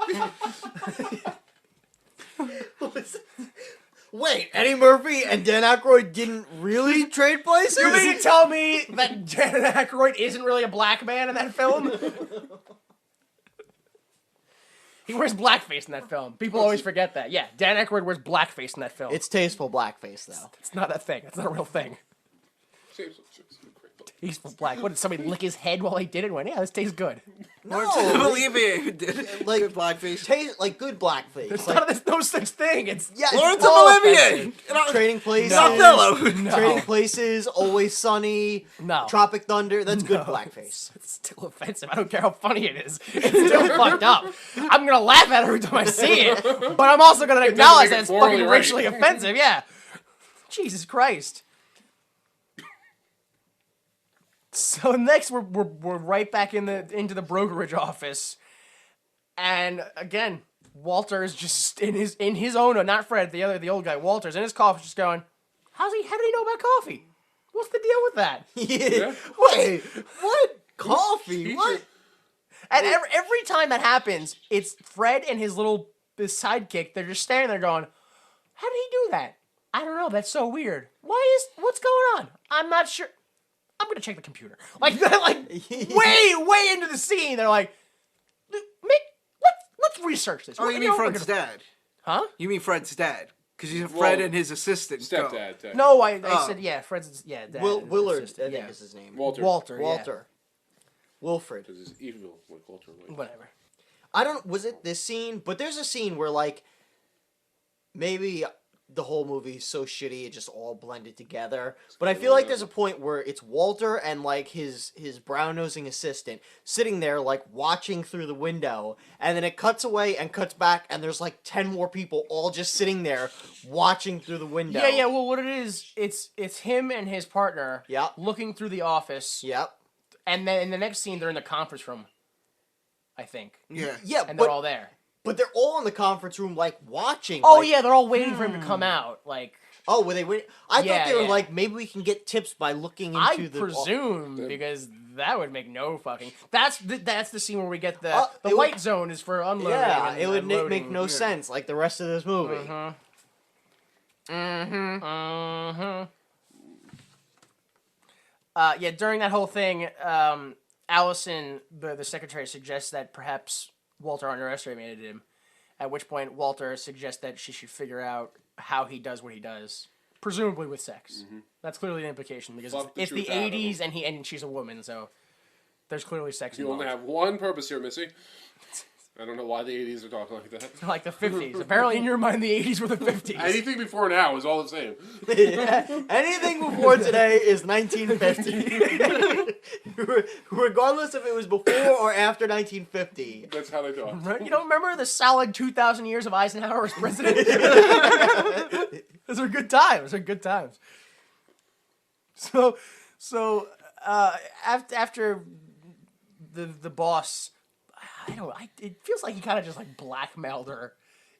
Speaker 3: Wait, Eddie Murphy and Dan Aykroyd didn't really trade places?
Speaker 1: You mean to tell me that Dan Aykroyd isn't really a black man in that film? He wears blackface in that film. People always forget that. Yeah, Dan Aykroyd wears blackface in that film.
Speaker 3: It's tasteful blackface, though.
Speaker 1: It's not a thing. It's not a real thing. Tasteful black. What, did somebody lick his head while he did it? Went, yeah, this tastes good.
Speaker 4: I believe me, did
Speaker 3: like,
Speaker 4: good blackface.
Speaker 3: Taste like good blackface.
Speaker 1: There's no such thing. It's
Speaker 3: Yeah,
Speaker 4: Lawrence
Speaker 3: it's all
Speaker 4: of Olivier!
Speaker 3: offensive. Trading Places.
Speaker 4: Othello!
Speaker 3: Trading Places, Always Sunny,
Speaker 1: No.
Speaker 3: Tropic Thunder. That's good blackface.
Speaker 1: It's still offensive. I don't care how funny it is. It's still fucked up. I'm gonna laugh at it every time I see it, but I'm also gonna acknowledge that it's
Speaker 5: morally
Speaker 1: fucking
Speaker 5: right.
Speaker 1: racially offensive. Yeah. Jesus Christ. So next, we're right back into the brokerage office, and again, Walter is just in his own, not Fred, the old guy. Walter's in his coffee, just going, how did he know about coffee? What's the deal with that?
Speaker 3: Yeah. Wait, what? Coffee? What?
Speaker 1: And every time that happens, it's Fred and his sidekick. They're just standing there going, how did he do that? I don't know. That's so weird. What's going on? I'm not sure. I'm gonna check the computer. Like they're like way into the scene. They're like, let's research this.
Speaker 4: Oh, you mean Fred's dad?
Speaker 1: Huh?
Speaker 4: You mean Fred's dad? Because he's Fred and his assistant.
Speaker 5: Stepdad. Dad.
Speaker 1: No, I said yeah. Fred's dad.
Speaker 3: Willard, I
Speaker 1: assistant,
Speaker 3: think is his name.
Speaker 5: Walter.
Speaker 1: Walter.
Speaker 3: Wilfred.
Speaker 5: Because he's evil, like Walter White.
Speaker 1: Whatever.
Speaker 3: Was it this scene? But there's a scene where, like, maybe the whole movie is so shitty it just all blended together. But I feel like there's a point where it's Walter and, like, his brown-nosing assistant sitting there, like, watching through the window, and then it cuts away and cuts back, and there's, like, 10 more people all just sitting there watching through the window.
Speaker 1: Yeah. Well, what it is, it's him and his partner.
Speaker 3: Yeah.
Speaker 1: Looking through the office.
Speaker 3: Yep.
Speaker 1: And then in the next scene, they're in the conference room. I think.
Speaker 4: Yeah.
Speaker 3: Yeah,
Speaker 1: And they're all there.
Speaker 3: But they're all in the conference room, like, watching.
Speaker 1: Oh,
Speaker 3: like,
Speaker 1: yeah, they're all waiting for him to come out. Like,
Speaker 3: oh, were they waiting? I
Speaker 1: Yeah,
Speaker 3: thought they were
Speaker 1: yeah.
Speaker 3: like, maybe we can get tips by looking into
Speaker 1: I
Speaker 3: the...
Speaker 1: presume, because that would make no fucking... That's the scene where we get the
Speaker 3: it
Speaker 1: white
Speaker 3: would-
Speaker 1: zone is for unloading.
Speaker 3: Yeah,
Speaker 1: and
Speaker 3: it would make
Speaker 1: unloading.
Speaker 3: no sense, like the rest of this movie.
Speaker 1: Yeah, during that whole thing, Allison, the secretary, suggests that perhaps Walter underestimated him, at which point Walter suggests that she should figure out how he does what he does, presumably with sex. That's clearly the implication, because
Speaker 5: Fuck the
Speaker 1: it's the
Speaker 5: truth out of
Speaker 1: 80s and she's a woman, so there's clearly sex
Speaker 5: You
Speaker 1: involved.
Speaker 5: only have one purpose here, Missy. I don't know why the 80s are talking like that.
Speaker 1: Like the 50s. Apparently in your mind the 80s were the 50s.
Speaker 5: Anything before now is all the same.
Speaker 3: Anything before today is 1950. Regardless if it was before or after 1950.
Speaker 5: That's how they talk.
Speaker 1: Right? You don't remember the solid 2,000 years of Eisenhower as president? Those are good times. Those are good times. So after the boss, it feels like he kind of just like blackmailed her.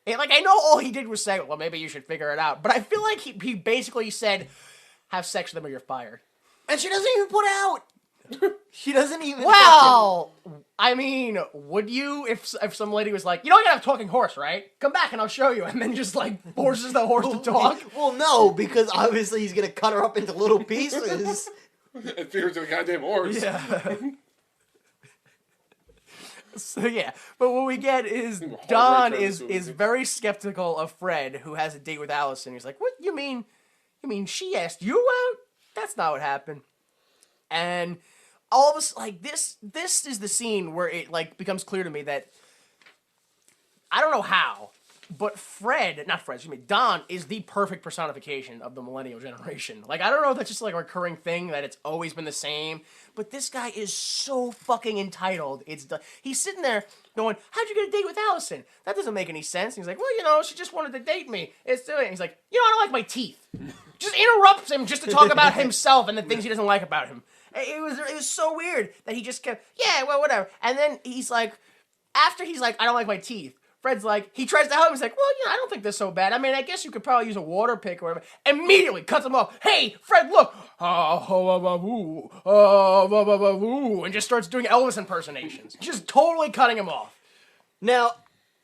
Speaker 1: And, like, I know all he did was say, well, maybe you should figure it out. But I feel like he basically said, have sex with them or you're fired.
Speaker 3: And she doesn't even put out. She doesn't even.
Speaker 1: Well, I mean, would you if some lady was like, you know, I gotta have a talking horse, right? Come back and I'll show you, and then just like forces the horse to talk.
Speaker 3: Well, no, because obviously he's gonna cut her up into little pieces.
Speaker 5: It figures a goddamn horse.
Speaker 1: Yeah. So yeah, but what we get is
Speaker 5: Hard
Speaker 1: Don
Speaker 5: right
Speaker 1: is
Speaker 5: turn this movie.
Speaker 1: very skeptical of Fred, who has a date with Allison. He's like, "What you mean? You mean she asked you out? That's not what happened." And all of us like this is the scene where it like becomes clear to me that I don't know how, but Don is the perfect personification of the millennial generation. Like, I don't know if that's just like a recurring thing that it's always been the same, but this guy is so fucking entitled. He's sitting there going, how'd you get a date with Allison? That doesn't make any sense. And he's like, well, you know, she just wanted to date me. It's doing it. He's like, you know, I don't like my teeth. Just interrupts him just to talk about himself and the things he doesn't like about him. It was so weird that he just kept, yeah, well, whatever. And then he's like, after he's like, I don't like my teeth. Fred's like, he tries to help him. He's like, well, I don't think they're so bad. I mean, I guess you could probably use a water pick or whatever. Immediately cuts him off. Hey, Fred, look. And just starts doing Elvis impersonations. Just totally cutting him off.
Speaker 3: Now,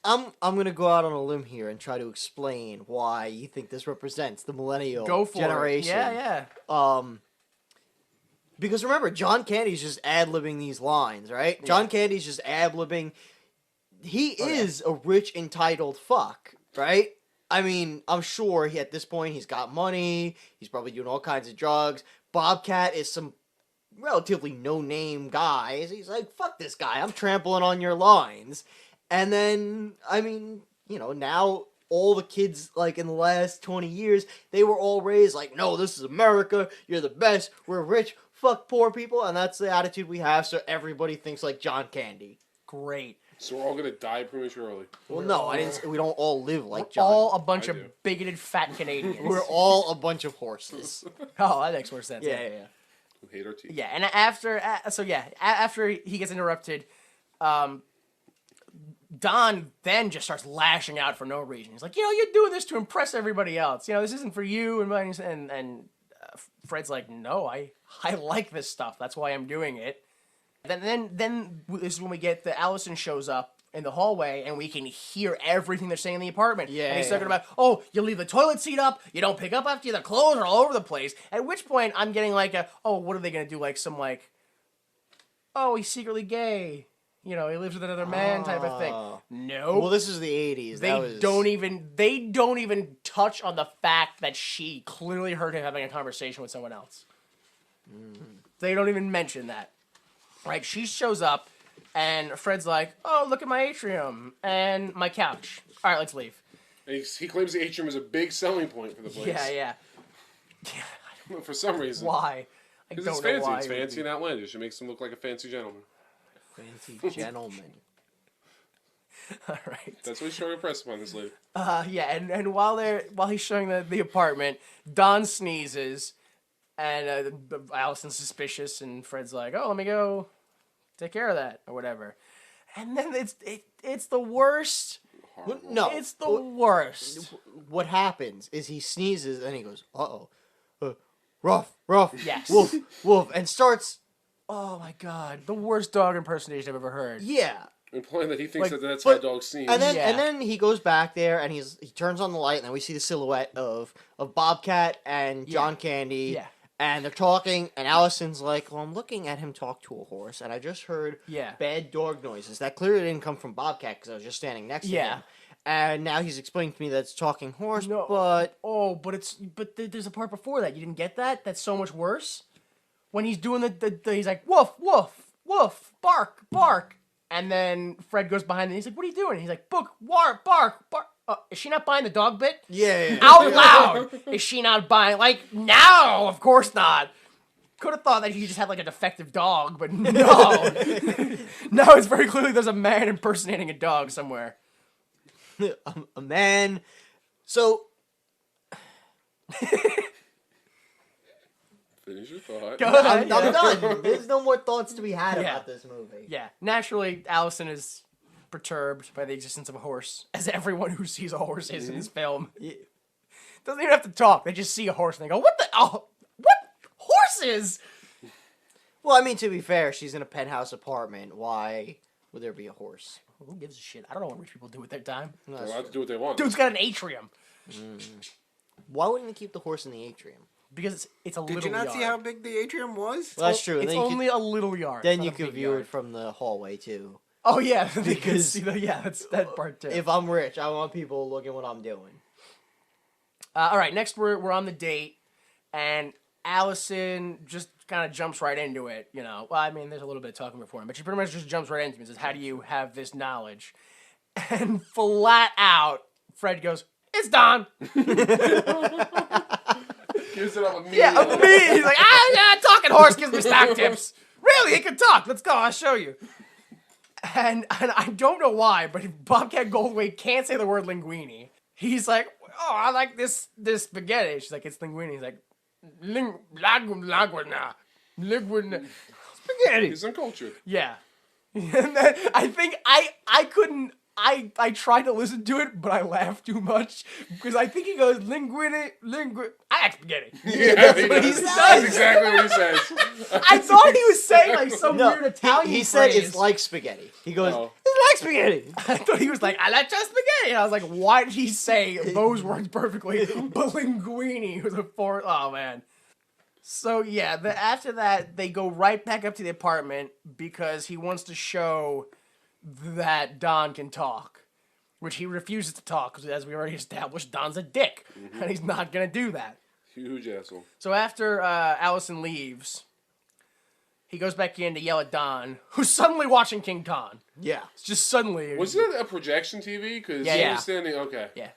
Speaker 3: I'm gonna go out on a limb here and try to explain why you think this represents the millennial
Speaker 1: Go for
Speaker 3: generation.
Speaker 1: it. Yeah.
Speaker 3: Because remember, John Candy's just ad-libbing these lines, right?
Speaker 1: Yeah.
Speaker 3: John Candy's just ad-libbing. He is a rich, entitled fuck, right? I mean, I'm sure at this point he's got money. He's probably doing all kinds of drugs. Bobcat is some relatively no-name guy. He's like, fuck this guy. I'm trampling on your lines. And then, I mean, now all the kids, like, in the last 20 years, they were all raised like, no, this is America. You're the best. We're rich. Fuck poor people. And that's the attitude we have, so everybody thinks like John Candy.
Speaker 1: Great.
Speaker 5: So we're all gonna die prematurely.
Speaker 3: Well, no, I didn't. We don't all live like
Speaker 1: We're
Speaker 3: John.
Speaker 1: all a bunch
Speaker 5: I
Speaker 1: of
Speaker 5: do.
Speaker 1: bigoted fat Canadians.
Speaker 3: We're all a bunch of horses.
Speaker 1: Oh, that makes more sense.
Speaker 3: Yeah.
Speaker 5: Who hate our teeth.
Speaker 1: Yeah, and after he gets interrupted, Don then just starts lashing out for no reason. He's like, you're doing this to impress everybody else. This isn't for you. And Fred's like, no, I like this stuff. That's why I'm doing it. Then this is when we get Allison shows up in the hallway, and we can hear everything they're saying in the apartment.
Speaker 3: Yeah,
Speaker 1: and he's
Speaker 3: yeah.
Speaker 1: talking about, oh, you leave the toilet seat up, you don't pick up after you, the clothes are all over the place. At which point, I'm getting like what are they gonna do? Like some oh, he's secretly gay. He lives with another man type of thing. No.
Speaker 3: Well, this is the 80s.
Speaker 1: They don't even touch on the fact that she clearly heard him having a conversation with someone else. They don't even mention that. Right? She shows up, and Fred's like, oh, look at my atrium and my couch. All right, let's leave.
Speaker 5: And he claims the atrium is a big selling point for the place.
Speaker 1: Yeah.
Speaker 5: For some reason.
Speaker 1: Why? I
Speaker 5: Because
Speaker 1: don't
Speaker 5: it's
Speaker 1: know
Speaker 5: fancy.
Speaker 1: why.
Speaker 5: It's fancy and outlandish. It makes him look like a fancy gentleman.
Speaker 3: Fancy gentleman.
Speaker 1: All right.
Speaker 5: That's what he's trying to impress upon this lady.
Speaker 1: Yeah, and while he's showing the apartment, Don sneezes, and Allison's suspicious, and Fred's like, "Oh, let me go take care of that or whatever." And then it's the worst.
Speaker 5: Horrible.
Speaker 3: No,
Speaker 1: It's the worst.
Speaker 3: What happens is he sneezes and he goes, ruff,
Speaker 1: Yes.
Speaker 3: woof, woof, and starts,
Speaker 1: Oh my god, the worst dog impersonation I've ever heard.
Speaker 3: yeah.
Speaker 5: Implying that he thinks
Speaker 1: Like,
Speaker 5: that's
Speaker 3: but-
Speaker 5: how dogs seem.
Speaker 3: And then
Speaker 1: Yeah.
Speaker 3: and then he goes back there and he turns on the light and then we see the silhouette of Bobcat and John Candy.
Speaker 1: Yeah.
Speaker 3: And they're talking, and Allison's like, well, I'm looking at him talk to a horse, and I just heard
Speaker 1: Yeah.
Speaker 3: bad dog noises. That clearly didn't come from Bobcat, because I was just standing next to
Speaker 1: Yeah.
Speaker 3: him. And now he's explaining to me that it's talking horse,
Speaker 1: No.
Speaker 3: but...
Speaker 1: Oh, but there's a part before that. You didn't get that? That's so much worse. When he's doing he's like, woof, woof, woof, bark, bark. And then Fred goes behind him, and he's like, what are you doing? He's like, bark, bark, bark. Is she not buying the dog bit?
Speaker 3: Yeah.
Speaker 1: Out loud! Is she not buying? Like, no, of course not. Could have thought that he just had like a defective dog, but no. No, it's very clearly there's a man impersonating a dog somewhere.
Speaker 3: A man. So,
Speaker 5: Finish your thought.
Speaker 1: Go
Speaker 3: I'm
Speaker 1: ahead.
Speaker 3: done. There's no more thoughts to be had
Speaker 1: Yeah.
Speaker 3: about this movie.
Speaker 1: Yeah, naturally, Allison is perturbed by the existence of a horse, as everyone who sees a horse is in this film. Doesn't even have to talk. They just see a horse and they go, what the? Oh, what? Horses?
Speaker 3: Well, I mean, to be fair, she's in a penthouse apartment. Why would there be a horse?
Speaker 1: Who gives a shit? I don't know what rich people do with their time.
Speaker 5: They're allowed to do what they want.
Speaker 1: Dude's got an atrium.
Speaker 3: Why wouldn't they keep the horse in the atrium?
Speaker 1: Because it's a
Speaker 4: Did
Speaker 1: little
Speaker 4: you not
Speaker 1: yard.
Speaker 4: see how big the atrium was?
Speaker 3: Well, that's true.
Speaker 1: It's
Speaker 3: Then you
Speaker 1: only a little yard.
Speaker 3: then
Speaker 1: It's
Speaker 3: you
Speaker 1: not a
Speaker 3: could
Speaker 1: big
Speaker 3: view
Speaker 1: yard.
Speaker 3: it from the hallway, too.
Speaker 1: Oh, yeah. They can
Speaker 3: Because-
Speaker 1: see that's that part, too.
Speaker 3: If I'm rich, I want people looking what I'm doing.
Speaker 1: All right, next we're on the date, and Allison just kind of jumps right into it, Well, I mean, there's a little bit of talking before him, but she pretty much just jumps right into it and says, how do you have this knowledge? And flat out, Fred goes, it's Don.
Speaker 5: Gives it up immediately.
Speaker 1: Yeah, me. He's like, talking horse gives me stock tips. Really, he can talk. Let's go. I'll show you. And I don't know why, but Bobcat Goldthwait can't say the word linguine. He's like, oh, I like this spaghetti. She's like, it's linguine. He's like, linguina. Spaghetti.
Speaker 5: He's uncultured.
Speaker 1: Yeah. And then I think I couldn't. I tried to listen to it, but I laughed too much because I think he goes linguini. I like spaghetti.
Speaker 5: Yeah,
Speaker 1: That's what he
Speaker 5: does.
Speaker 1: says.
Speaker 5: That's exactly what he says.
Speaker 1: I thought he was saying like some
Speaker 3: No,
Speaker 1: weird Italian.
Speaker 3: he said
Speaker 1: phrase.
Speaker 3: it's like spaghetti. He goes,
Speaker 5: Oh.
Speaker 3: it's like spaghetti.
Speaker 1: I thought he was like, I like just spaghetti. And I was like, why did he say those words perfectly? But linguini was a fourth. Oh, man. So, yeah, after that, they go right back up to the apartment because he wants to show that Don can talk, which he refuses to talk because, as we already established, Don's a dick, and he's not going to do that.
Speaker 5: Huge asshole.
Speaker 1: So after Allison leaves, he goes back in to yell at Don, who's suddenly watching King Kong.
Speaker 3: Yeah.
Speaker 1: It's just suddenly.
Speaker 5: Was it a projection TV? Because
Speaker 1: Yeah.
Speaker 5: standing. Okay.
Speaker 1: Yeah.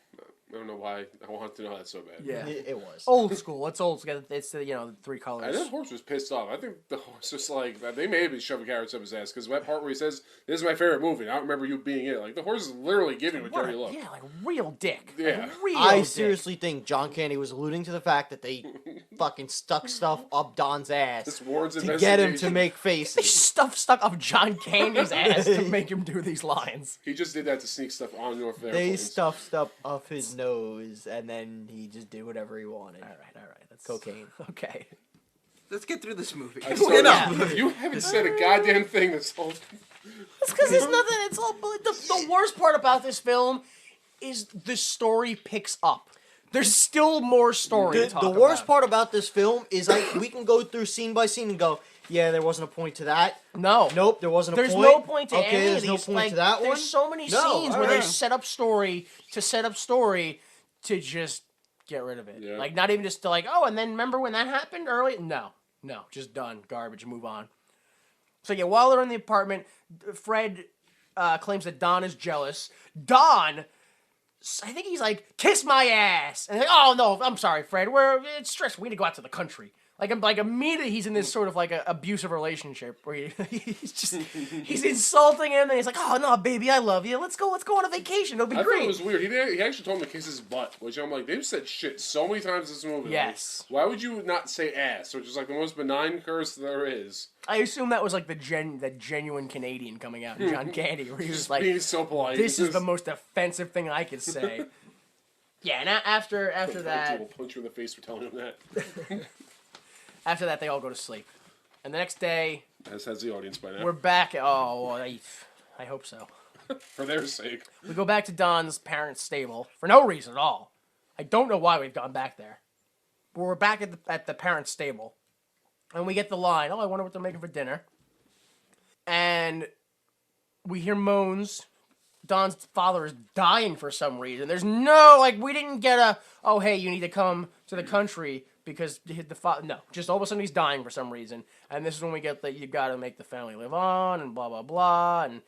Speaker 5: I don't know why. I want to know that so bad.
Speaker 1: Yeah.
Speaker 3: It was.
Speaker 1: Old school. It's old school. It's the the three
Speaker 5: And
Speaker 1: colors.
Speaker 5: that horse was pissed off. I think the horse was like, they may have been shoving carrots up his ass because that part where he says, "This is my favorite movie." And I don't remember you being in it. Like the horse is literally giving him a dirty look.
Speaker 1: Yeah, like real dick.
Speaker 5: Yeah.
Speaker 1: Like, real
Speaker 3: I
Speaker 1: dick.
Speaker 3: seriously think John Candy was alluding to the fact that they fucking stuck stuff up Don's ass
Speaker 5: This warrants
Speaker 3: to get him to
Speaker 5: investigation.
Speaker 3: make
Speaker 1: They
Speaker 3: faces.
Speaker 1: stuck up John Candy's ass to make him do these lines.
Speaker 5: He just did that to sneak stuff on North
Speaker 3: They
Speaker 5: Airplanes.
Speaker 3: stuffed stuff up his nose, and then he just did whatever he wanted.
Speaker 1: All right. That's
Speaker 3: Cocaine.
Speaker 1: Okay.
Speaker 4: Let's get through this movie.
Speaker 5: I saw
Speaker 4: You know.
Speaker 5: that. You haven't said a goddamn thing this whole.
Speaker 1: It's because there's nothing. It's all. The worst part about this film is the story picks up. There's still more story. to
Speaker 3: The
Speaker 1: talk
Speaker 3: worst
Speaker 1: about.
Speaker 3: part about this film is we can go through scene by scene and go, yeah, there wasn't a point to that.
Speaker 1: No.
Speaker 3: Nope, there wasn't a
Speaker 1: There's
Speaker 3: point.
Speaker 1: no point to
Speaker 3: okay,
Speaker 1: any
Speaker 3: there's
Speaker 1: of these.
Speaker 3: no point
Speaker 1: like,
Speaker 3: to that one.
Speaker 1: there's so many
Speaker 3: No,
Speaker 1: scenes where they
Speaker 3: alright.
Speaker 1: set up story to just get rid of it.
Speaker 5: Yeah.
Speaker 1: Like not even just to like, oh, and then remember when that happened early? No, just done, garbage, move on. So yeah, while they're in the apartment, Fred claims that Don is jealous. Don, I think he's like, kiss my ass, and like, oh no, I'm sorry, Fred, it's stressful. We need to go out to the country. Like immediately he's in this sort of like a abusive relationship where he's insulting him and he's like, oh no, baby, I love you. Let's go on a vacation. It'll be
Speaker 5: I thought
Speaker 1: great.
Speaker 5: it was weird. He actually told him to kiss his butt, which I'm like, they've said shit so many times in this movie.
Speaker 1: Yes.
Speaker 5: Like, why would you not say ass, which is like the most benign curse there is?
Speaker 1: I assume that was like the genuine Canadian coming out in John Candy, where he was like,
Speaker 5: Being so polite.
Speaker 1: this is the most offensive thing I could say. Yeah, and after that,
Speaker 5: We'll punch you in the face for telling him that.
Speaker 1: after that, they all go to sleep. And the next day,
Speaker 5: As has the audience by now.
Speaker 1: we're back. Oh, well, I hope so.
Speaker 5: For their sake.
Speaker 1: We go back to Don's parents' stable for no reason at all. I don't know why we've gone back there. But we're back at the parents' stable. And we get the line, oh, I wonder what they're making for dinner. And we hear moans. Don's father is dying for some reason. There's no, like, we didn't get a, oh, hey, you need to come to the country because the father, no. Just all of a sudden he's dying for some reason. And this is when we get that you gotta make the family live on and blah, blah, blah. And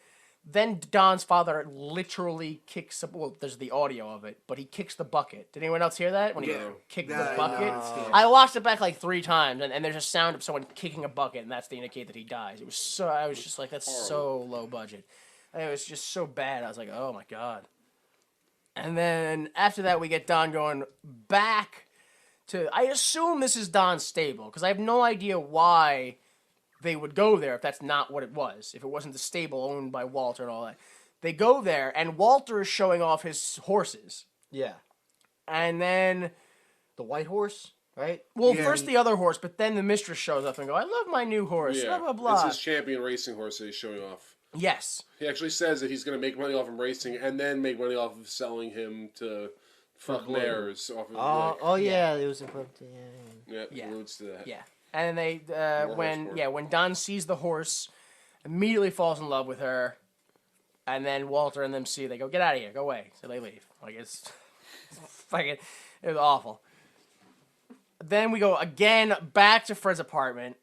Speaker 1: then Don's father literally kicks, well, there's the audio of it, but he kicks the bucket. Did anyone else hear that? When he kicked the bucket?
Speaker 4: No.
Speaker 1: I watched it back like 3 times, and there's a sound of someone kicking a bucket, and that's to indicate that he dies. It was so, I was just like, that's so low budget. It was just so bad. I was like, oh my God. And then after that, we get Don going back to, I assume this is Don's stable, because I have no idea why they would go there if that's not what it was. If it wasn't the stable owned by Walter and all that. They go there, and Walter is showing off his horses.
Speaker 3: Yeah.
Speaker 1: And then,
Speaker 3: The white horse, right?
Speaker 1: well,
Speaker 4: Yeah.
Speaker 1: first the other horse, but then the mistress shows up and go, I love my new horse, blah, blah, blah.
Speaker 5: It's his champion racing horse that he's showing off.
Speaker 1: Yes.
Speaker 5: He actually says that he's going to make money off him racing and then make money off of selling him to fuck mares off of
Speaker 3: Oh yeah, it was in front.
Speaker 5: yeah,
Speaker 1: Yeah.
Speaker 5: alludes to that.
Speaker 1: Yeah. And they,
Speaker 5: More
Speaker 1: when
Speaker 5: horse
Speaker 1: when Don sees the horse, immediately falls in love with her, and then Walter and them see, they go, get out of here, go away. So they leave. Like, it's fucking, it was awful. Then we go again back to Fred's apartment.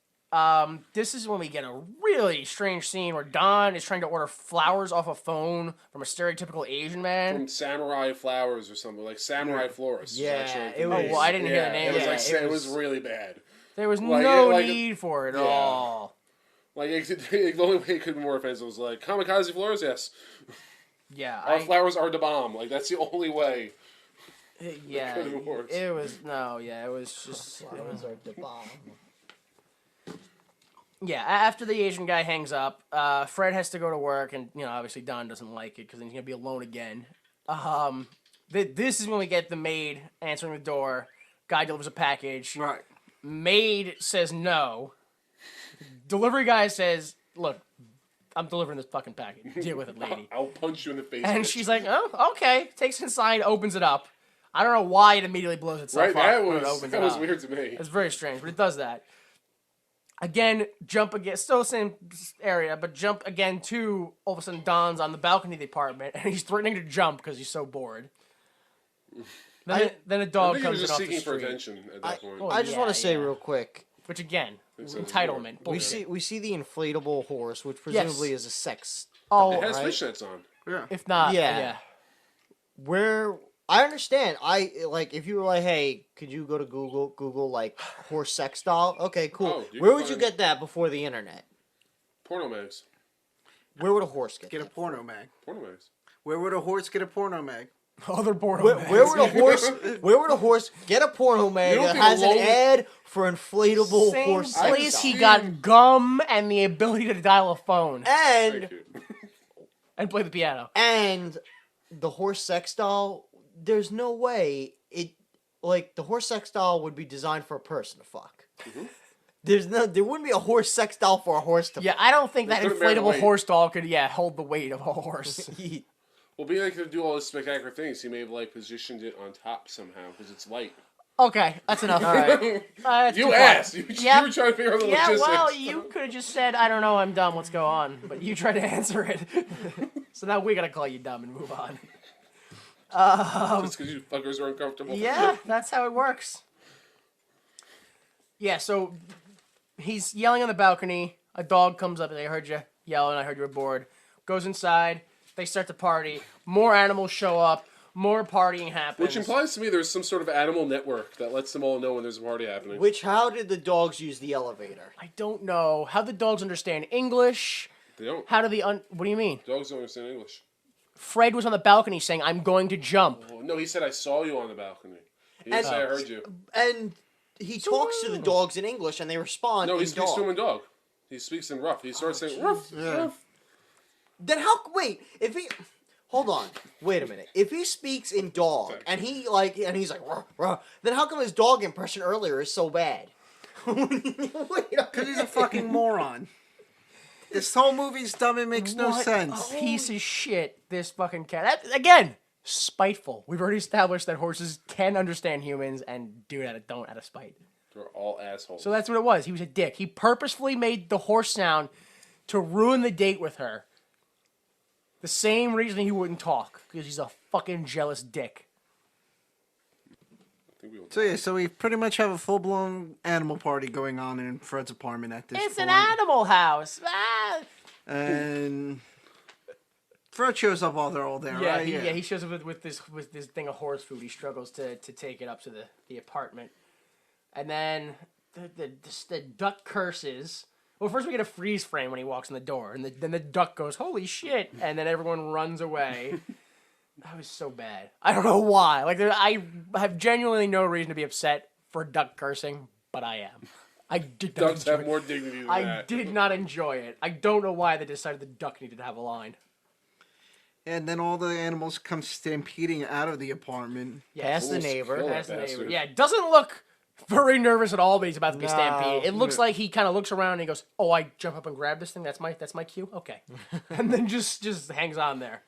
Speaker 1: This is when we get a really strange scene where Don is trying to order flowers off a phone from a stereotypical Asian man.
Speaker 5: From Samurai Flowers or something, like Samurai Florist.
Speaker 3: Yeah,
Speaker 5: actually,
Speaker 3: it
Speaker 1: Oh,
Speaker 3: was-
Speaker 1: well, I didn't hear the name
Speaker 5: It was,
Speaker 1: of
Speaker 5: like,
Speaker 1: that.
Speaker 5: it was really bad.
Speaker 1: There was
Speaker 5: like,
Speaker 1: no
Speaker 5: like-
Speaker 1: need for it at
Speaker 5: yeah.
Speaker 1: all.
Speaker 5: Like, the only way it could be more offensive was like, kamikaze flowers, yes.
Speaker 1: Yeah,
Speaker 5: Our flowers are the bomb. Like, that's the only way.
Speaker 1: yeah,
Speaker 5: could've been worse.
Speaker 1: it was, no, yeah, it was just,
Speaker 3: Flowers are the bomb.
Speaker 1: Yeah, after the Asian guy hangs up, Fred has to go to work, and obviously Don doesn't like it because then he's gonna be alone again. This is when we get the maid answering the door. Guy delivers a package.
Speaker 4: Right.
Speaker 1: Maid says no. Delivery guy says, "Look, I'm delivering this fucking package. Deal with it, lady."
Speaker 5: I'll punch you in the face.
Speaker 1: And
Speaker 5: bitch.
Speaker 1: she's like, "Oh, okay." Takes it inside, opens it up. I don't know why it immediately blows itself
Speaker 5: right,
Speaker 1: up
Speaker 5: that
Speaker 1: when it
Speaker 5: was
Speaker 1: opens
Speaker 5: that
Speaker 1: it
Speaker 5: was
Speaker 1: up.
Speaker 5: weird to me.
Speaker 1: It's very strange, but it does that. Again, jump again, still the same area, but jump again to, all of a sudden, Don's on the balcony of the apartment, and he's threatening to jump because he's so bored. Then a
Speaker 5: I
Speaker 1: dog
Speaker 5: think he was
Speaker 1: comes in
Speaker 5: just
Speaker 1: off the
Speaker 5: seeking for
Speaker 1: street.
Speaker 5: attention at that point.
Speaker 1: well,
Speaker 3: I just want
Speaker 1: yeah,
Speaker 3: to say
Speaker 1: yeah.
Speaker 3: real quick,
Speaker 1: Which, again,
Speaker 5: It's a
Speaker 1: entitlement.
Speaker 5: war.
Speaker 3: we see the inflatable horse, which presumably is a sex.
Speaker 1: Oh,
Speaker 5: It has
Speaker 3: right?
Speaker 5: fishnets on.
Speaker 4: Yeah.
Speaker 1: if not,
Speaker 3: Yeah.
Speaker 1: yeah.
Speaker 3: Where I understand, if you were like, hey, could you go to Google like horse sex doll? Okay, cool.
Speaker 5: Oh, you
Speaker 3: Where
Speaker 5: can
Speaker 3: would you
Speaker 5: find-
Speaker 3: get that before the internet?
Speaker 5: Porno mags.
Speaker 3: Where would a horse get
Speaker 4: Get a
Speaker 3: that?
Speaker 4: porno mag.
Speaker 5: Porno mags.
Speaker 4: Where would a horse get a porno mag?
Speaker 1: Other porno
Speaker 3: Where would a horse? Where would a horse get a porno mag
Speaker 5: don't
Speaker 3: that
Speaker 5: think
Speaker 3: has an
Speaker 5: alone-
Speaker 3: ad for inflatable
Speaker 1: Same
Speaker 3: horse sex
Speaker 1: place
Speaker 3: doll?
Speaker 1: he got gum and the ability to dial a phone
Speaker 3: and
Speaker 5: Thank you.
Speaker 1: and play the piano.
Speaker 3: and the horse sex doll. There's no way the horse sex doll would be designed for a person to fuck.
Speaker 5: Mm-hmm.
Speaker 3: There wouldn't be a horse sex doll for a horse to
Speaker 1: Yeah, I don't think that
Speaker 5: couldn't bear the
Speaker 1: inflatable
Speaker 5: weight.
Speaker 1: horse doll could, hold the weight of a horse.
Speaker 3: fuck.
Speaker 5: Well, being like to do all those spectacular things, he may have positioned it on top somehow because it's light.
Speaker 1: Okay, that's enough. All right. That's
Speaker 5: You
Speaker 1: too far.
Speaker 5: asked. You
Speaker 1: Yep.
Speaker 5: were trying to figure out the
Speaker 1: Yeah,
Speaker 5: logistics.
Speaker 1: well, you could have just said, "I don't know, I'm dumb. Let's go on." But you tried to answer it, so now we gotta call you dumb and move on.
Speaker 5: Just because you fuckers are uncomfortable.
Speaker 1: Yeah, that's how it works. Yeah, so he's yelling on the balcony. A dog comes up and I heard you yelling. I heard you were bored. Goes inside. They start to party. More animals show up. More partying happens.
Speaker 5: Which implies to me there's some sort of animal network that lets them all know when there's a party happening.
Speaker 3: How did the dogs use the elevator?
Speaker 1: I don't know how the dogs understand English.
Speaker 5: They don't.
Speaker 1: How do the what do you mean?
Speaker 5: Dogs don't understand English.
Speaker 1: Fred was on the balcony saying, "I'm going to jump."
Speaker 5: Oh, no, he said I saw you on the balcony. He didn't say I heard you.
Speaker 3: And he talks to the dogs in English, and they respond.
Speaker 5: No, he
Speaker 3: in
Speaker 5: speaks
Speaker 3: dog.
Speaker 5: to him in dog. He speaks in rough. He starts saying rough, rough.
Speaker 3: Then if he hold on, wait a minute. If he speaks in dog and he's like "Ruh, ruh," then how come his dog impression earlier is so bad?
Speaker 4: Because he's a fucking moron. This whole movie's dumb. It makes no
Speaker 1: What
Speaker 4: sense.
Speaker 1: a piece of shit, this fucking cat. That, again, spiteful. We've already established that horses can understand humans and don't out of spite.
Speaker 5: They're all assholes.
Speaker 1: So that's what it was. He was a dick. He purposefully made the horse sound to ruin the date with her. The same reason he wouldn't talk, because he's a fucking jealous dick.
Speaker 5: I think we will-
Speaker 4: So we pretty much have a full-blown animal party going on in Fred's apartment at this
Speaker 1: It's
Speaker 4: point.
Speaker 1: an animal house. Ah!
Speaker 4: And Fred shows up while they're all there,
Speaker 1: Yeah,
Speaker 4: right?
Speaker 1: he shows up with this thing of horse food. He struggles to take it up to the apartment, and then the duck curses. Well, first we get a freeze frame when he walks in the door, and then the duck goes, "Holy shit!" and then everyone runs away. That was so bad. I don't know why. I have genuinely no reason to be upset for duck cursing, but I am. I did not
Speaker 5: Ducks
Speaker 1: enjoy
Speaker 5: have more dignity than
Speaker 1: I
Speaker 5: that.
Speaker 1: did not enjoy it. I don't know why they decided the duck needed to have a line.
Speaker 4: And then all the animals come stampeding out of the apartment.
Speaker 3: Past the
Speaker 5: Almost
Speaker 3: neighbor.
Speaker 5: killed
Speaker 1: That's the
Speaker 5: that
Speaker 1: neighbor.
Speaker 5: bastard.
Speaker 1: Yeah, it doesn't look very nervous at all that he's about to be
Speaker 3: No.
Speaker 1: stampeded. It looks like he kind of looks around and he goes, "Oh, I jump up and grab this thing. That's my cue. Okay," and then just hangs on there.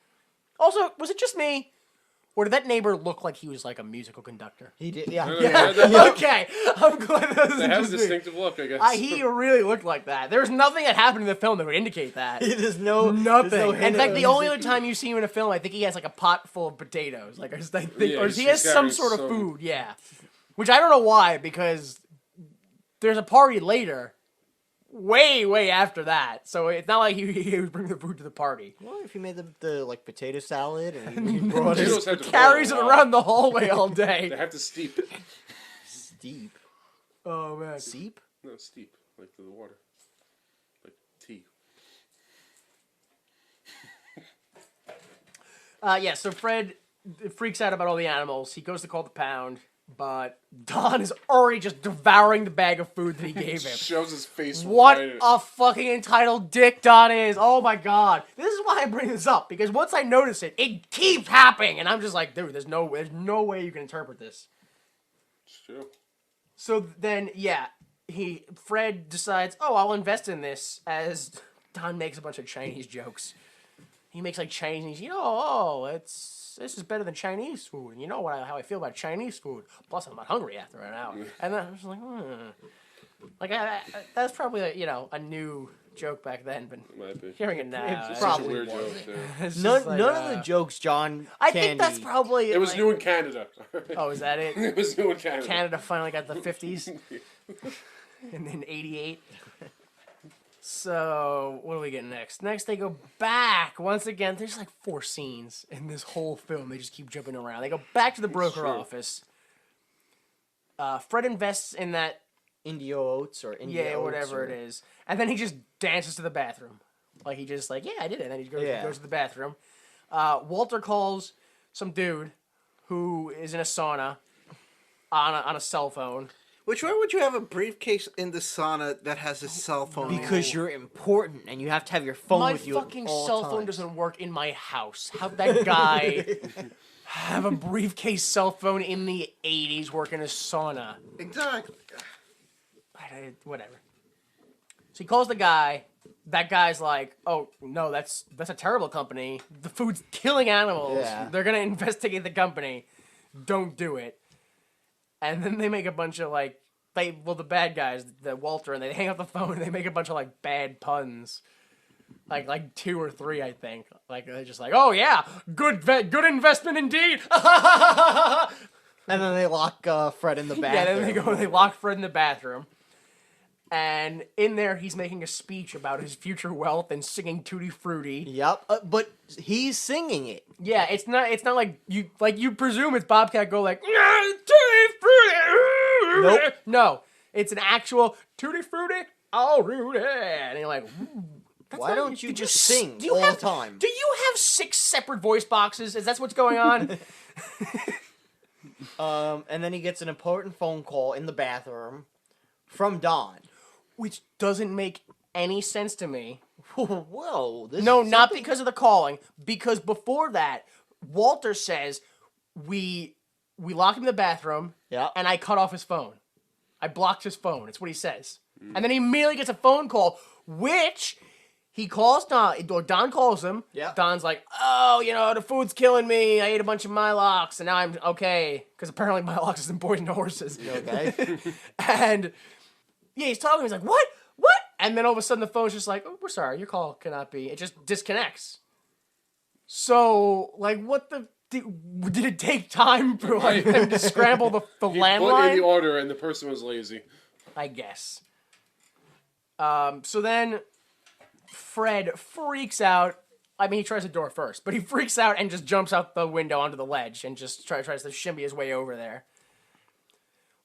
Speaker 1: Also, was it just me, or did that neighbor look like he was like a musical conductor?
Speaker 3: He did. Yeah.
Speaker 1: Okay, I'm glad that
Speaker 5: They
Speaker 1: wasn't
Speaker 5: have a
Speaker 1: just me.
Speaker 5: distinctive look, I guess.
Speaker 1: He really looked like that. There's nothing that happened in the film that would indicate that.
Speaker 3: There's no
Speaker 1: Nothing.
Speaker 3: there's no
Speaker 1: In
Speaker 3: hint
Speaker 1: fact,
Speaker 3: of
Speaker 1: the only
Speaker 3: music.
Speaker 1: other time you see him in a film, I think he has like a pot full of potatoes, like or
Speaker 5: Yeah,
Speaker 1: he
Speaker 5: he's
Speaker 1: has some
Speaker 5: carrying
Speaker 1: sort of
Speaker 5: some-
Speaker 1: food. Yeah, which I don't know why, because there's a party later, way after that. So it's not like he was bringing the food to the party.
Speaker 3: Well, if you made the like potato salad and you brought it
Speaker 5: Potatoes have to
Speaker 1: Carries it
Speaker 5: boil a lot.
Speaker 1: around the hallway all
Speaker 5: They
Speaker 1: day.
Speaker 5: have to steep.
Speaker 3: steep,
Speaker 1: Oh man.
Speaker 3: steep.
Speaker 5: No, steep. Like the water. Like tea.
Speaker 1: Yeah. So Fred freaks out about all the animals. He goes to call the pound. But Don is already just devouring the bag of food that he gave him.
Speaker 5: Shows his face.
Speaker 1: What
Speaker 5: right in it.
Speaker 1: a fucking entitled dick Don is. Oh my god. This is why I bring this up, because once I notice it, it keeps happening. And I'm just like, dude, there's no way you can interpret this.
Speaker 5: It's true.
Speaker 1: So then, yeah, Fred decides, oh, I'll invest in this, as Don makes a bunch of Chinese jokes. He makes like Chinese, this is better than Chinese food. You know how I feel about Chinese food. Plus, I'm not hungry after an hour. And then I was like, Like, that's probably, a new joke back then, but
Speaker 5: Might be.
Speaker 1: hearing it now.
Speaker 3: It
Speaker 5: Such a
Speaker 3: probably
Speaker 5: weird
Speaker 3: was.
Speaker 5: joke, too.
Speaker 1: it's just
Speaker 3: None
Speaker 1: like,
Speaker 3: of the jokes John
Speaker 1: I
Speaker 3: Candy...
Speaker 1: think that's probably...
Speaker 5: It was
Speaker 1: like-
Speaker 5: new in Canada.
Speaker 1: Oh, is that it?
Speaker 5: It was new in Canada.
Speaker 1: Canada finally got the 50s. And then 88. So, what do we get next? Next, they go back. Once again, there's like 4 scenes in this whole film. They just keep jumping around. They go back to the broker
Speaker 5: Sure.
Speaker 1: office. Fred invests in that,
Speaker 3: Indio Oats or India Oats
Speaker 1: whatever
Speaker 3: or...
Speaker 1: it is. And then he just dances to the bathroom. Like, he just like, yeah, I did it. And then he goes to the bathroom. Walter calls some dude who is in a sauna on a cell phone.
Speaker 4: Which why would you have a briefcase in the sauna that has a cell phone?
Speaker 3: Because you're important and you have to have your phone
Speaker 1: My
Speaker 3: with you
Speaker 1: fucking
Speaker 3: at all
Speaker 1: cell phone
Speaker 3: times.
Speaker 1: doesn't work in my house. How'd that guy have a briefcase cell phone in the 80s working a sauna?
Speaker 4: Exactly.
Speaker 1: Whatever. So he calls the guy. That guy's like, oh, no, that's a terrible company. The food's killing animals.
Speaker 3: Yeah.
Speaker 1: They're going to investigate the company. Don't do it. And then they make a bunch of, the bad guys, the Walter, and they hang up the phone and they make a bunch of, bad puns. Like 2 or 3, I think. They're just like, oh, yeah, good investment indeed.
Speaker 3: And then they lock Fred in the bathroom.
Speaker 1: Yeah, then they lock Fred in the bathroom. And in there, he's making a speech about his future wealth and singing Tutti Frutti.
Speaker 3: Yep, but he's singing it.
Speaker 1: Yeah, it's not like you presume it's Bobcat Goldthwait, Tutti Frutti.
Speaker 3: Nope.
Speaker 1: No, it's an actual Tutti Frutti. Oh, Rudy, and you're like,
Speaker 3: Why don't you just sing all the time?
Speaker 1: Do you have 6 separate voice boxes? Is that what's going on?
Speaker 3: And then he gets an important phone call in the bathroom from Don.
Speaker 1: Which doesn't make any sense to me.
Speaker 3: Whoa!
Speaker 1: No, not because of the calling. Because before that, Walter says we locked him in the bathroom.
Speaker 3: Yeah.
Speaker 1: And I cut off his phone. I blocked his phone. It's what he says. And then he immediately gets a phone call, which he calls Don. Or Don calls him.
Speaker 3: Yeah.
Speaker 1: Don's like, oh, the food's killing me. I ate a bunch of Mylox, and now I'm okay. Because apparently Mylox isn't poison to horses.
Speaker 3: Okay.
Speaker 1: And yeah, he's talking. He's like, what? What? And then all of a sudden the phone's just like, oh, we're sorry, your call cannot be. It just disconnects. So, what the... Did it take time for them to scramble the
Speaker 5: He put in
Speaker 1: landline?
Speaker 5: the order and the person was lazy.
Speaker 1: I guess. So then Fred freaks out. I mean, he tries the door first, but he freaks out and just jumps out the window onto the ledge and just tries to shimmy his way over there.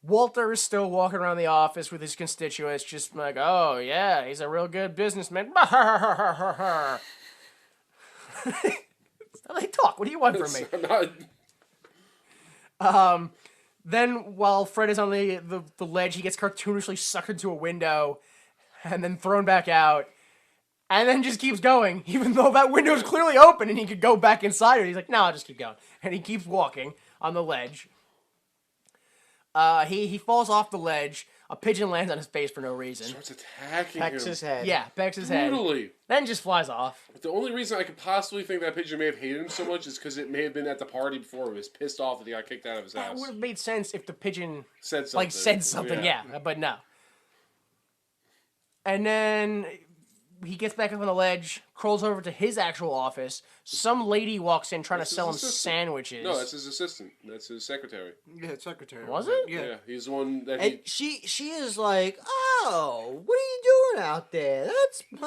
Speaker 1: Walter is still walking around the office with his constituents, just like, oh, yeah, he's a real good businessman. That's how they talk. What do you want from me?
Speaker 5: I'm not-
Speaker 1: Then, while Fred is on the ledge, he gets cartoonishly sucked into a window and then thrown back out. And then just keeps going, even though that window is clearly open and he could go back inside it. He's like, no, I'll just keep going. And he keeps walking on the ledge. He falls off the ledge. A pigeon lands on his face for no reason.
Speaker 5: Starts attacking
Speaker 3: Pecks
Speaker 5: him.
Speaker 3: his head.
Speaker 1: Yeah, pecks his head.
Speaker 5: Brutally.
Speaker 1: Then just flies off.
Speaker 5: But the only reason I could possibly think that pigeon may have hated him so much is because it may have been at the party before. He was pissed off that he got kicked out of his
Speaker 1: That
Speaker 5: house.
Speaker 1: would have made sense if the pigeon
Speaker 5: Said something.
Speaker 1: said something, yeah, but no. And then he gets back up on the ledge, crawls over to his actual office. Some lady walks in trying
Speaker 5: That's
Speaker 1: to
Speaker 5: his
Speaker 1: sell him
Speaker 5: assistant.
Speaker 1: sandwiches.
Speaker 5: No, that's his assistant. That's his secretary.
Speaker 4: Yeah, secretary.
Speaker 1: Was it?
Speaker 4: Yeah.
Speaker 5: Yeah, he's the one that
Speaker 3: And
Speaker 5: he...
Speaker 3: she is like, oh, what are you doing out there? That's you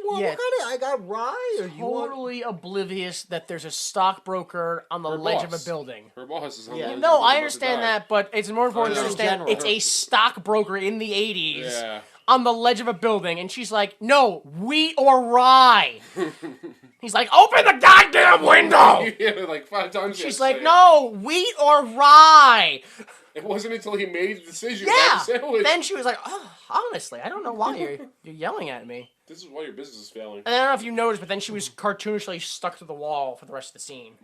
Speaker 3: want
Speaker 1: Yeah.
Speaker 3: what kind of I got rye or you want?
Speaker 1: Totally oblivious that there's a stockbroker on the
Speaker 5: Her
Speaker 1: ledge of
Speaker 5: boss.
Speaker 1: a building.
Speaker 5: Her boss is on
Speaker 3: Yeah.
Speaker 5: the ledge
Speaker 1: No,
Speaker 5: of
Speaker 1: I
Speaker 5: the
Speaker 1: understand
Speaker 5: die.
Speaker 1: that, but it's more important to
Speaker 5: know.
Speaker 1: understand
Speaker 3: General.
Speaker 1: it's a stockbroker in the 80s
Speaker 5: Yeah.
Speaker 1: on the ledge of a building, and she's like, no, wheat or rye. He's like, open the goddamn window!
Speaker 5: Yeah, like 5 times.
Speaker 1: She's
Speaker 5: yesterday.
Speaker 1: like, no, wheat or rye.
Speaker 5: It wasn't until he made the decision
Speaker 1: Yeah.
Speaker 5: about the sandwich.
Speaker 1: Then she was like, "Oh, honestly, I don't know why you're yelling at me."
Speaker 5: This is why your business is failing.
Speaker 1: And I don't know if you noticed, but then she was cartoonishly stuck to the wall for the rest of the scene.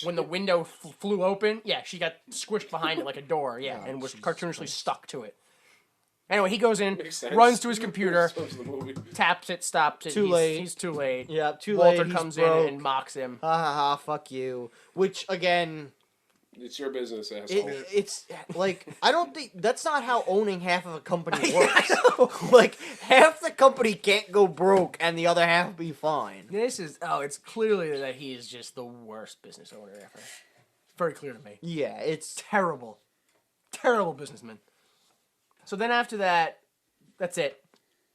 Speaker 1: When the window flew open, yeah, she got squished behind it like a door, yeah, and was cartoonishly stuck to it. Anyway, he goes in,
Speaker 5: Makes sense.
Speaker 1: runs to his computer,
Speaker 5: Supposed to the movie.
Speaker 1: taps it, stops it.
Speaker 3: Too late.
Speaker 1: He's too late.
Speaker 3: Yeah, too
Speaker 1: Walter
Speaker 3: late. He's
Speaker 1: comes
Speaker 3: broke.
Speaker 1: in and mocks him.
Speaker 3: Ha ha ha! Fuck you. Which again,
Speaker 5: It's your business, asshole.
Speaker 3: it's like I don't think that's not how owning half of a company works. Like half the company can't go broke and the other half be fine.
Speaker 1: It's clearly that he is just the worst business owner ever. It's very clear to me.
Speaker 3: Yeah, it's
Speaker 1: Terrible. Terrible businessman. So then after that, that's it.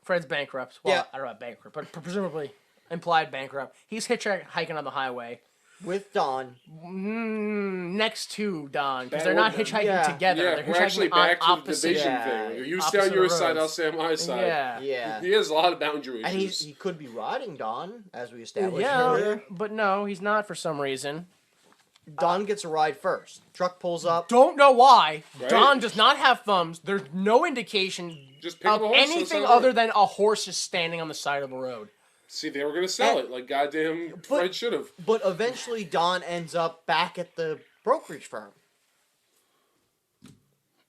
Speaker 1: Fred's bankrupt. Well,
Speaker 3: Yeah.
Speaker 1: I don't know about bankrupt, but presumably implied bankrupt. He's hitchhiking on the highway.
Speaker 3: with Don.
Speaker 1: Next to Don, because
Speaker 5: Back
Speaker 1: they're not
Speaker 5: with
Speaker 1: hitchhiking
Speaker 3: Yeah.
Speaker 1: together.
Speaker 5: Yeah,
Speaker 1: they're
Speaker 5: we're actually
Speaker 1: hitchhiking on
Speaker 5: back to the
Speaker 1: opposite.
Speaker 5: division
Speaker 3: Yeah,
Speaker 5: thing. You
Speaker 1: opposite
Speaker 5: stay on your
Speaker 1: of the
Speaker 5: side,
Speaker 1: roads.
Speaker 5: I'll stay on my side.
Speaker 1: Yeah.
Speaker 3: Yeah.
Speaker 5: He has a lot of boundary
Speaker 3: And
Speaker 5: issues.
Speaker 3: he could be riding Don, as we established
Speaker 1: Yeah,
Speaker 3: earlier.
Speaker 1: but no, he's not for some reason.
Speaker 3: Don gets a ride first. Truck pulls up.
Speaker 1: Don't know why.
Speaker 5: Right.
Speaker 1: Don does not have thumbs. There's no indication
Speaker 5: Just pick up
Speaker 1: of
Speaker 5: a horse on the
Speaker 1: anything
Speaker 5: side of the
Speaker 1: other
Speaker 5: road.
Speaker 1: than a horse is standing on the side of the road.
Speaker 5: See, they were going to sell it. Like, goddamn, Fred should have.
Speaker 3: But eventually Don ends up back at the brokerage firm.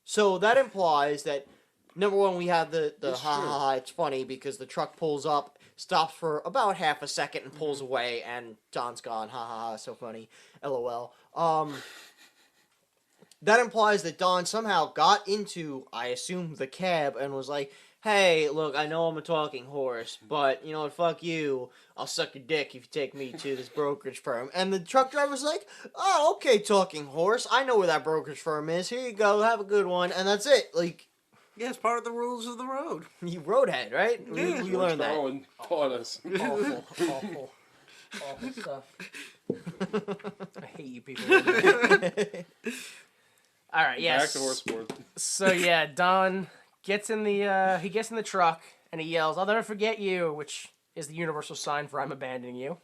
Speaker 3: So that implies that, number one, we have the
Speaker 5: It's
Speaker 3: ha
Speaker 5: true.
Speaker 3: ha ha, it's funny because the truck pulls up, stops for about half a second and pulls away, and Don's gone. Ha ha ha, so funny. LOL. That implies that Don somehow got into, I assume, the cab and was like, hey, look, I know I'm a talking horse, but, you know what, fuck you. I'll suck your dick if you take me to this brokerage firm. And the truck driver's like, oh, okay, talking horse. I know where that brokerage firm is. Here you go. Have a good one. And that's it. Like,
Speaker 4: Yeah, it's part of the rules of the road.
Speaker 3: you roadhead, right? We
Speaker 5: George
Speaker 3: learned that.
Speaker 5: Carlin taught us.
Speaker 1: Awful stuff. I hate you people. All right, yes.
Speaker 5: Back to horse sport.
Speaker 1: So yeah, Don gets in the truck and he yells, "I'll never forget you," which is the universal sign for I'm abandoning you.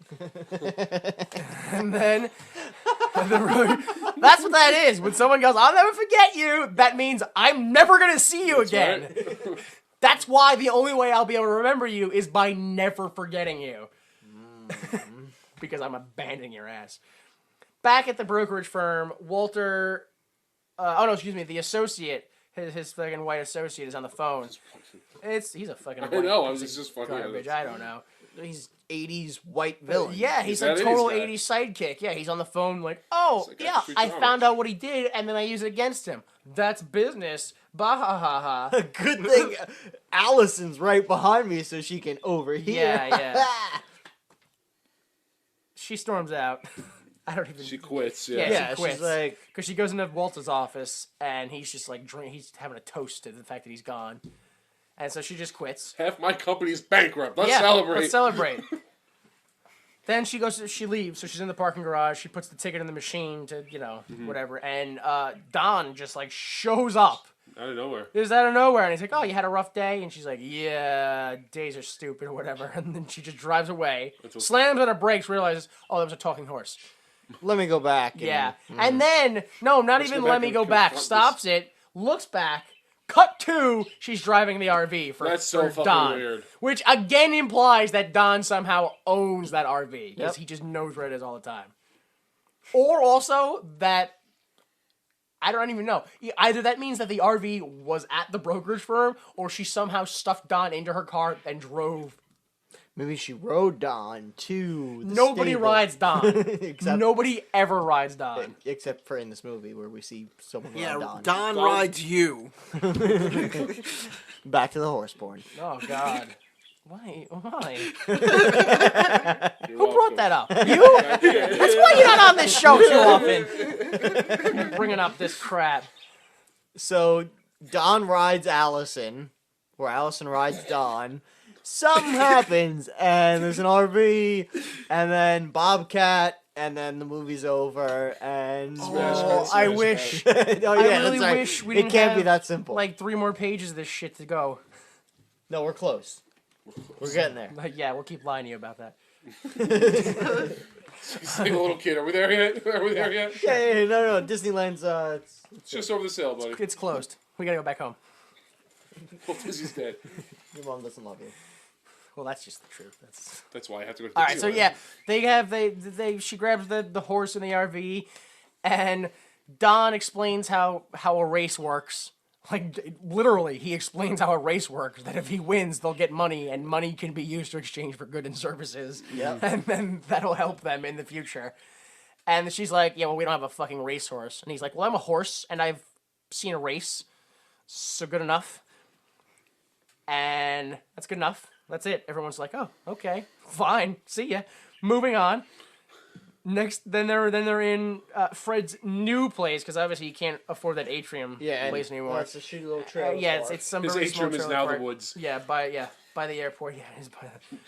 Speaker 1: And then that's what that is. When someone goes, "I'll never forget you," that means I'm never gonna see you again.
Speaker 5: Right?
Speaker 1: That's why the only way I'll be able to remember you is by never forgetting you. Because I'm abandoning your ass. Back at the brokerage firm, Walter... the associate, his fucking white associate is on the phone. He's a fucking white
Speaker 5: know, I
Speaker 1: piece
Speaker 5: was
Speaker 1: of
Speaker 5: just fucking
Speaker 1: garbage.
Speaker 5: with it.
Speaker 1: I don't know.
Speaker 3: He's 80s white villain.
Speaker 1: Yeah, he's
Speaker 5: He's
Speaker 1: a
Speaker 5: that
Speaker 1: total
Speaker 5: 80s guy.
Speaker 1: 80s sidekick. Yeah, he's on the phone like, oh,
Speaker 5: It's like
Speaker 1: yeah,
Speaker 5: Street
Speaker 1: I
Speaker 5: Comics.
Speaker 1: found out what he did, and then I use it against him. That's business. Bah ha ha ha.
Speaker 3: Good thing Allison's right behind me so she can overhear.
Speaker 1: Yeah. She storms out. I don't even...
Speaker 5: She quits,
Speaker 1: Yeah,
Speaker 5: yeah.
Speaker 3: Yeah,
Speaker 1: she quits.
Speaker 3: she's like,
Speaker 1: Because she goes into Walter's office, and he's just like, he's having a toast to the fact that he's gone. And so she just quits.
Speaker 5: Half my company's bankrupt. Let's celebrate.
Speaker 1: Let's celebrate. Then she leaves, so she's in the parking garage. She puts the ticket in the machine to, whatever. And Don just, like, shows up.
Speaker 5: Out of nowhere.
Speaker 1: Just out of nowhere. And he's like, oh, you had a rough day? And she's like, yeah, days are stupid or whatever. And then she just drives away, slams on her brakes, realizes, oh, that was a talking horse.
Speaker 3: let me go back. And,
Speaker 1: Yeah. And then, no, not
Speaker 5: Let's
Speaker 1: even
Speaker 5: go back
Speaker 1: let me
Speaker 5: and
Speaker 1: go back.
Speaker 5: confront
Speaker 1: Stops it, looks back, cut to, she's driving the RV for,
Speaker 5: That's so
Speaker 1: for
Speaker 5: fucking
Speaker 1: Don.
Speaker 5: weird.
Speaker 1: Which again implies that Don somehow owns that RV. Because
Speaker 3: Yep.
Speaker 1: he just knows where it is all the time. Or also that, I don't even know. Either that means that the RV was at the brokerage firm, or she somehow stuffed Don into her car and drove.
Speaker 3: Maybe she rode Don to the
Speaker 1: Nobody
Speaker 3: stable.
Speaker 1: rides Don.
Speaker 3: except,
Speaker 1: Nobody ever rides Don.
Speaker 3: except for in this movie where we see someone
Speaker 4: Yeah,
Speaker 3: ride Don.
Speaker 4: Don rides you.
Speaker 3: Back to the horse porn.
Speaker 1: Oh, God. Why?
Speaker 5: You're
Speaker 1: Who brought that up? You? That's why you're not on this show too often. You're bringing up this crap.
Speaker 3: So Don rides Allison, or Allison rides Don. Something happens, and there's an RV, and then Bobcat, and then the movie's over, and
Speaker 1: Oh, I wish.
Speaker 3: oh,
Speaker 1: I really
Speaker 3: that's right.
Speaker 1: wish we
Speaker 3: It
Speaker 1: didn't
Speaker 3: can't be
Speaker 1: have,
Speaker 3: that simple.
Speaker 1: Like 3 more pages of this shit to go.
Speaker 3: No, we're close. We're getting there.
Speaker 1: Like, yeah, we'll keep lying to you about that.
Speaker 5: He's like a little kid. Are we there yet? Are we there yet?
Speaker 3: Yeah, no. Disneyland's
Speaker 5: It's just over the sale, buddy.
Speaker 1: It's closed. We gotta go back home.
Speaker 5: Well, Disney's dead.
Speaker 3: your mom doesn't love you.
Speaker 1: Well, that's just the truth.
Speaker 5: That's why I have to go to Disneyland.
Speaker 1: All right. So yeah, she grabs the horse in the RV, and Don explains how a race works. Like, literally, he explains how a race works, that if he wins, they'll get money, and money can be used to exchange for goods and services.
Speaker 3: Yeah.
Speaker 1: And then that'll help them in the future. And she's like, yeah, well, we don't have a fucking racehorse. And he's like, well, I'm a horse, and I've seen a race, so good enough. And that's good enough. That's it. Everyone's like, oh, okay, fine, see ya. Moving on. Next, then they're in Fred's new place because obviously you can't afford that atrium place anymore.
Speaker 3: That's a shitty little trailer.
Speaker 1: Yeah, it's some
Speaker 5: His
Speaker 1: very small
Speaker 5: atrium is
Speaker 1: trailer
Speaker 5: now
Speaker 1: park.
Speaker 5: the woods.
Speaker 1: Yeah, by the airport. Yeah, it is by the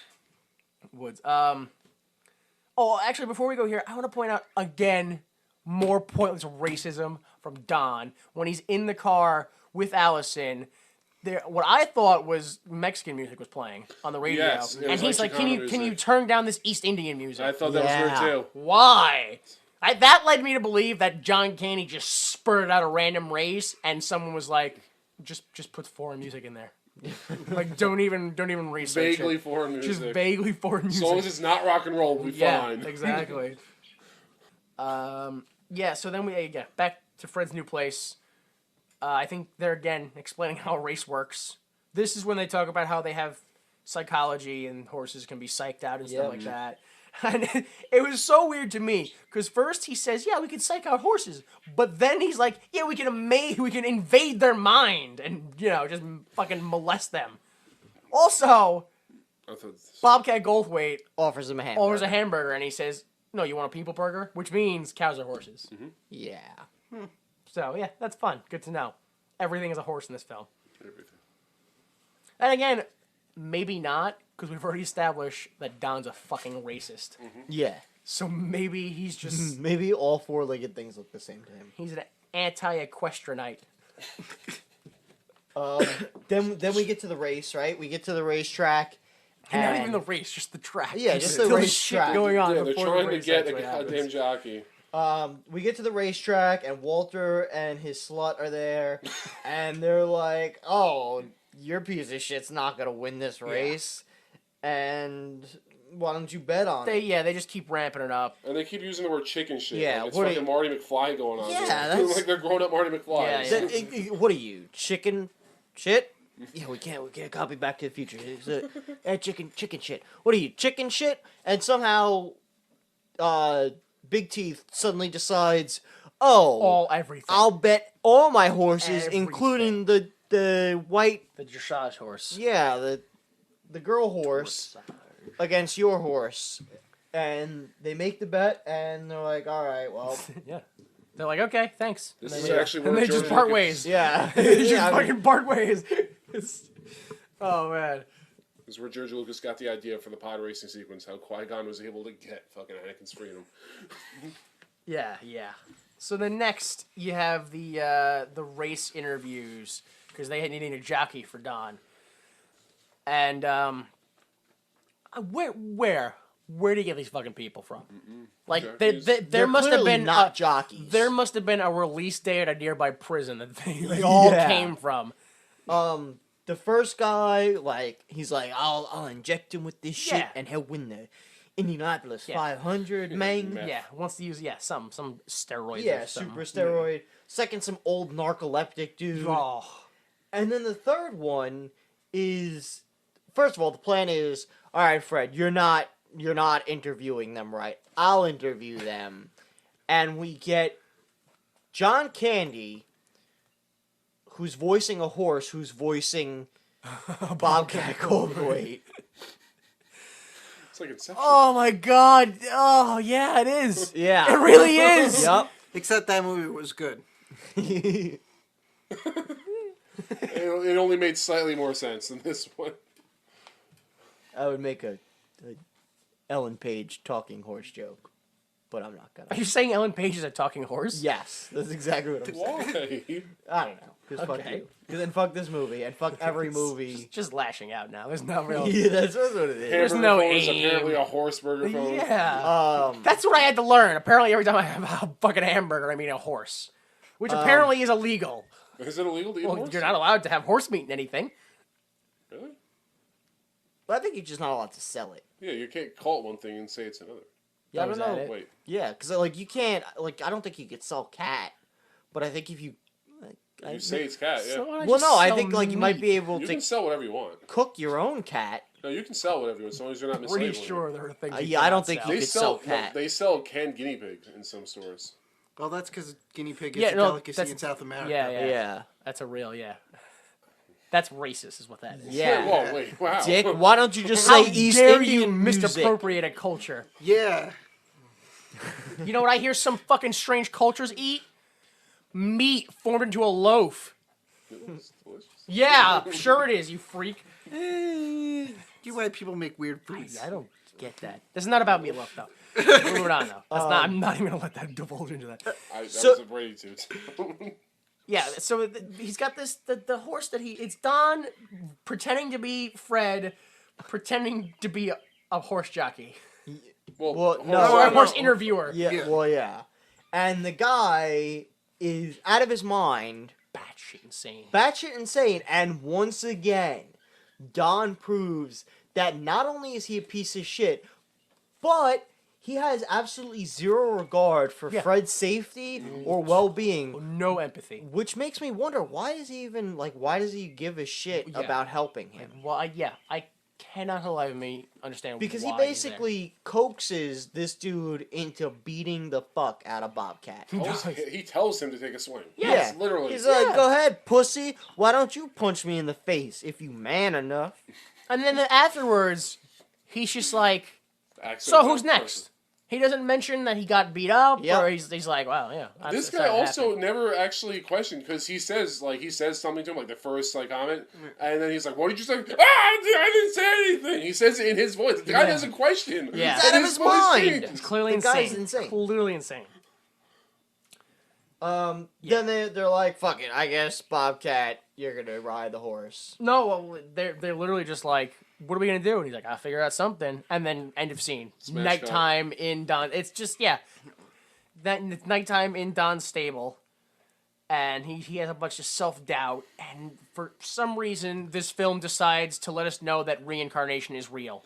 Speaker 1: woods. Oh, actually, before we go here, I want to point out again more pointless racism from Don when he's in the car with Allison. There, what I thought was Mexican music was playing on the radio,
Speaker 5: Yes, it
Speaker 1: and
Speaker 5: was
Speaker 1: he's
Speaker 5: like
Speaker 1: like, "Can you
Speaker 5: Chicano music.
Speaker 1: turn down this East Indian music?"
Speaker 5: I thought that was weird too.
Speaker 1: Why? That led me to believe that John Candy just spurted out a random race, and someone was like, "Just put foreign music in there." Like, don't even research
Speaker 5: Vaguely
Speaker 1: it.
Speaker 5: foreign music.
Speaker 1: Just vaguely foreign music.
Speaker 5: As long as it's not rock and roll, we'll be
Speaker 1: Yeah,
Speaker 5: fine.
Speaker 1: exactly. Yeah. So then we get back to Fred's new place. I think they're again explaining how a race works. This is when they talk about how they have psychology and horses can be psyched out and stuff like that. And it was so weird to me because first he says, "Yeah, we can psych out horses," but then he's like, "Yeah, we can invade their mind and just fucking molest them." Also,
Speaker 5: I thought-
Speaker 1: Bobcat Goldthwait
Speaker 3: offers him a hamburger.
Speaker 1: orders a hamburger and he says, "No, you want a people burger?" Which means cows are horses.
Speaker 3: Yeah.
Speaker 1: So yeah, that's fun. Good to know. Everything is a horse in this film.
Speaker 5: Everything.
Speaker 1: And again, maybe not, because we've already established that Don's a fucking racist.
Speaker 3: Yeah.
Speaker 1: So maybe he's just
Speaker 3: Maybe all four-legged things look the same to him.
Speaker 1: he's an anti-equestranite.
Speaker 3: Then we get to the race, right? We get to the racetrack.
Speaker 1: And not even the race, just the track.
Speaker 3: Yeah,
Speaker 1: There's
Speaker 3: just the
Speaker 1: still
Speaker 3: racetrack.
Speaker 1: shit going on
Speaker 5: Yeah, they're
Speaker 1: before the
Speaker 5: trying to
Speaker 1: race
Speaker 5: get a
Speaker 1: actually happens.
Speaker 5: goddamn jockey.
Speaker 3: We get to the racetrack, and Walter and his slut are there, and they're like, "Oh, your piece of shit's not gonna win this race, and why don't you bet on it?"
Speaker 1: They just keep ramping it up.
Speaker 5: And they keep using the word chicken shit.
Speaker 3: Yeah,
Speaker 5: Like it's
Speaker 3: what are
Speaker 5: fucking
Speaker 3: you-
Speaker 5: Marty McFly going on.
Speaker 3: Yeah,
Speaker 5: dude.
Speaker 3: that's-
Speaker 5: like they're grown up Marty McFly.
Speaker 1: Yeah,
Speaker 3: What are you, chicken shit? Yeah, we can't copy Back to the Future. It's chicken shit. What are you, chicken shit? And somehow, Big Teeth suddenly decides, oh,
Speaker 1: Everything.
Speaker 3: I'll bet all my horses,
Speaker 1: Everything.
Speaker 3: including the white,
Speaker 1: the dressage horse.
Speaker 3: yeah, the girl horse, against your horse. And they make the bet, and they're like, all right, well,
Speaker 1: Yeah. They're like, okay, thanks.
Speaker 5: This
Speaker 1: And
Speaker 5: is
Speaker 1: then-
Speaker 5: actually
Speaker 1: and
Speaker 5: where
Speaker 1: they just
Speaker 5: George
Speaker 1: part
Speaker 5: Lucas-
Speaker 1: ways.
Speaker 3: yeah.
Speaker 1: They just
Speaker 3: Yeah, I mean,
Speaker 1: fucking part ways. Oh man.
Speaker 5: This is where George Lucas got the idea for the pod racing sequence. How Qui-Gon was able to get fucking Anakin's freedom.
Speaker 1: Yeah. So then next you have the race interviews because they needed a jockey for Don. And where do you get these fucking people from? Like
Speaker 5: Jockeys.
Speaker 1: there
Speaker 3: They're
Speaker 1: must have
Speaker 3: clearly
Speaker 1: been
Speaker 3: not jockeys.
Speaker 1: There must have been a release day at a nearby prison that they all
Speaker 3: Yeah.
Speaker 1: came from.
Speaker 3: The first guy, like, he's like, I'll inject him with this shit,
Speaker 1: Yeah.
Speaker 3: and he'll win the Indianapolis
Speaker 1: Yeah.
Speaker 3: 500, man.
Speaker 5: Meth.
Speaker 1: Yeah, wants to use some steroids.
Speaker 3: Yeah,
Speaker 1: or some-
Speaker 3: super steroid. Second, some old narcoleptic dude.
Speaker 1: Oh,
Speaker 3: And then the third one is, first of all, the plan is, all right, Fred, you're not interviewing them right. I'll interview them. And we get John Candy, who's voicing a horse, who's voicing Bobcat Goldthwait.
Speaker 5: It's like Inception.
Speaker 1: oh my God! Oh yeah, it is.
Speaker 3: Yeah.
Speaker 1: It really is.
Speaker 3: Yep.
Speaker 4: Except that movie was good.
Speaker 5: It only made slightly more sense than this one.
Speaker 3: I would make a Ellen Page talking horse joke. but I'm not
Speaker 1: Are
Speaker 3: gonna.
Speaker 1: you saying Ellen Page is a talking horse?
Speaker 3: Yes, that's exactly what I'm saying.
Speaker 5: Why?
Speaker 3: I don't know. Because fuck
Speaker 1: Okay.
Speaker 3: you. Because then fuck this movie and fuck every movie.
Speaker 1: Just lashing out now. There's no real.
Speaker 3: Yeah, that's what it is.
Speaker 1: There's
Speaker 5: Hamburger
Speaker 1: no
Speaker 5: phone is
Speaker 1: aim.
Speaker 5: apparently a horse burger phone.
Speaker 1: Yeah.
Speaker 3: Um,
Speaker 1: That's what I had to learn. Apparently, every time I have a fucking hamburger, I mean a horse, which apparently is illegal.
Speaker 5: Is it illegal to eat
Speaker 1: Well,
Speaker 5: horse?
Speaker 1: you're not allowed to have horse meat in anything.
Speaker 5: Really?
Speaker 3: but I think you're just not allowed to sell it.
Speaker 5: Yeah, you can't call it one thing and say it's another.
Speaker 3: Yeah, I
Speaker 1: Oh,
Speaker 3: don't
Speaker 1: is that
Speaker 3: know.
Speaker 1: it?
Speaker 5: Wait.
Speaker 3: Yeah, because like you can't. Like I don't think you could sell cat, but I think if you.
Speaker 5: You say it's cat, yeah.
Speaker 1: So why not
Speaker 3: Well,
Speaker 1: just
Speaker 3: no, I
Speaker 1: sell
Speaker 3: think like you might be
Speaker 1: meat?
Speaker 3: able
Speaker 5: You
Speaker 3: to
Speaker 5: can sell whatever you want.
Speaker 3: cook your own cat.
Speaker 5: No, you can sell whatever you want, as long as you're not mislabeling
Speaker 1: Pretty
Speaker 5: it.
Speaker 1: sure there are things. you
Speaker 3: yeah, I don't
Speaker 1: cannot
Speaker 3: think
Speaker 1: sell.
Speaker 3: you
Speaker 5: They
Speaker 3: could
Speaker 5: sell,
Speaker 3: sell cat.
Speaker 5: they sell canned guinea pigs in some stores.
Speaker 4: Well, that's because guinea pig is
Speaker 1: Yeah,
Speaker 4: a
Speaker 1: no,
Speaker 4: delicacy
Speaker 1: that's-
Speaker 4: in South America.
Speaker 1: Yeah, yeah,
Speaker 3: Yeah.
Speaker 1: That's a real That's racist, is what that is.
Speaker 3: Yeah.
Speaker 5: Wait, whoa, wait, wow.
Speaker 3: Dick, why don't you just
Speaker 1: How
Speaker 3: say East
Speaker 1: dare
Speaker 3: Indian
Speaker 1: you
Speaker 3: music?
Speaker 1: misappropriate a culture?
Speaker 4: Yeah.
Speaker 1: You know what I hear some fucking strange cultures eat? Meat formed into a loaf.
Speaker 5: It's delicious.
Speaker 1: Yeah, sure it is, you freak.
Speaker 4: You white people make weird foods.
Speaker 1: I don't get that. This is not about meatloaf, though. Moving on, though. That's not, I'm not even going to let that divulge into that.
Speaker 5: I
Speaker 3: So-
Speaker 5: wasn't ready to.
Speaker 1: Yeah, so he's got this, the horse that it's Don pretending to be Fred, pretending to be a horse jockey.
Speaker 5: Well,
Speaker 3: Well,
Speaker 5: hold
Speaker 3: no,
Speaker 5: on.
Speaker 1: Or a
Speaker 3: no.
Speaker 1: horse interviewer.
Speaker 3: Yeah,
Speaker 4: Yeah.
Speaker 3: well, yeah. And the guy is out of his mind,
Speaker 1: Batshit insane.
Speaker 3: batshit insane, and once again, Don proves that not only is he a piece of shit, but he has absolutely zero regard for
Speaker 1: Yeah.
Speaker 3: Fred's safety or well-being,
Speaker 1: No empathy.
Speaker 3: which makes me wonder, why is he even, like, why does he give a shit
Speaker 1: Yeah.
Speaker 3: about helping him?
Speaker 1: Well, I cannot for the life of me understand
Speaker 3: Because he
Speaker 1: why he's there.
Speaker 3: basically coaxes this dude into beating the fuck out of Bobcat.
Speaker 5: He tells him to take a swing.
Speaker 3: Yeah,
Speaker 5: It's literally.
Speaker 3: He's like, "Go ahead, pussy. Why don't you punch me in the face if you man enough?"
Speaker 1: And then afterwards, he's just like,
Speaker 5: accent
Speaker 1: so
Speaker 5: that
Speaker 1: who's
Speaker 5: person.
Speaker 1: next? He doesn't mention that he got beat up,
Speaker 3: Yep.
Speaker 1: or he's like, well, yeah.
Speaker 5: This
Speaker 1: that's
Speaker 5: guy
Speaker 1: how it
Speaker 5: also
Speaker 1: happened.
Speaker 5: never actually questioned because he says something to him like the first comment, and then he's like, "What did you say?" I didn't say anything. He says it in his voice. The guy
Speaker 1: Yeah.
Speaker 5: doesn't question.
Speaker 1: Yeah.
Speaker 3: He's
Speaker 1: And
Speaker 3: out of his mind.
Speaker 1: He's
Speaker 5: changes.
Speaker 1: clearly
Speaker 3: The guy's
Speaker 1: insane.
Speaker 3: insane.
Speaker 1: Clearly insane.
Speaker 3: Then they're like, "Fuck it, I guess Bobcat, you're gonna ride the horse."
Speaker 1: No, well, they're literally just like, what are we gonna do? And he's like, I'll figure out something. And then end of scene.
Speaker 5: Smash
Speaker 1: Nighttime in Don. It's just it's nighttime in Don's stable, and he has a bunch of self-doubt. And for some reason, this film decides to let us know that reincarnation is real.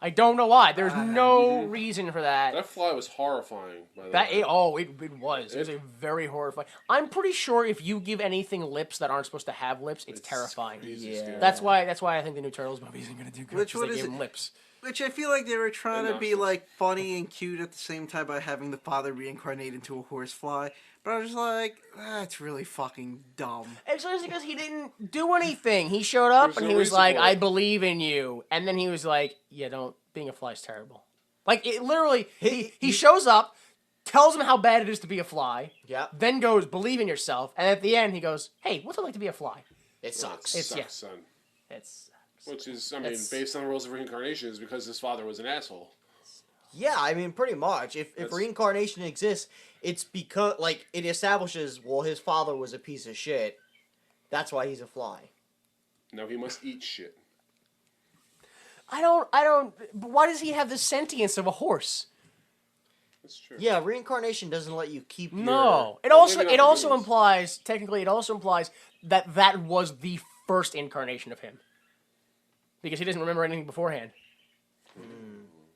Speaker 1: I don't know why. There's no reason for that.
Speaker 5: That fly was horrifying. By the
Speaker 1: That
Speaker 5: way.
Speaker 1: it was. It was a very horrifying. I'm pretty sure if you give anything lips that aren't supposed to have lips, it's terrifying.
Speaker 5: crazy
Speaker 3: Yeah.
Speaker 5: scary.
Speaker 1: That's why I think the new Turtles movie isn't gonna do good.
Speaker 4: Which
Speaker 1: 'cause
Speaker 4: one
Speaker 1: they
Speaker 4: is
Speaker 1: gave
Speaker 4: it?
Speaker 1: him lips.
Speaker 4: Which I feel like they were trying to be
Speaker 5: Enough.
Speaker 4: like funny and cute at the same time by having the father reincarnate into a horsefly. But I was like, that's really fucking dumb.
Speaker 1: It's just because he didn't do anything. He showed up
Speaker 5: There's
Speaker 1: and
Speaker 5: no
Speaker 1: he was
Speaker 5: reason
Speaker 1: like,
Speaker 5: for it.
Speaker 1: "I believe in you," and then he was like, "Yeah, don't. Being a fly is terrible." Like it literally, he shows up, tells him how bad it is to be a fly.
Speaker 3: Yeah.
Speaker 1: Then goes, "Believe in yourself," and at the end he goes, "Hey, what's it like to be a fly?"
Speaker 3: It sucks.
Speaker 1: It's-
Speaker 5: Sucks,
Speaker 1: yeah.
Speaker 5: son.
Speaker 1: It's
Speaker 5: Which is, I mean,
Speaker 1: That's-
Speaker 5: based on the rules of reincarnation, is because his father was an asshole.
Speaker 3: Yeah, I mean, pretty much. If
Speaker 5: That's-
Speaker 3: reincarnation exists, it's because like it establishes, well, his father was a piece of shit. That's why he's a fly.
Speaker 5: Now he must eat shit.
Speaker 1: I don't. But why does he have the sentience of a horse?
Speaker 5: That's true.
Speaker 3: Yeah, reincarnation doesn't let you keep your...
Speaker 1: No. It
Speaker 5: Well,
Speaker 1: also
Speaker 5: maybe not
Speaker 1: it
Speaker 5: the
Speaker 1: also
Speaker 5: humans.
Speaker 1: implies technically it also implies that that was the first incarnation of him. Because he doesn't remember anything beforehand.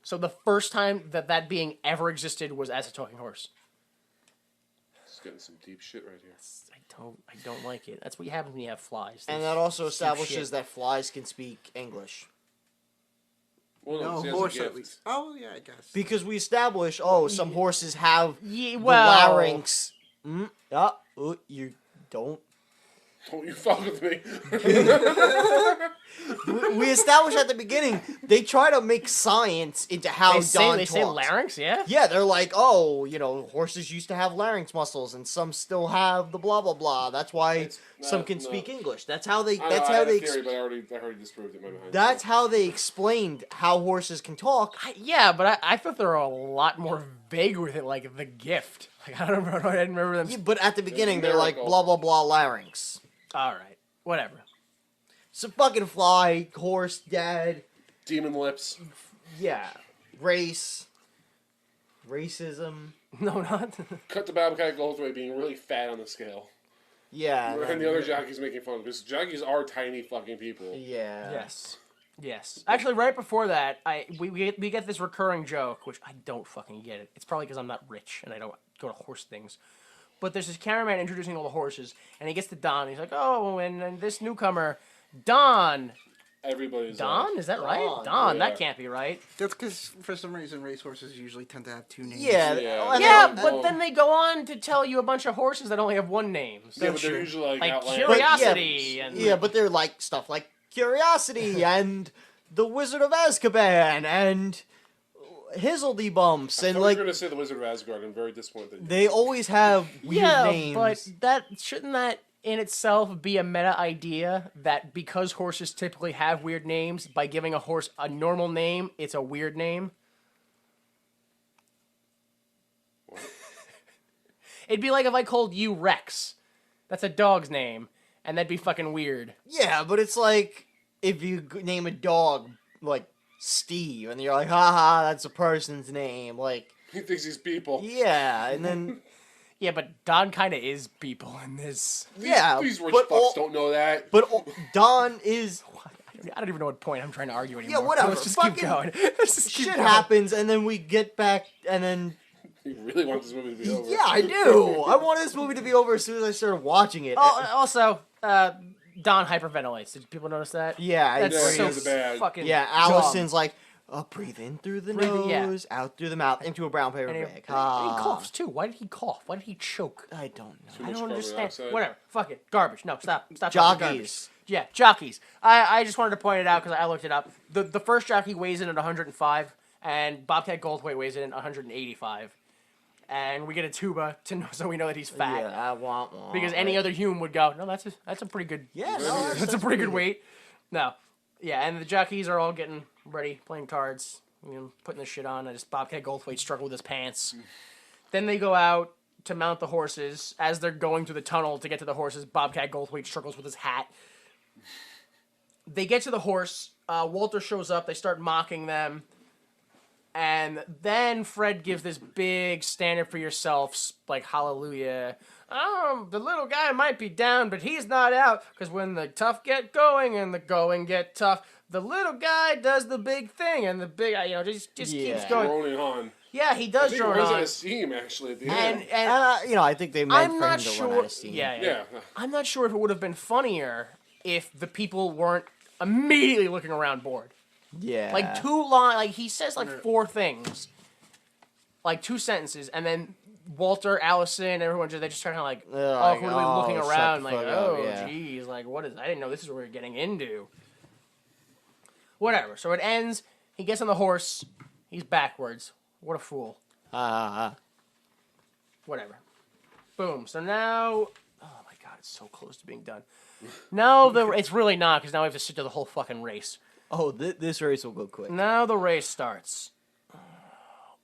Speaker 1: So the first time that being ever existed was as a talking horse.
Speaker 5: He's getting some deep shit right here.
Speaker 1: I don't like it. That's what happens when you have flies.
Speaker 3: And
Speaker 1: They
Speaker 3: that also
Speaker 1: shoot
Speaker 3: establishes
Speaker 1: shit.
Speaker 3: that flies can speak English.
Speaker 5: Well,
Speaker 4: No,
Speaker 5: he has a
Speaker 4: horse
Speaker 5: gift.
Speaker 4: at least. Oh, yeah, I guess.
Speaker 3: Because we establish, some horses have
Speaker 1: Yeah,
Speaker 3: the
Speaker 1: well,
Speaker 3: larynx. You don't.
Speaker 5: Don't you fuck with me.
Speaker 3: We established at the beginning, they try to make science into how
Speaker 1: they
Speaker 3: Don
Speaker 1: say
Speaker 3: talks.
Speaker 1: larynx, yeah.
Speaker 3: Yeah, they're like, horses used to have larynx muscles, and some still have the blah blah blah. That's why some can
Speaker 5: no.
Speaker 3: speak English. That's how they.
Speaker 5: I
Speaker 3: That's
Speaker 5: know, I
Speaker 3: how
Speaker 5: had
Speaker 3: they.
Speaker 5: a theory, but I already disproved it in my mind.
Speaker 3: That's how they explained how horses can talk.
Speaker 1: Yeah, but I thought they were a lot more vague with it, like the gift. Like I don't remember. I didn't remember them.
Speaker 3: Yeah, but at the beginning, they're like
Speaker 5: miracle.
Speaker 3: blah blah blah larynx.
Speaker 1: All right, whatever.
Speaker 3: So fucking fly, horse, dad.
Speaker 5: Demon lips.
Speaker 3: Yeah, race, racism.
Speaker 1: No, not.
Speaker 5: Cut to Bobcat Goldthwait being really fat on the scale.
Speaker 3: Yeah,
Speaker 5: And the other jockeys making fun of him. Because jockeys are tiny fucking people.
Speaker 3: Yeah.
Speaker 1: Yes. Yes. Actually, right before that, we get this recurring joke, which I don't fucking get it. It's probably because I'm not rich and I don't go to horse things. But there's this cameraman introducing all the horses, and he gets to Don. He's like, "Oh, and this newcomer, Don."
Speaker 5: Everybody's
Speaker 1: Don? Is that right?
Speaker 3: Don,
Speaker 1: Don.
Speaker 5: yeah.
Speaker 1: That can't be right.
Speaker 4: That's because for some reason racehorses usually tend to have two names.
Speaker 3: Yeah.
Speaker 5: Yeah.
Speaker 3: and
Speaker 1: Yeah,
Speaker 3: then-
Speaker 1: but then they go on to tell you a bunch of horses that only have one name.
Speaker 5: Yeah, but they're usually like outlandish.
Speaker 1: Curiosity and
Speaker 3: Yeah, but they're like stuff like Curiosity and the Wizard of Azkaban and Hizzledy Bumps
Speaker 5: I
Speaker 3: and
Speaker 5: thought
Speaker 3: like
Speaker 5: you were going to say the Wizard of Asgard. I'm very disappointed.
Speaker 3: they always have weird
Speaker 1: yeah,
Speaker 3: names.
Speaker 1: but that shouldn't that in itself be a meta idea that because horses typically have weird names, by giving a horse a normal name, it's a weird name. It'd be like if I called you Rex. That's a dog's name, and that'd be fucking weird.
Speaker 3: Yeah, but it's like if you name a dog like Steve, and you're like, haha, that's a person's name. Like,
Speaker 5: He thinks he's people.
Speaker 3: yeah, and then
Speaker 1: Yeah, but Don kind of is people in this.
Speaker 5: These rich
Speaker 3: but
Speaker 5: fucks don't know that.
Speaker 3: but Don is
Speaker 1: I don't even know what point I'm trying to argue anymore.
Speaker 3: yeah, whatever.
Speaker 1: Let's just
Speaker 3: Fucking
Speaker 1: keep going. Let's just keep
Speaker 3: shit
Speaker 1: going.
Speaker 3: happens, and then we get back, and then
Speaker 5: You really want this movie to be over.
Speaker 3: yeah, I do. I wanted this movie to be over as soon as I started watching it.
Speaker 1: Oh, also, Don hyperventilates. Did people notice that?
Speaker 3: Yeah,
Speaker 1: That's
Speaker 5: Yeah, he
Speaker 1: so
Speaker 5: has a bag.
Speaker 1: fucking
Speaker 3: yeah.
Speaker 1: dumb.
Speaker 3: Allison's like, breathe in through the
Speaker 1: Breathe in, yeah.
Speaker 3: nose, out through the mouth, into a brown paper
Speaker 1: And he,
Speaker 3: bag.
Speaker 1: and he coughs too. Why did he cough? Why did he choke?
Speaker 3: I don't know.
Speaker 5: Too
Speaker 1: I
Speaker 5: much
Speaker 1: don't
Speaker 5: carbon
Speaker 1: understand.
Speaker 5: dioxide.
Speaker 1: Whatever. Fuck it. Garbage. No, stop. Stop. talking garbage.
Speaker 3: Jockeys.
Speaker 1: Yeah, jockeys. I just wanted to point it out because I looked it up. The first jockey weighs in at 105, and Bobcat Goldthwait weighs in at 185. And we get a tuba to know, so we know that he's fat.
Speaker 3: Yeah, I want one.
Speaker 1: Because any other human would go, no, that's a pretty good.
Speaker 3: Yeah, no,
Speaker 1: that's a pretty good weight. No, yeah, and the jockeys are all getting ready, playing cards, putting this shit on. And just Bobcat Goldthwait struggled with his pants. Then they go out to mount the horses. As they're going through the tunnel to get to the horses, Bobcat Goldthwait struggles with his hat. They get to the horse. Walter shows up. They start mocking them. And then Fred gives this big stand up for yourself, like hallelujah. Oh, the little guy might be down, but he's not out. Because when the tough get going and the going get tough, the little guy does the big thing. And the big, just keeps
Speaker 3: Yeah.
Speaker 1: going.
Speaker 5: Rolling on.
Speaker 1: Yeah, he
Speaker 5: I
Speaker 1: does
Speaker 5: think he
Speaker 1: drone
Speaker 5: runs out
Speaker 1: on.
Speaker 5: of steam, actually, at the
Speaker 1: And,
Speaker 5: end.
Speaker 1: and
Speaker 3: I think they meant
Speaker 1: I'm
Speaker 3: for
Speaker 1: not
Speaker 3: him to
Speaker 1: sure.
Speaker 3: run out of steam.
Speaker 1: Yeah.
Speaker 5: Yeah.
Speaker 1: I'm not sure if it would have been funnier if the people weren't immediately looking around bored.
Speaker 3: Yeah.
Speaker 1: Like two line, like he says like four things, like two sentences, and then Walter, Allison, everyone they just kind of like
Speaker 3: like,
Speaker 1: awkwardly
Speaker 3: oh,
Speaker 1: looking
Speaker 3: shut
Speaker 1: around,
Speaker 3: the
Speaker 1: like
Speaker 3: fuck up,
Speaker 1: oh
Speaker 3: yeah.
Speaker 1: geez, like what is? I didn't know this is what we were getting into. Whatever. So it ends. He gets on the horse. He's backwards. What a fool. Whatever. Boom. So now, oh my god, it's so close to being done. No, it's really not because now we have to sit through the whole fucking race.
Speaker 3: Oh, this race will go quick.
Speaker 1: Now the race starts.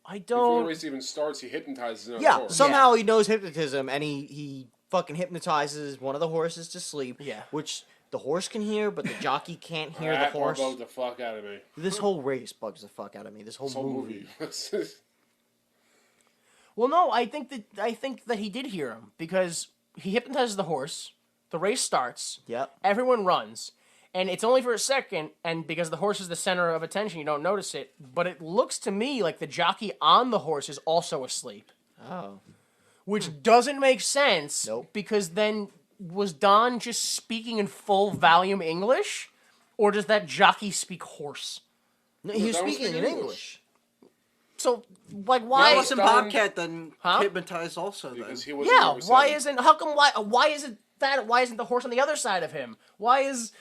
Speaker 1: I
Speaker 5: Before the
Speaker 1: don't.
Speaker 5: race even starts, he hypnotizes another
Speaker 3: Yeah,
Speaker 5: horse.
Speaker 3: somehow he knows hypnotism, and he fucking hypnotizes one of the horses to sleep.
Speaker 1: Yeah.
Speaker 3: Which the horse can hear, but the jockey can't hear the
Speaker 5: That part
Speaker 3: horse.
Speaker 5: bugged the fuck out of me.
Speaker 3: This whole race bugs the fuck out of me. This whole
Speaker 5: This whole
Speaker 3: movie.
Speaker 5: movie.
Speaker 1: Well, no, I think that he did hear him because he hypnotizes the horse. The race starts.
Speaker 3: Yep.
Speaker 1: Everyone runs. And it's only for a second, and because the horse is the center of attention, you don't notice it. But it looks to me like the jockey on the horse is also asleep.
Speaker 3: Oh.
Speaker 1: Which doesn't make sense.
Speaker 3: Nope.
Speaker 1: Because then, was Don just speaking in full volume English? Or does that jockey speak horse?
Speaker 3: No, he was
Speaker 5: Don was
Speaker 3: speaking in
Speaker 5: speaking
Speaker 3: English.
Speaker 1: So, like, why?
Speaker 4: Why wasn't
Speaker 5: Don-
Speaker 4: Bobcat then
Speaker 1: Huh?
Speaker 4: hypnotized also then?
Speaker 5: Because he was
Speaker 1: Yeah,
Speaker 5: number
Speaker 1: why
Speaker 5: 7.
Speaker 1: isn't, how come, why isn't the horse on the other side of him? Why is,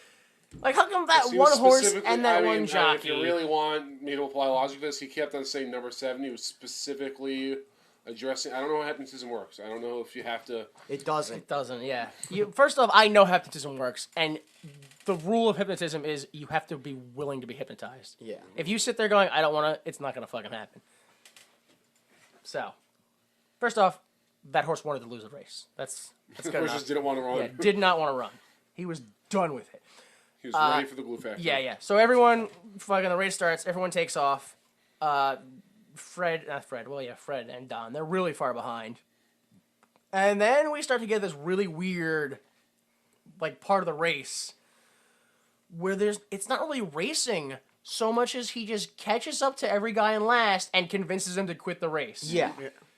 Speaker 1: like, how come that
Speaker 5: He was
Speaker 1: one horse
Speaker 5: specifically-
Speaker 1: and that
Speaker 5: I mean,
Speaker 1: one jockey?
Speaker 5: If you really want me to apply logic to this, he kept on saying number 7. He was specifically addressing. I don't know how hypnotism works. I don't know if you have to.
Speaker 3: It doesn't.
Speaker 1: It doesn't, yeah. First off, I know hypnotism works, and the rule of hypnotism is you have to be willing to be hypnotized.
Speaker 3: Yeah.
Speaker 1: If you sit there going, I don't want to, it's not going to fucking happen. So, first off, that horse wanted to lose the race. That's good
Speaker 5: Horse
Speaker 1: enough.
Speaker 5: just didn't want to run.
Speaker 1: Yeah, did not want to run. He was done with it.
Speaker 5: He was ready for the glue factory.
Speaker 1: Yeah. So everyone, fucking the race starts. Everyone takes off. Fred and Don. They're really far behind. And then we start to get this really weird, like, part of the race where it's not really racing so much as he just catches up to every guy in last and convinces them to quit the race.
Speaker 3: Yeah.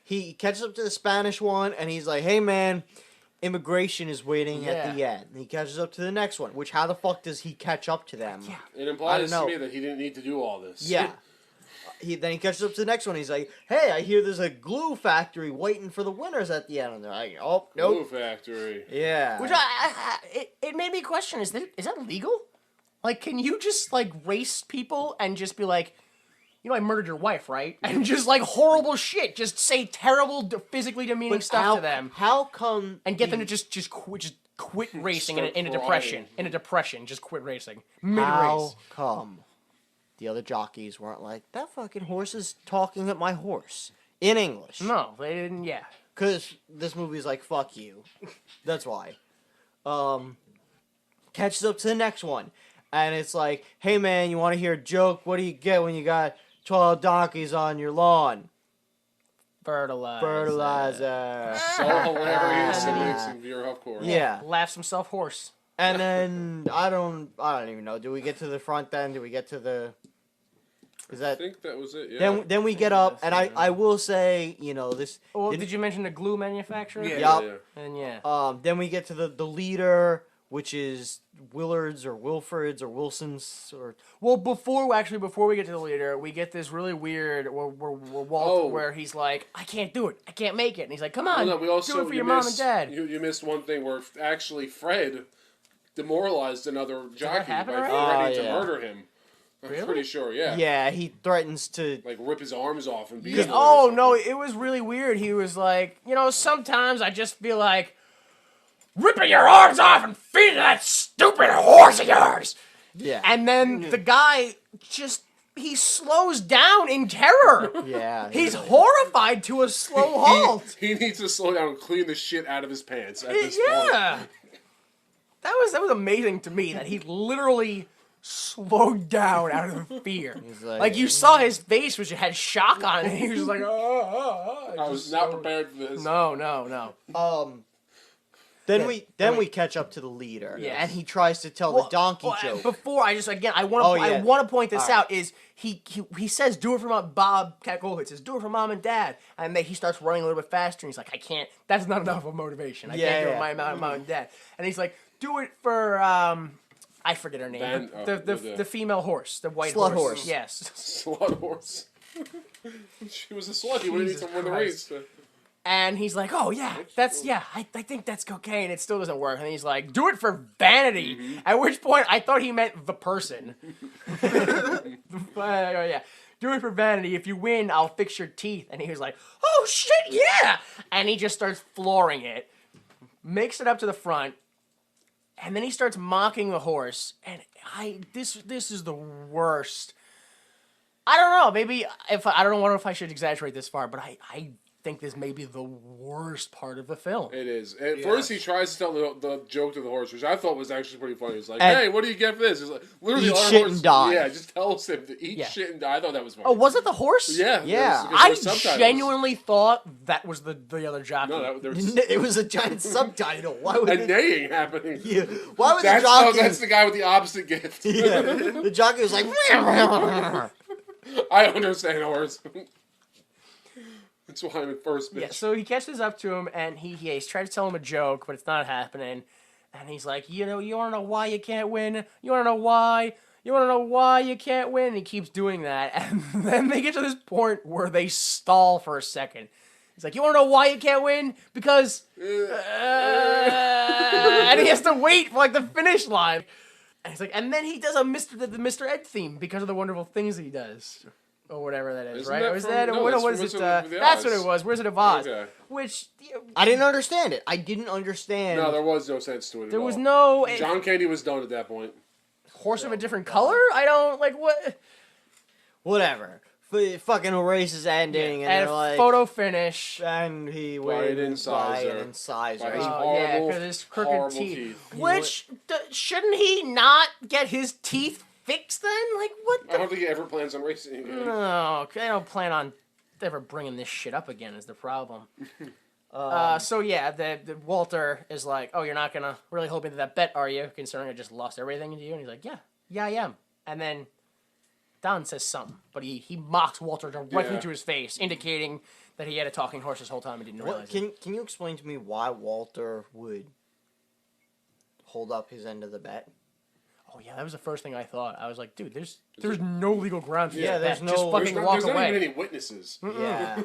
Speaker 3: He catches up to the Spanish one, and he's like, hey, man, immigration is waiting at the end. And he catches up to the next one, which how the fuck does he catch up to them?
Speaker 1: Yeah.
Speaker 5: It implies to me that he didn't need to do all this.
Speaker 3: Yeah. Then he catches up to the next one. He's like, hey, I hear there's a glue factory waiting for the winners at the end. And they're like, oh, nope.
Speaker 5: Glue factory.
Speaker 3: Yeah.
Speaker 1: Which it made me question, is that legal? Like, can you just, like, race people and just be like, you know, I murdered your wife, right? And just, like, horrible shit. Just say terrible, physically demeaning stuff to them.
Speaker 3: How come...
Speaker 1: And get them to just quit racing in a
Speaker 5: crying.
Speaker 1: depression. In a depression, just quit racing. Mid-race.
Speaker 3: How come the other jockeys weren't like, that fucking horse is talking at my horse in English?
Speaker 1: No, they didn't, yeah.
Speaker 3: Because this movie's like, fuck you. That's why. Catches up to the next one. And it's like, hey man, you want to hear a joke? What do you get when you got 12 donkeys on your lawn? Fertilizer.
Speaker 5: So hilarious. It makes him veer off course.
Speaker 3: Yeah.
Speaker 1: Laughs himself hoarse.
Speaker 3: And then, I don't even know. Do we get to the front then? Do we get to the... Is
Speaker 5: I
Speaker 3: that...
Speaker 5: think that was it, yeah.
Speaker 3: Then we get up, and I will say, you know, this...
Speaker 1: Well, did you mention the glue manufacturer?
Speaker 4: Yeah.
Speaker 3: Yup.
Speaker 1: And yeah.
Speaker 3: Then we get to the leader, which is Willards or Wilfords or Wilsons or...
Speaker 1: Well, before we get to the leader, we get this really weird where he's like, I can't do it. I can't make it. And he's like, come on,
Speaker 5: Well, no, we also,
Speaker 1: do it for
Speaker 5: you
Speaker 1: your mom and
Speaker 5: missed-
Speaker 1: dad.
Speaker 5: You missed one thing where actually Fred demoralized another jockey by
Speaker 1: happen already?
Speaker 5: threatening to
Speaker 3: yeah.
Speaker 5: murder him. I'm pretty sure, yeah.
Speaker 3: Yeah, he threatens to...
Speaker 5: Like rip his arms off and beat
Speaker 1: Yeah,
Speaker 5: him.
Speaker 1: oh, no, it was really weird. He was like, you know, sometimes I just feel like ripping your arms off and feeding that stupid horse of yours.
Speaker 3: Yeah.
Speaker 1: And then the guy he slows down in terror.
Speaker 3: Yeah.
Speaker 1: He's horrified to a slow halt.
Speaker 5: He needs to slow down and clean the shit out of his pants at this point.
Speaker 1: Yeah. That was amazing to me that he literally slowed down out of fear. Like you saw his face, which had shock on it. He was like, oh.
Speaker 5: I was not prepared for this.
Speaker 1: No.
Speaker 3: Then we catch up to the leader.
Speaker 1: Yeah.
Speaker 3: And he tries to tell the donkey joke.
Speaker 1: Before I want to point this out is he says do it for Bobcat Goldthwait says do it for mom and dad, and then he starts running a little bit faster and he's like, I can't, that's not enough of motivation. I can't do it for my mom and dad. And he's like, do it for I forget her name. The female horse, the white
Speaker 3: Slut
Speaker 1: horse.
Speaker 3: horse.
Speaker 1: Yes.
Speaker 5: Slut horse. She was a slut. He would have
Speaker 1: Jesus
Speaker 5: to win the race.
Speaker 1: And he's like, oh, yeah, I think that's cocaine. It still doesn't work. And he's like, do it for vanity.
Speaker 5: Mm-hmm.
Speaker 1: At which point, I thought he meant the person. Yeah. Do it for vanity. If you win, I'll fix your teeth. And he was like, oh, shit, yeah. And he just starts flooring it. Makes it up to the front. And then he starts mocking the horse. And this is the worst. I don't know. Maybe I don't know if I should exaggerate this far, but I think this may be the worst part of the film.
Speaker 5: It is. At first, he tries to tell the joke to the horse, which I thought was actually pretty funny. He's like,
Speaker 3: And
Speaker 5: hey, what do you get for this? He's like, literally,
Speaker 3: eat
Speaker 5: our
Speaker 3: shit
Speaker 5: horse,
Speaker 3: and die.
Speaker 5: Yeah, just tells him to eat shit and die. I thought that was funny.
Speaker 1: Oh, was it the horse?
Speaker 5: Yeah.
Speaker 3: Yeah.
Speaker 1: I genuinely thought that was the other jockey.
Speaker 5: No, there was
Speaker 3: It was a giant subtitle. Why would
Speaker 5: a neighing happening.
Speaker 3: Yeah. Why would
Speaker 5: That's,
Speaker 3: the jockey...
Speaker 5: that's the guy with the opposite gift.
Speaker 3: Yeah. The jockey was like...
Speaker 5: I understand horse. That's why I'm in first, bitch.
Speaker 1: Yeah, so he catches up to him, and he's trying to tell him a joke, but it's not happening. And he's like, you want to know why you can't win? You want to know why? You want to know why you can't win? And he keeps doing that. And then they get to this point where they stall for a second. He's like, you want to know why you can't win? Because... and he has to wait for, like, the finish line. And he's like, and then he does the Mr. Ed theme because of the wonderful things he does. or whatever that is,
Speaker 5: Isn't
Speaker 1: right?
Speaker 5: that
Speaker 1: Or is
Speaker 5: from-
Speaker 1: that
Speaker 5: no,
Speaker 1: what
Speaker 5: that's
Speaker 1: was
Speaker 5: from
Speaker 1: it?
Speaker 5: Wizard of the
Speaker 1: That's what
Speaker 5: Oz.
Speaker 1: it was. Wizard of Oz.
Speaker 5: Okay.
Speaker 1: Which
Speaker 3: I didn't understand it. I didn't understand.
Speaker 5: No, there was no sense to it.
Speaker 1: there
Speaker 5: at
Speaker 1: was
Speaker 5: all.
Speaker 1: no
Speaker 5: John Candy was done at that point.
Speaker 1: horse of a different color. I don't like what.
Speaker 3: Whatever. Fucking erases ending, and
Speaker 1: And
Speaker 3: they're like,
Speaker 1: photo finish.
Speaker 3: and he
Speaker 5: Brian
Speaker 3: went
Speaker 5: incisor.
Speaker 3: Brian incisor.
Speaker 5: By his
Speaker 1: Oh, yeah,
Speaker 5: horrible,
Speaker 1: 'cause his crooked
Speaker 5: horrible
Speaker 1: teeth.
Speaker 5: teeth.
Speaker 1: Which shouldn't he not get his teeth fixed then? Like what?
Speaker 5: I don't think he ever plans on racing again.
Speaker 1: No, I don't plan on ever bringing this shit up again. Is the problem? So yeah, the Walter is like, "Oh, you're not gonna really hold me to that bet, are you? Considering I just lost everything to you." And he's like, "Yeah, I am." And then Don says something, but he mocks Walter directly
Speaker 5: Yeah.
Speaker 1: to his face, indicating that he had a talking horse this whole time and didn't realize it.
Speaker 3: Can you explain to me why Walter would hold up his end of the bet?
Speaker 1: Oh yeah, that was the first thing I thought. I was like, "Dude, there's no legal ground for
Speaker 3: Yeah,
Speaker 1: that.
Speaker 3: there's
Speaker 1: bet. Just
Speaker 3: no-
Speaker 1: fucking walk
Speaker 5: There's not
Speaker 1: away."
Speaker 5: even any witnesses.
Speaker 3: Yeah.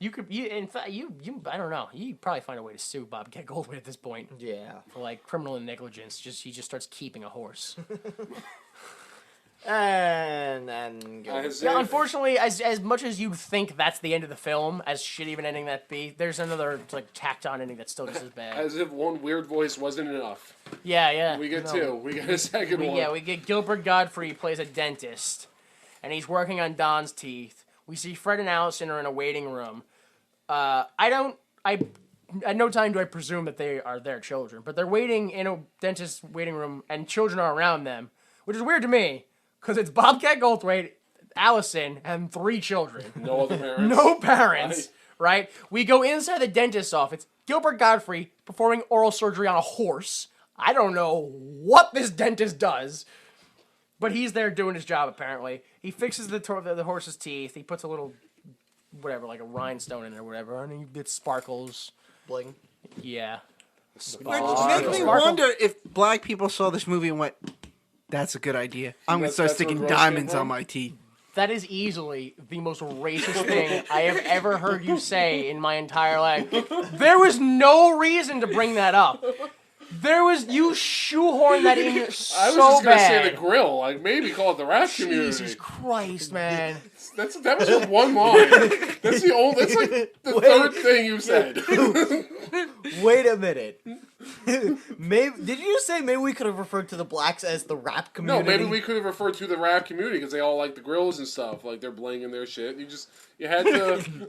Speaker 1: In fact, I don't know. You probably find a way to sue Bobcat Goldthwait at this point
Speaker 3: Yeah.
Speaker 1: for like criminal negligence. He just starts keeping a horse.
Speaker 3: And then
Speaker 1: Yeah, unfortunately, as much as you'd think that's the end of the film, as shitty of an ending that be, there's another like tacked on ending that's still just as bad.
Speaker 5: As if one weird voice wasn't enough.
Speaker 1: Yeah.
Speaker 5: We get
Speaker 1: No.
Speaker 5: two. We get a second one.
Speaker 1: Yeah, we get Gilbert Godfrey plays a dentist, and he's working on Don's teeth. We see Fred and Allison are in a waiting room. At no time do I presume that they are their children, but they're waiting in a dentist's waiting room, and children are around them, which is weird to me, because it's Bobcat Goldthwait, Allison, and 3 children.
Speaker 5: No other parents.
Speaker 1: No parents, right? We go inside the dentist's office. Gilbert Godfrey performing oral surgery on a horse. I don't know what this dentist does, but he's there doing his job apparently. He fixes the horse's teeth. He puts a little, whatever, like a rhinestone in there or whatever, and it sparkles.
Speaker 3: bling.
Speaker 1: Yeah.
Speaker 4: Which makes me
Speaker 1: Sparkle.
Speaker 4: wonder if black people saw this movie and went, "That's a good idea. I'm gonna
Speaker 5: That's-
Speaker 4: start
Speaker 5: that's where
Speaker 4: sticking
Speaker 5: Gross came
Speaker 4: diamonds
Speaker 5: from?
Speaker 4: on my teeth."
Speaker 1: That is easily the most racist thing I have ever heard you say in my entire life. There was no reason to bring that up. You shoehorned that in
Speaker 5: I was
Speaker 1: so
Speaker 5: just gonna
Speaker 1: bad.
Speaker 5: say the grill. Like maybe call it the rap community.
Speaker 1: Jesus Christ, man.
Speaker 5: That was your one line. That's the only. That's like the third thing you said.
Speaker 3: Wait a minute. Did you say maybe we could have referred to the blacks as the rap
Speaker 5: No,
Speaker 3: community?
Speaker 5: maybe we could have referred to the rap community because they all like the grills and stuff. Like they're blinging their shit. You had to.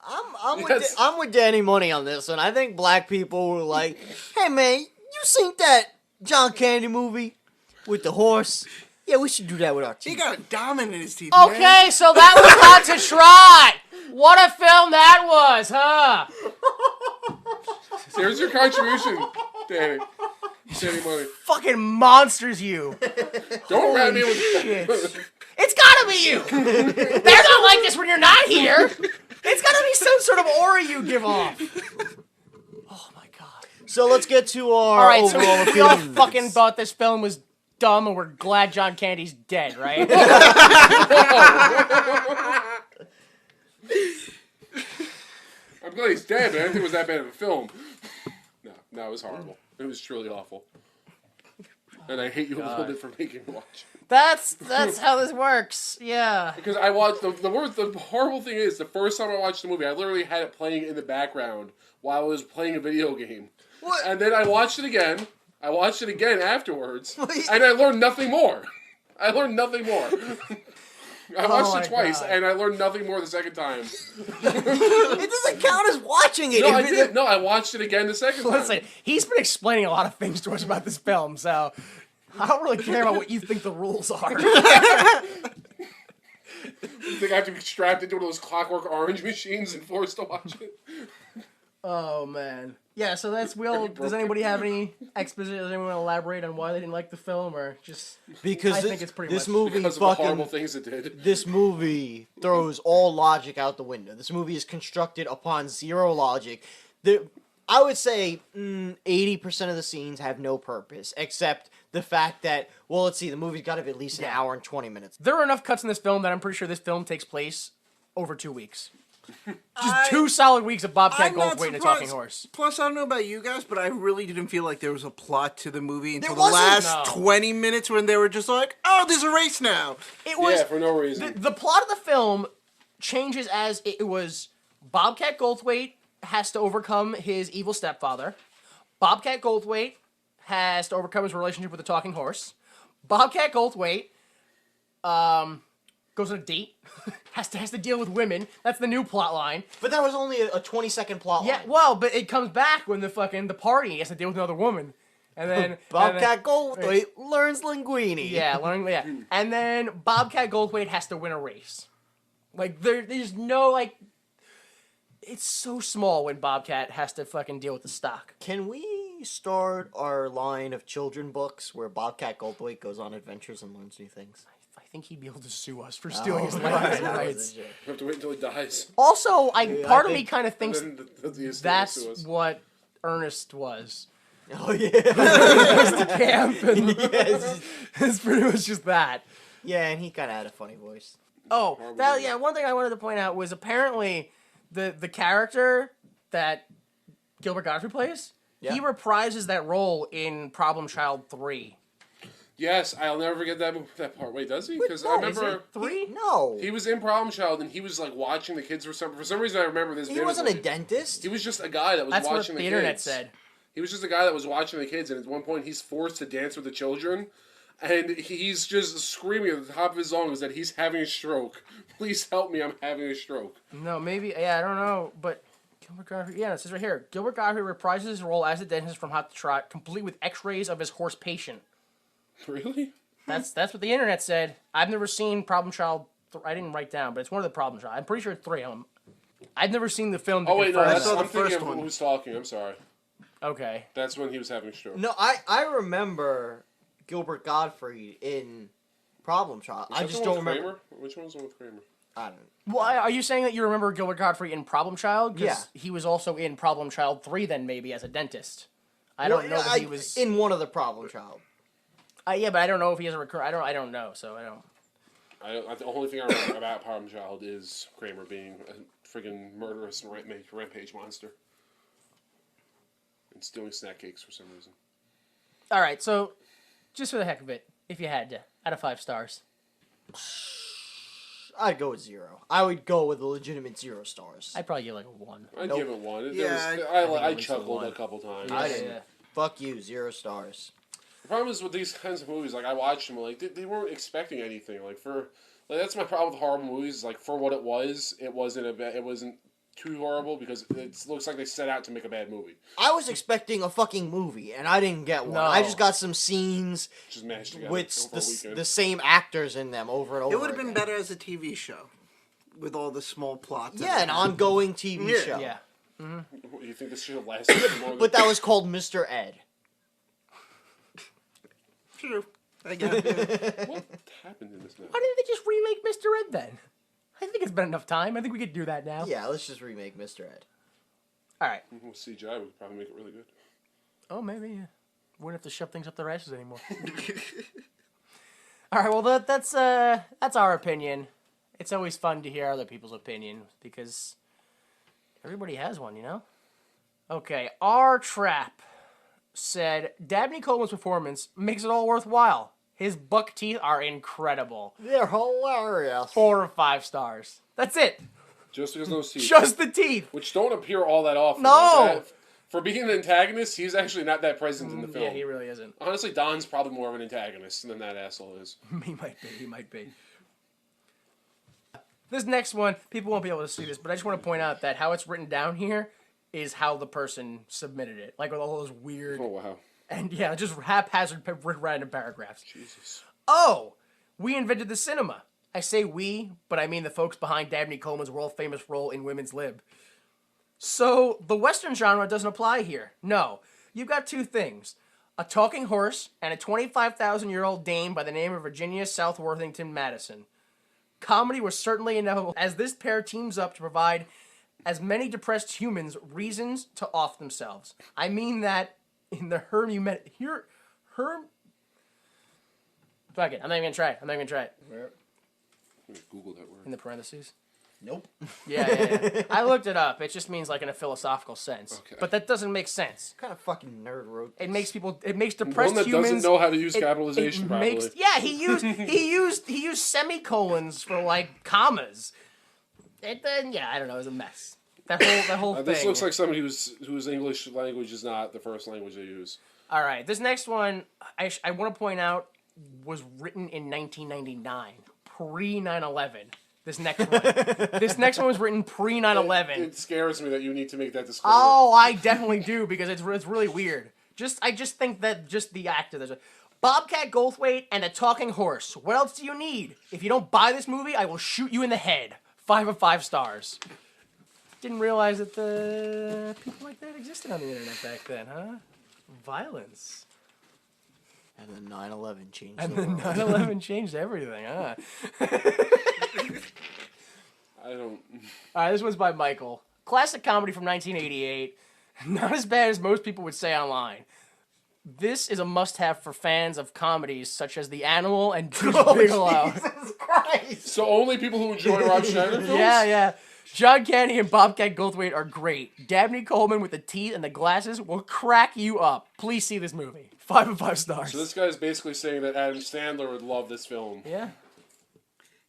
Speaker 5: Yes.
Speaker 3: I'm with Danny Money on this one. I think black people were like, "Hey man, you seen that John Candy movie with the horse? Yeah, we should do that with our
Speaker 4: He
Speaker 3: teeth."
Speaker 4: got a diamond in his teeth. man.
Speaker 1: Okay, so that was not to Trot. What a film that was, huh?
Speaker 5: Here's your contribution, Danny. Danny Money.
Speaker 1: Fucking monsters, you.
Speaker 5: Don't rat me with.
Speaker 1: Shit. It's gotta be you. They're not like this when you're not here. It's gotta be some sort of aura you give off. Oh my god.
Speaker 3: So let's get to our
Speaker 1: All right, so
Speaker 3: overall
Speaker 1: we all
Speaker 3: opinions.
Speaker 1: fucking thought this film was dumb, and we're glad John Candy's dead, right?
Speaker 5: I'm glad he's dead, but I didn't think it was that bad of a film. No, it was horrible. It was truly awful. And I hate you a little bit for making me watch it.
Speaker 1: That's how this works. Yeah.
Speaker 5: Because I watched the horrible thing is the first time I watched the movie, I literally had it playing in the background while I was playing a video game.
Speaker 3: What?
Speaker 5: And then I watched it again. I watched it again afterwards, and I learned nothing more. I learned nothing more. I watched it twice, and I learned nothing more the second time.
Speaker 3: It doesn't count as watching it.
Speaker 5: No,
Speaker 3: If
Speaker 5: I
Speaker 3: it-
Speaker 5: did. No, I watched it again the second time.
Speaker 1: Listen, he's been explaining a lot of things to us about this film, so I don't really care about what you think the rules are.
Speaker 5: You think I have to be strapped into one of those Clockwork Orange machines and forced to watch it?
Speaker 1: Oh man. Yeah, so that's
Speaker 5: you
Speaker 1: does anybody have any exposition? Does anyone want to elaborate on why they didn't like the film, or just
Speaker 3: Because
Speaker 1: I
Speaker 3: this,
Speaker 1: think it's pretty
Speaker 3: this
Speaker 1: much
Speaker 3: movie
Speaker 5: Because of the horrible
Speaker 3: fucking
Speaker 5: things it did.
Speaker 3: this movie throws all logic out the window. This movie is constructed upon zero logic. I would say 80% of the scenes have no purpose, except the fact that, well, let's see, the movie's got to be at least an hour and 20 minutes.
Speaker 1: there are enough cuts in this film that I'm pretty sure this film takes place over 2 weeks. Just 2 solid weeks of Bobcat
Speaker 4: I'm not
Speaker 1: Goldthwait and a
Speaker 4: surprised.
Speaker 1: talking horse.
Speaker 4: Plus, I don't know about you guys, but I really didn't feel like there was a plot to the movie until the
Speaker 3: wasn't,
Speaker 4: last
Speaker 1: no.
Speaker 4: 20 minutes when they were just like, oh, there's a race now.
Speaker 1: It was
Speaker 5: Yeah, for no reason.
Speaker 1: the plot of the film changes as it was Bobcat Goldthwait has to overcome his evil stepfather. Bobcat Goldthwait has to overcome his relationship with the talking horse. Bobcat Goldthwait goes on a date, has to deal with women. That's the new plot line.
Speaker 3: But that was only a 20-second plot
Speaker 1: Yeah,
Speaker 3: line.
Speaker 1: well, but it comes back when the party he has to deal with another woman. And then
Speaker 3: Bobcat Goldthwait learns linguini.
Speaker 1: Yeah, and then Bobcat Goldthwait has to win a race. Like there's no like. It's so small when Bobcat has to fucking deal with the stock.
Speaker 3: Can we start our line of children books where Bobcat Goldthwait goes on adventures and learns new things?
Speaker 1: I think he'd be able to sue us for stealing his language rights.
Speaker 5: You have to wait until he dies.
Speaker 1: Also, part of me
Speaker 3: think-
Speaker 1: kind of thinks
Speaker 5: And then the estate
Speaker 1: that's
Speaker 5: will sue us.
Speaker 1: what Ernest was.
Speaker 3: Oh yeah.
Speaker 1: Camp and
Speaker 3: Yes.
Speaker 1: it's pretty much just that.
Speaker 3: Yeah, and he kind of had a funny voice.
Speaker 1: Oh,
Speaker 5: Probably.
Speaker 1: one thing I wanted to point out was apparently the character that Gilbert Gottfried plays,
Speaker 3: Yeah.
Speaker 1: he reprises that role in Problem Child 3.
Speaker 5: Yes, I'll never forget that part. Wait, does he? Because I
Speaker 1: Is
Speaker 5: remember
Speaker 1: it 3?
Speaker 3: No.
Speaker 5: he was in Problem Child and he was like watching the kids for some reason. I remember this.
Speaker 3: He wasn't a
Speaker 5: vividly.
Speaker 3: dentist.
Speaker 5: He was just a guy that was
Speaker 1: That's what
Speaker 5: watching
Speaker 1: the
Speaker 5: the
Speaker 1: internet
Speaker 5: kids.
Speaker 1: said.
Speaker 5: He was just a guy that was watching the kids, and at one point he's forced to dance with the children, and he's just screaming at the top of his lungs that he's having a stroke. Please help me, I'm having a stroke.
Speaker 1: No, maybe, yeah, I don't know, but Gilbert Gottfried, yeah, it says right here, Gilbert Gottfried reprises his role as the dentist from Hot to Trot, complete with x-rays of his horse patient.
Speaker 5: Really?
Speaker 1: That's what the internet said. I've never seen Problem Child, I didn't write down, but it's one of the Problem Child. I'm pretty sure it's 3. I've never seen the film to
Speaker 5: Oh wait, no,
Speaker 1: confirm
Speaker 5: that's,
Speaker 4: saw
Speaker 1: that.
Speaker 4: the
Speaker 5: I'm thinking
Speaker 4: first
Speaker 5: of
Speaker 4: one.
Speaker 5: who's talking. I'm sorry.
Speaker 1: Okay.
Speaker 5: That's when he was having a stroke.
Speaker 3: No, I remember Gilbert Gottfried in Problem Child.
Speaker 5: Was
Speaker 3: I
Speaker 5: that
Speaker 3: just
Speaker 5: the one
Speaker 3: don't
Speaker 5: with
Speaker 3: remember.
Speaker 5: Kramer? Which one was the one with Kramer?
Speaker 3: I don't.
Speaker 1: Well, are you saying that you remember Gilbert Gottfried in Problem Child? 'Cause
Speaker 3: Yeah.
Speaker 1: he was also in Problem Child 3 then, maybe, as a dentist. I don't know if he was...
Speaker 3: in one of the Problem Child.
Speaker 1: yeah, but I don't know if he has a recur... I don't know, so I don't...
Speaker 5: The only thing I remember about Problem Child is Kramer being a friggin' murderous rampage monster. And stealing snack cakes for some reason.
Speaker 1: All right, so just for the heck of it, if you had to, out of 5 stars.
Speaker 3: I'd go with 0. I would go with a legitimate 0 stars.
Speaker 1: I'd probably give like a 1.
Speaker 5: I'd
Speaker 3: Nope.
Speaker 5: give it 1.
Speaker 4: Yeah,
Speaker 5: I
Speaker 1: at least a
Speaker 5: chuckled
Speaker 1: 1.
Speaker 5: a couple times.
Speaker 3: I didn't. Fuck you, 0 stars.
Speaker 5: The problem is with these kinds of movies, like I watched them, like they weren't expecting anything. Like that's my problem with horrible movies. Like for what it wasn't too horrible because it looks like they set out to make a bad movie.
Speaker 3: I was expecting a fucking movie, and I didn't get one.
Speaker 1: No.
Speaker 3: I just got some scenes
Speaker 5: Just mashed together
Speaker 3: with
Speaker 5: over a weekend.
Speaker 3: the same actors in them over and over.
Speaker 4: It would have been
Speaker 3: again.
Speaker 4: better as a TV show with all the small plots.
Speaker 3: Yeah, an ongoing TV
Speaker 4: Yeah.
Speaker 3: show.
Speaker 1: Yeah.
Speaker 5: You think this should have lasted for more than...
Speaker 3: But that was called Mr. Ed.
Speaker 4: True. I guess. Yeah.
Speaker 5: What happened in this now?
Speaker 1: Why didn't they just remake Mr. Ed then? I think it's been enough time. I think we could do that now.
Speaker 3: Yeah, let's just remake Mr. Ed.
Speaker 1: All right.
Speaker 5: With CGI, we could probably make it really good.
Speaker 1: Oh, maybe, yeah. Wouldn't have to shove things up their asses anymore. All right, well, that's our opinion. It's always fun to hear other people's opinion because everybody has one, you know? Okay, R Trap said, Dabney Coleman's performance makes it all worthwhile. His buck teeth are incredible.
Speaker 3: They're hilarious.
Speaker 1: 4 or 5 stars. That's it.
Speaker 5: Just because those teeth,
Speaker 1: Just the teeth.
Speaker 5: which don't appear all that often.
Speaker 1: No!
Speaker 5: Like that. For being an antagonist, he's actually not that present in the film.
Speaker 1: Yeah, he really isn't.
Speaker 5: Honestly, Don's probably more of an antagonist than that asshole is.
Speaker 1: He might be. This next one, people won't be able to see this, but I just want to point out that how it's written down here is how the person submitted it. Like with all those weird...
Speaker 5: Oh, wow.
Speaker 1: And yeah, just haphazard random paragraphs.
Speaker 5: Jesus.
Speaker 1: Oh! We invented the cinema. I say we, but I mean the folks behind Dabney Coleman's world-famous role in Women's Lib. So, the Western genre doesn't apply here. No. You've got 2 things. A talking horse and a 25,000-year-old dame by the name of Virginia Southworthington Madison. Comedy was certainly inevitable as this pair teams up to provide as many depressed humans reasons to off themselves. I mean that in the Fuck it, I'm not even gonna try it.
Speaker 5: Google that word.
Speaker 1: In the parentheses.
Speaker 3: Nope.
Speaker 1: Yeah. I looked it up. It just means like in a philosophical sense.
Speaker 5: Okay.
Speaker 1: But that doesn't make sense.
Speaker 3: What kind of fucking nerd wrote
Speaker 1: It
Speaker 3: this?
Speaker 1: makes people. It makes depressed
Speaker 5: One that
Speaker 1: humans.
Speaker 5: doesn't know how to use
Speaker 1: it-
Speaker 5: capitalization
Speaker 1: it
Speaker 5: properly.
Speaker 1: makes- yeah, he used semicolons for like commas. And then I don't know. It was a mess. That whole thing.
Speaker 5: This looks like somebody whose English language is not the first language they use.
Speaker 1: All right, this next one I want to point out was written in 1999, pre 9/11. This next one was written pre 9/11.
Speaker 5: It scares me that you need to make that disclaimer.
Speaker 1: Oh, I definitely do because it's really weird. I just think that just the actor. There's a Bobcat Goldthwait and a talking horse. What else do you need? If you don't buy this movie, I will shoot you in the head. 5 of 5 stars. Didn't realize that the people like that existed on the internet back then, huh? Violence.
Speaker 3: And then 9/11 changed
Speaker 1: And
Speaker 3: the
Speaker 1: then
Speaker 3: world.
Speaker 1: 9/11 changed everything, huh?
Speaker 5: I don't.
Speaker 1: All right, this one's by Michael. Classic comedy from 1988. Not as bad as most people would say online. This is a must-have for fans of comedies such as The Animal and Deuce Bigelow.
Speaker 3: Jesus Christ!
Speaker 5: So only people who enjoy Rob Schneider films?
Speaker 1: Yeah. John Candy and Bobcat Goldthwait are great. Dabney Coleman with the teeth and the glasses will crack you up. Please see this movie. 5 of 5 stars.
Speaker 5: So this guy's basically saying that Adam Sandler would love this film.
Speaker 1: Yeah.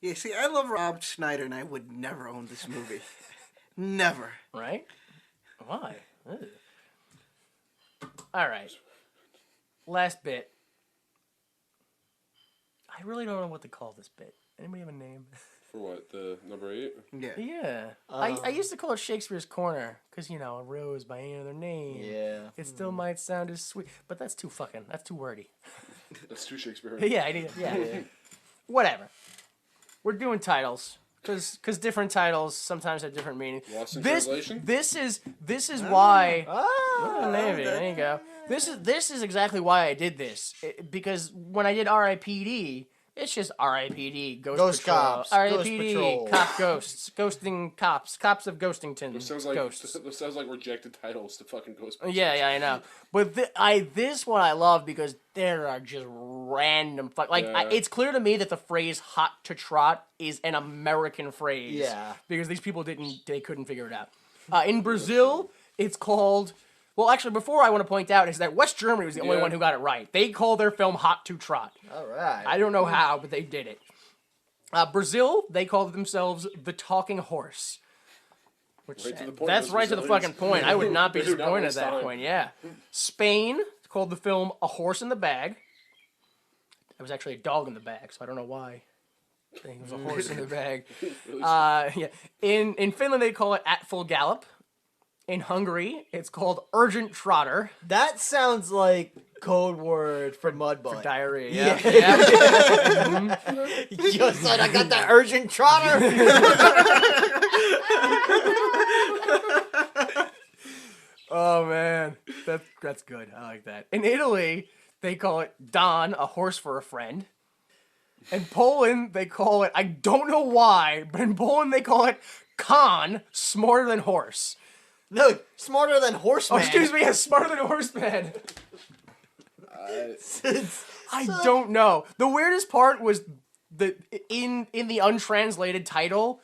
Speaker 4: Yeah, see, I love Rob Schneider, and I would never own this movie. Never.
Speaker 1: Right? Why? Ugh. All right. Last bit. I really don't know what to call this bit. Anybody have a name?
Speaker 5: For what? The number 8?
Speaker 4: Yeah.
Speaker 1: Yeah. I used to call it Shakespeare's Corner because, a rose by any other name.
Speaker 3: Yeah.
Speaker 1: It still might sound as sweet. But that's too wordy.
Speaker 5: That's too Shakespearean.
Speaker 1: Yeah. Whatever. We're doing titles. Because different titles sometimes have different meanings.
Speaker 5: Lost in translation?
Speaker 1: This is why.
Speaker 3: Ah,
Speaker 1: Maybe. There you go. This is exactly why I did this. Because when I did R.I.P.D., it's just R.I.P.D. Ghost Patrol.
Speaker 3: Cops,
Speaker 1: R.I.P.D.
Speaker 3: Ghost Patrol.
Speaker 1: Cop Ghosts. Ghosting Cops. Cops of Ghostington. Ghosts.
Speaker 5: Those sounds like rejected titles to fucking Ghostbusters.
Speaker 1: Yeah, I know. But this one I love because there are just random
Speaker 5: Yeah.
Speaker 1: it's clear to me that the phrase "hot to trot" is an American phrase.
Speaker 3: Yeah.
Speaker 1: Because these people couldn't figure it out. In Brazil, it's called. Well, actually, before I want to point out is that West Germany was the only one who got it right. They call their film "Hot to Trot."
Speaker 3: All right.
Speaker 1: I don't know how, but they did it. Brazil, they called themselves the Talking Horse. Which,
Speaker 5: Right to the point,
Speaker 1: that's
Speaker 5: those
Speaker 1: right to the
Speaker 5: Brazilians.
Speaker 1: fucking point. I would not be
Speaker 5: They do not
Speaker 1: disappointed at
Speaker 5: waste
Speaker 1: that
Speaker 5: time.
Speaker 1: point, yeah. Spain called the film A Horse in the Bag. It was actually a dog in the bag, so I don't know why. I think it was a horse in the bag. Yeah. In Finland, they call it At Full Gallop. In Hungary, it's called Urgent Trotter.
Speaker 3: That sounds like code word for mud butt.
Speaker 1: Diarrhea,
Speaker 3: Yeah.
Speaker 1: yeah.
Speaker 3: Yo, son, I got that urgent trotter.
Speaker 1: Oh, man. That's good. I like that. In Italy, they call it Don, a horse for a friend. In Poland, they call it, I don't know why, but in Poland, they call it Con, smarter than horse.
Speaker 3: No, smarter than
Speaker 1: Oh,
Speaker 3: horseman.
Speaker 1: excuse me, smarter than horseman. I don't know. The weirdest part was in the untranslated title,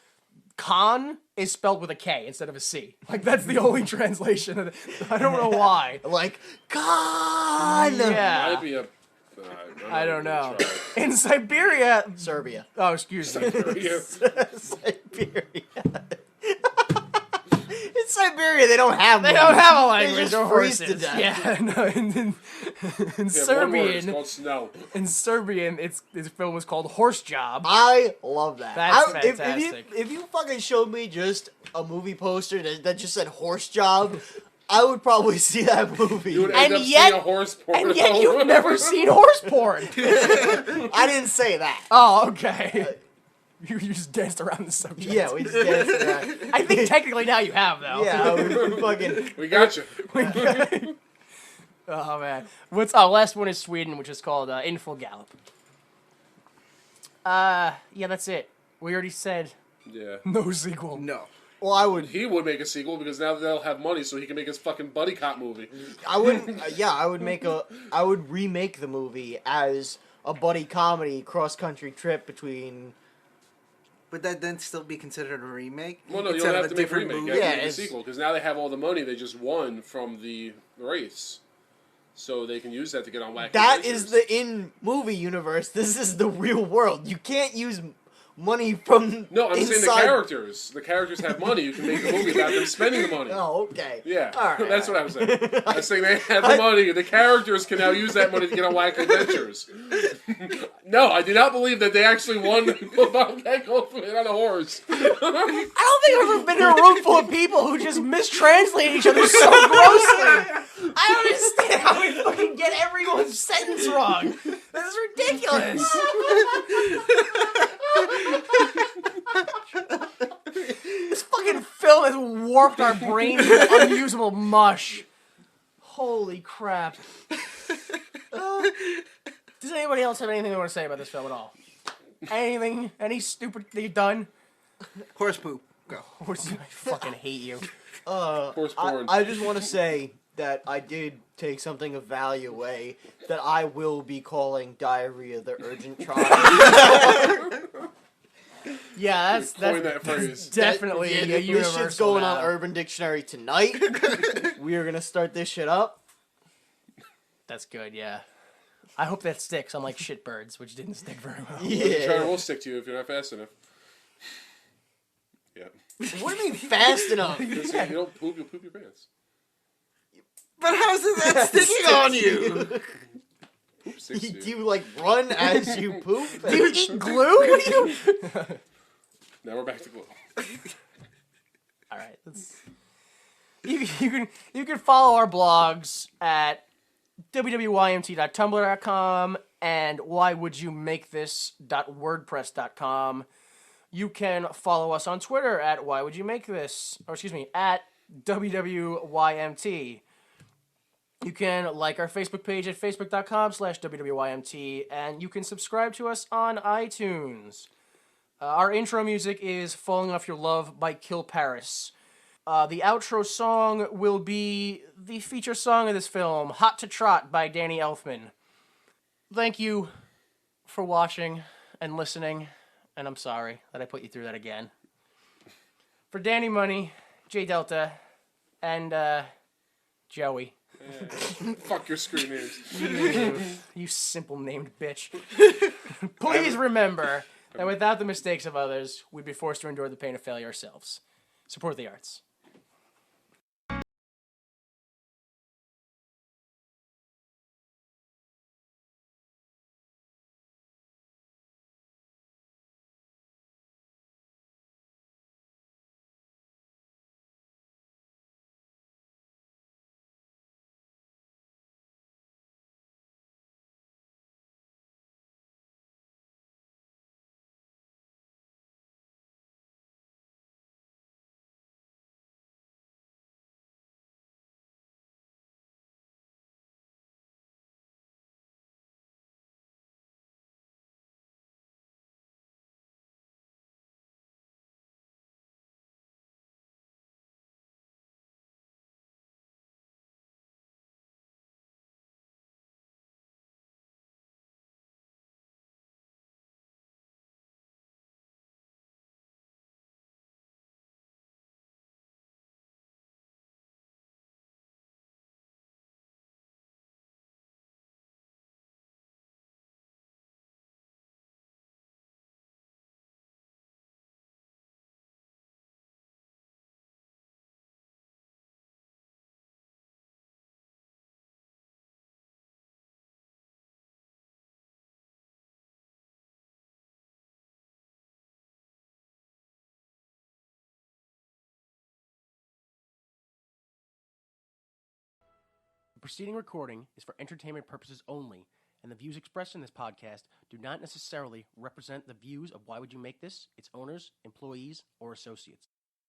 Speaker 1: Con is spelled with a K instead of a C. Like, that's the only translation of it. I don't know why.
Speaker 3: Like, God.
Speaker 1: Yeah.
Speaker 5: Might be a.
Speaker 1: I don't know. In Siberia...
Speaker 3: Serbia.
Speaker 1: Oh, excuse me.
Speaker 3: Siberia. In Siberia, they don't have.
Speaker 1: They don't have a
Speaker 3: They
Speaker 1: language
Speaker 3: just
Speaker 1: or
Speaker 3: freeze
Speaker 1: horses.
Speaker 3: to death.
Speaker 1: Yeah, no, in
Speaker 5: It's
Speaker 1: Serbian,
Speaker 5: called snow.
Speaker 1: in Serbian, this film was called Horse Job.
Speaker 3: I love that.
Speaker 1: That's
Speaker 3: fantastic. If you fucking showed me just a movie poster that just said horse job, I would probably see that movie.
Speaker 5: You would
Speaker 1: And
Speaker 5: end up
Speaker 1: yet-
Speaker 5: seeing a horse porn.
Speaker 1: And yet you've never seen horse porn.
Speaker 3: I didn't say that.
Speaker 1: Oh, okay. You just danced around the subject.
Speaker 3: Yeah, we just danced around.
Speaker 1: I think technically now you have, though.
Speaker 3: Yeah, we fucking.
Speaker 5: We got you.
Speaker 1: Oh, man. Last one is Sweden, which is called In Full Gallop. Yeah, that's it. We already said
Speaker 5: Yeah.
Speaker 1: no sequel.
Speaker 4: No.
Speaker 3: Well, I would.
Speaker 5: He would make a sequel because now they'll have money, so he can make his fucking buddy cop movie.
Speaker 3: I wouldn't. Yeah, I would make a. I would remake the movie as a buddy comedy cross country trip between
Speaker 4: Would that then still be considered a remake?
Speaker 5: Well, no, you
Speaker 4: Instead
Speaker 5: don't
Speaker 4: of
Speaker 5: have
Speaker 4: a
Speaker 5: to make a
Speaker 4: different
Speaker 5: remake.
Speaker 4: movie?
Speaker 5: You
Speaker 3: Yeah,
Speaker 5: have to make a
Speaker 3: it's-
Speaker 5: sequel because now they have all the money they just won from the race, so they can use that to get on Wacky
Speaker 3: That
Speaker 5: Adventures.
Speaker 3: is the in-movie universe. This is the real world. You can't use money from
Speaker 5: No, I'm saying the
Speaker 3: inside-
Speaker 5: characters. The characters have money. You can make a movie about them spending the money.
Speaker 3: Oh, okay.
Speaker 5: Yeah,
Speaker 3: All right,
Speaker 5: that's
Speaker 3: all
Speaker 5: what I'm saying. I'm saying they have the money. The characters can now use that money to get on Wacky Adventures. No, I do not believe that they actually won Bobcat Goldthwait on a horse.
Speaker 1: I don't think I've ever been in a room full of people who just mistranslate each other so grossly. I don't understand how we fucking get everyone's sentence wrong. This is ridiculous. This fucking film has warped our brains into unusable mush. Holy crap. Does anybody else have anything they want to say about this film at all? Anything? Any stupid thing you've done?
Speaker 4: Horse poop. Go.
Speaker 1: I fucking hate you.
Speaker 5: Horse porn.
Speaker 3: I just want to say that I did take something of value away that I will be calling Diarrhea the Urgent Trial.
Speaker 1: Yeah,
Speaker 5: Coin that phrase.
Speaker 1: definitely a
Speaker 3: This
Speaker 1: universal
Speaker 3: shit's going
Speaker 1: now.
Speaker 3: on Urban Dictionary tonight. We are going to start this shit up.
Speaker 1: That's good, yeah. I hope that sticks, unlike shitbirds, which didn't stick very well.
Speaker 5: The charter
Speaker 3: Yeah.
Speaker 5: will stick to you if you're not fast enough. Yeah.
Speaker 3: What do you mean fast enough?
Speaker 5: Because if you don't poop, you'll poop your pants.
Speaker 4: But how's that sticking on you?
Speaker 5: Poop sticks to
Speaker 3: Do
Speaker 5: you.
Speaker 3: you like run as you poop?
Speaker 1: Do you eat glue? What do you...
Speaker 5: Now we're back to glue.
Speaker 1: All right, you can follow our blogs at www.ymt.tumblr.com and whywouldyoumake.this.wordpress.com. You can follow us on Twitter at at WWYMT. You can like our Facebook page at facebook.com/WWYMT, and you can subscribe to us on iTunes. Our intro music is Falling Off Your Love by Kill Paris. The outro song will be the feature song of this film, Hot to Trot by Danny Elfman. Thank you for watching and listening, and I'm sorry that I put you through that again. For Danny Money, J Delta, and Joey.
Speaker 5: Fuck your screen names.
Speaker 1: You simple named bitch. Please remember that without the mistakes of others, we'd be forced to endure the pain of failure ourselves. Support the arts. The preceding recording is for entertainment purposes only, and the views expressed in this podcast do not necessarily represent the views of Why Would You Make This, its owners, employees, or associates.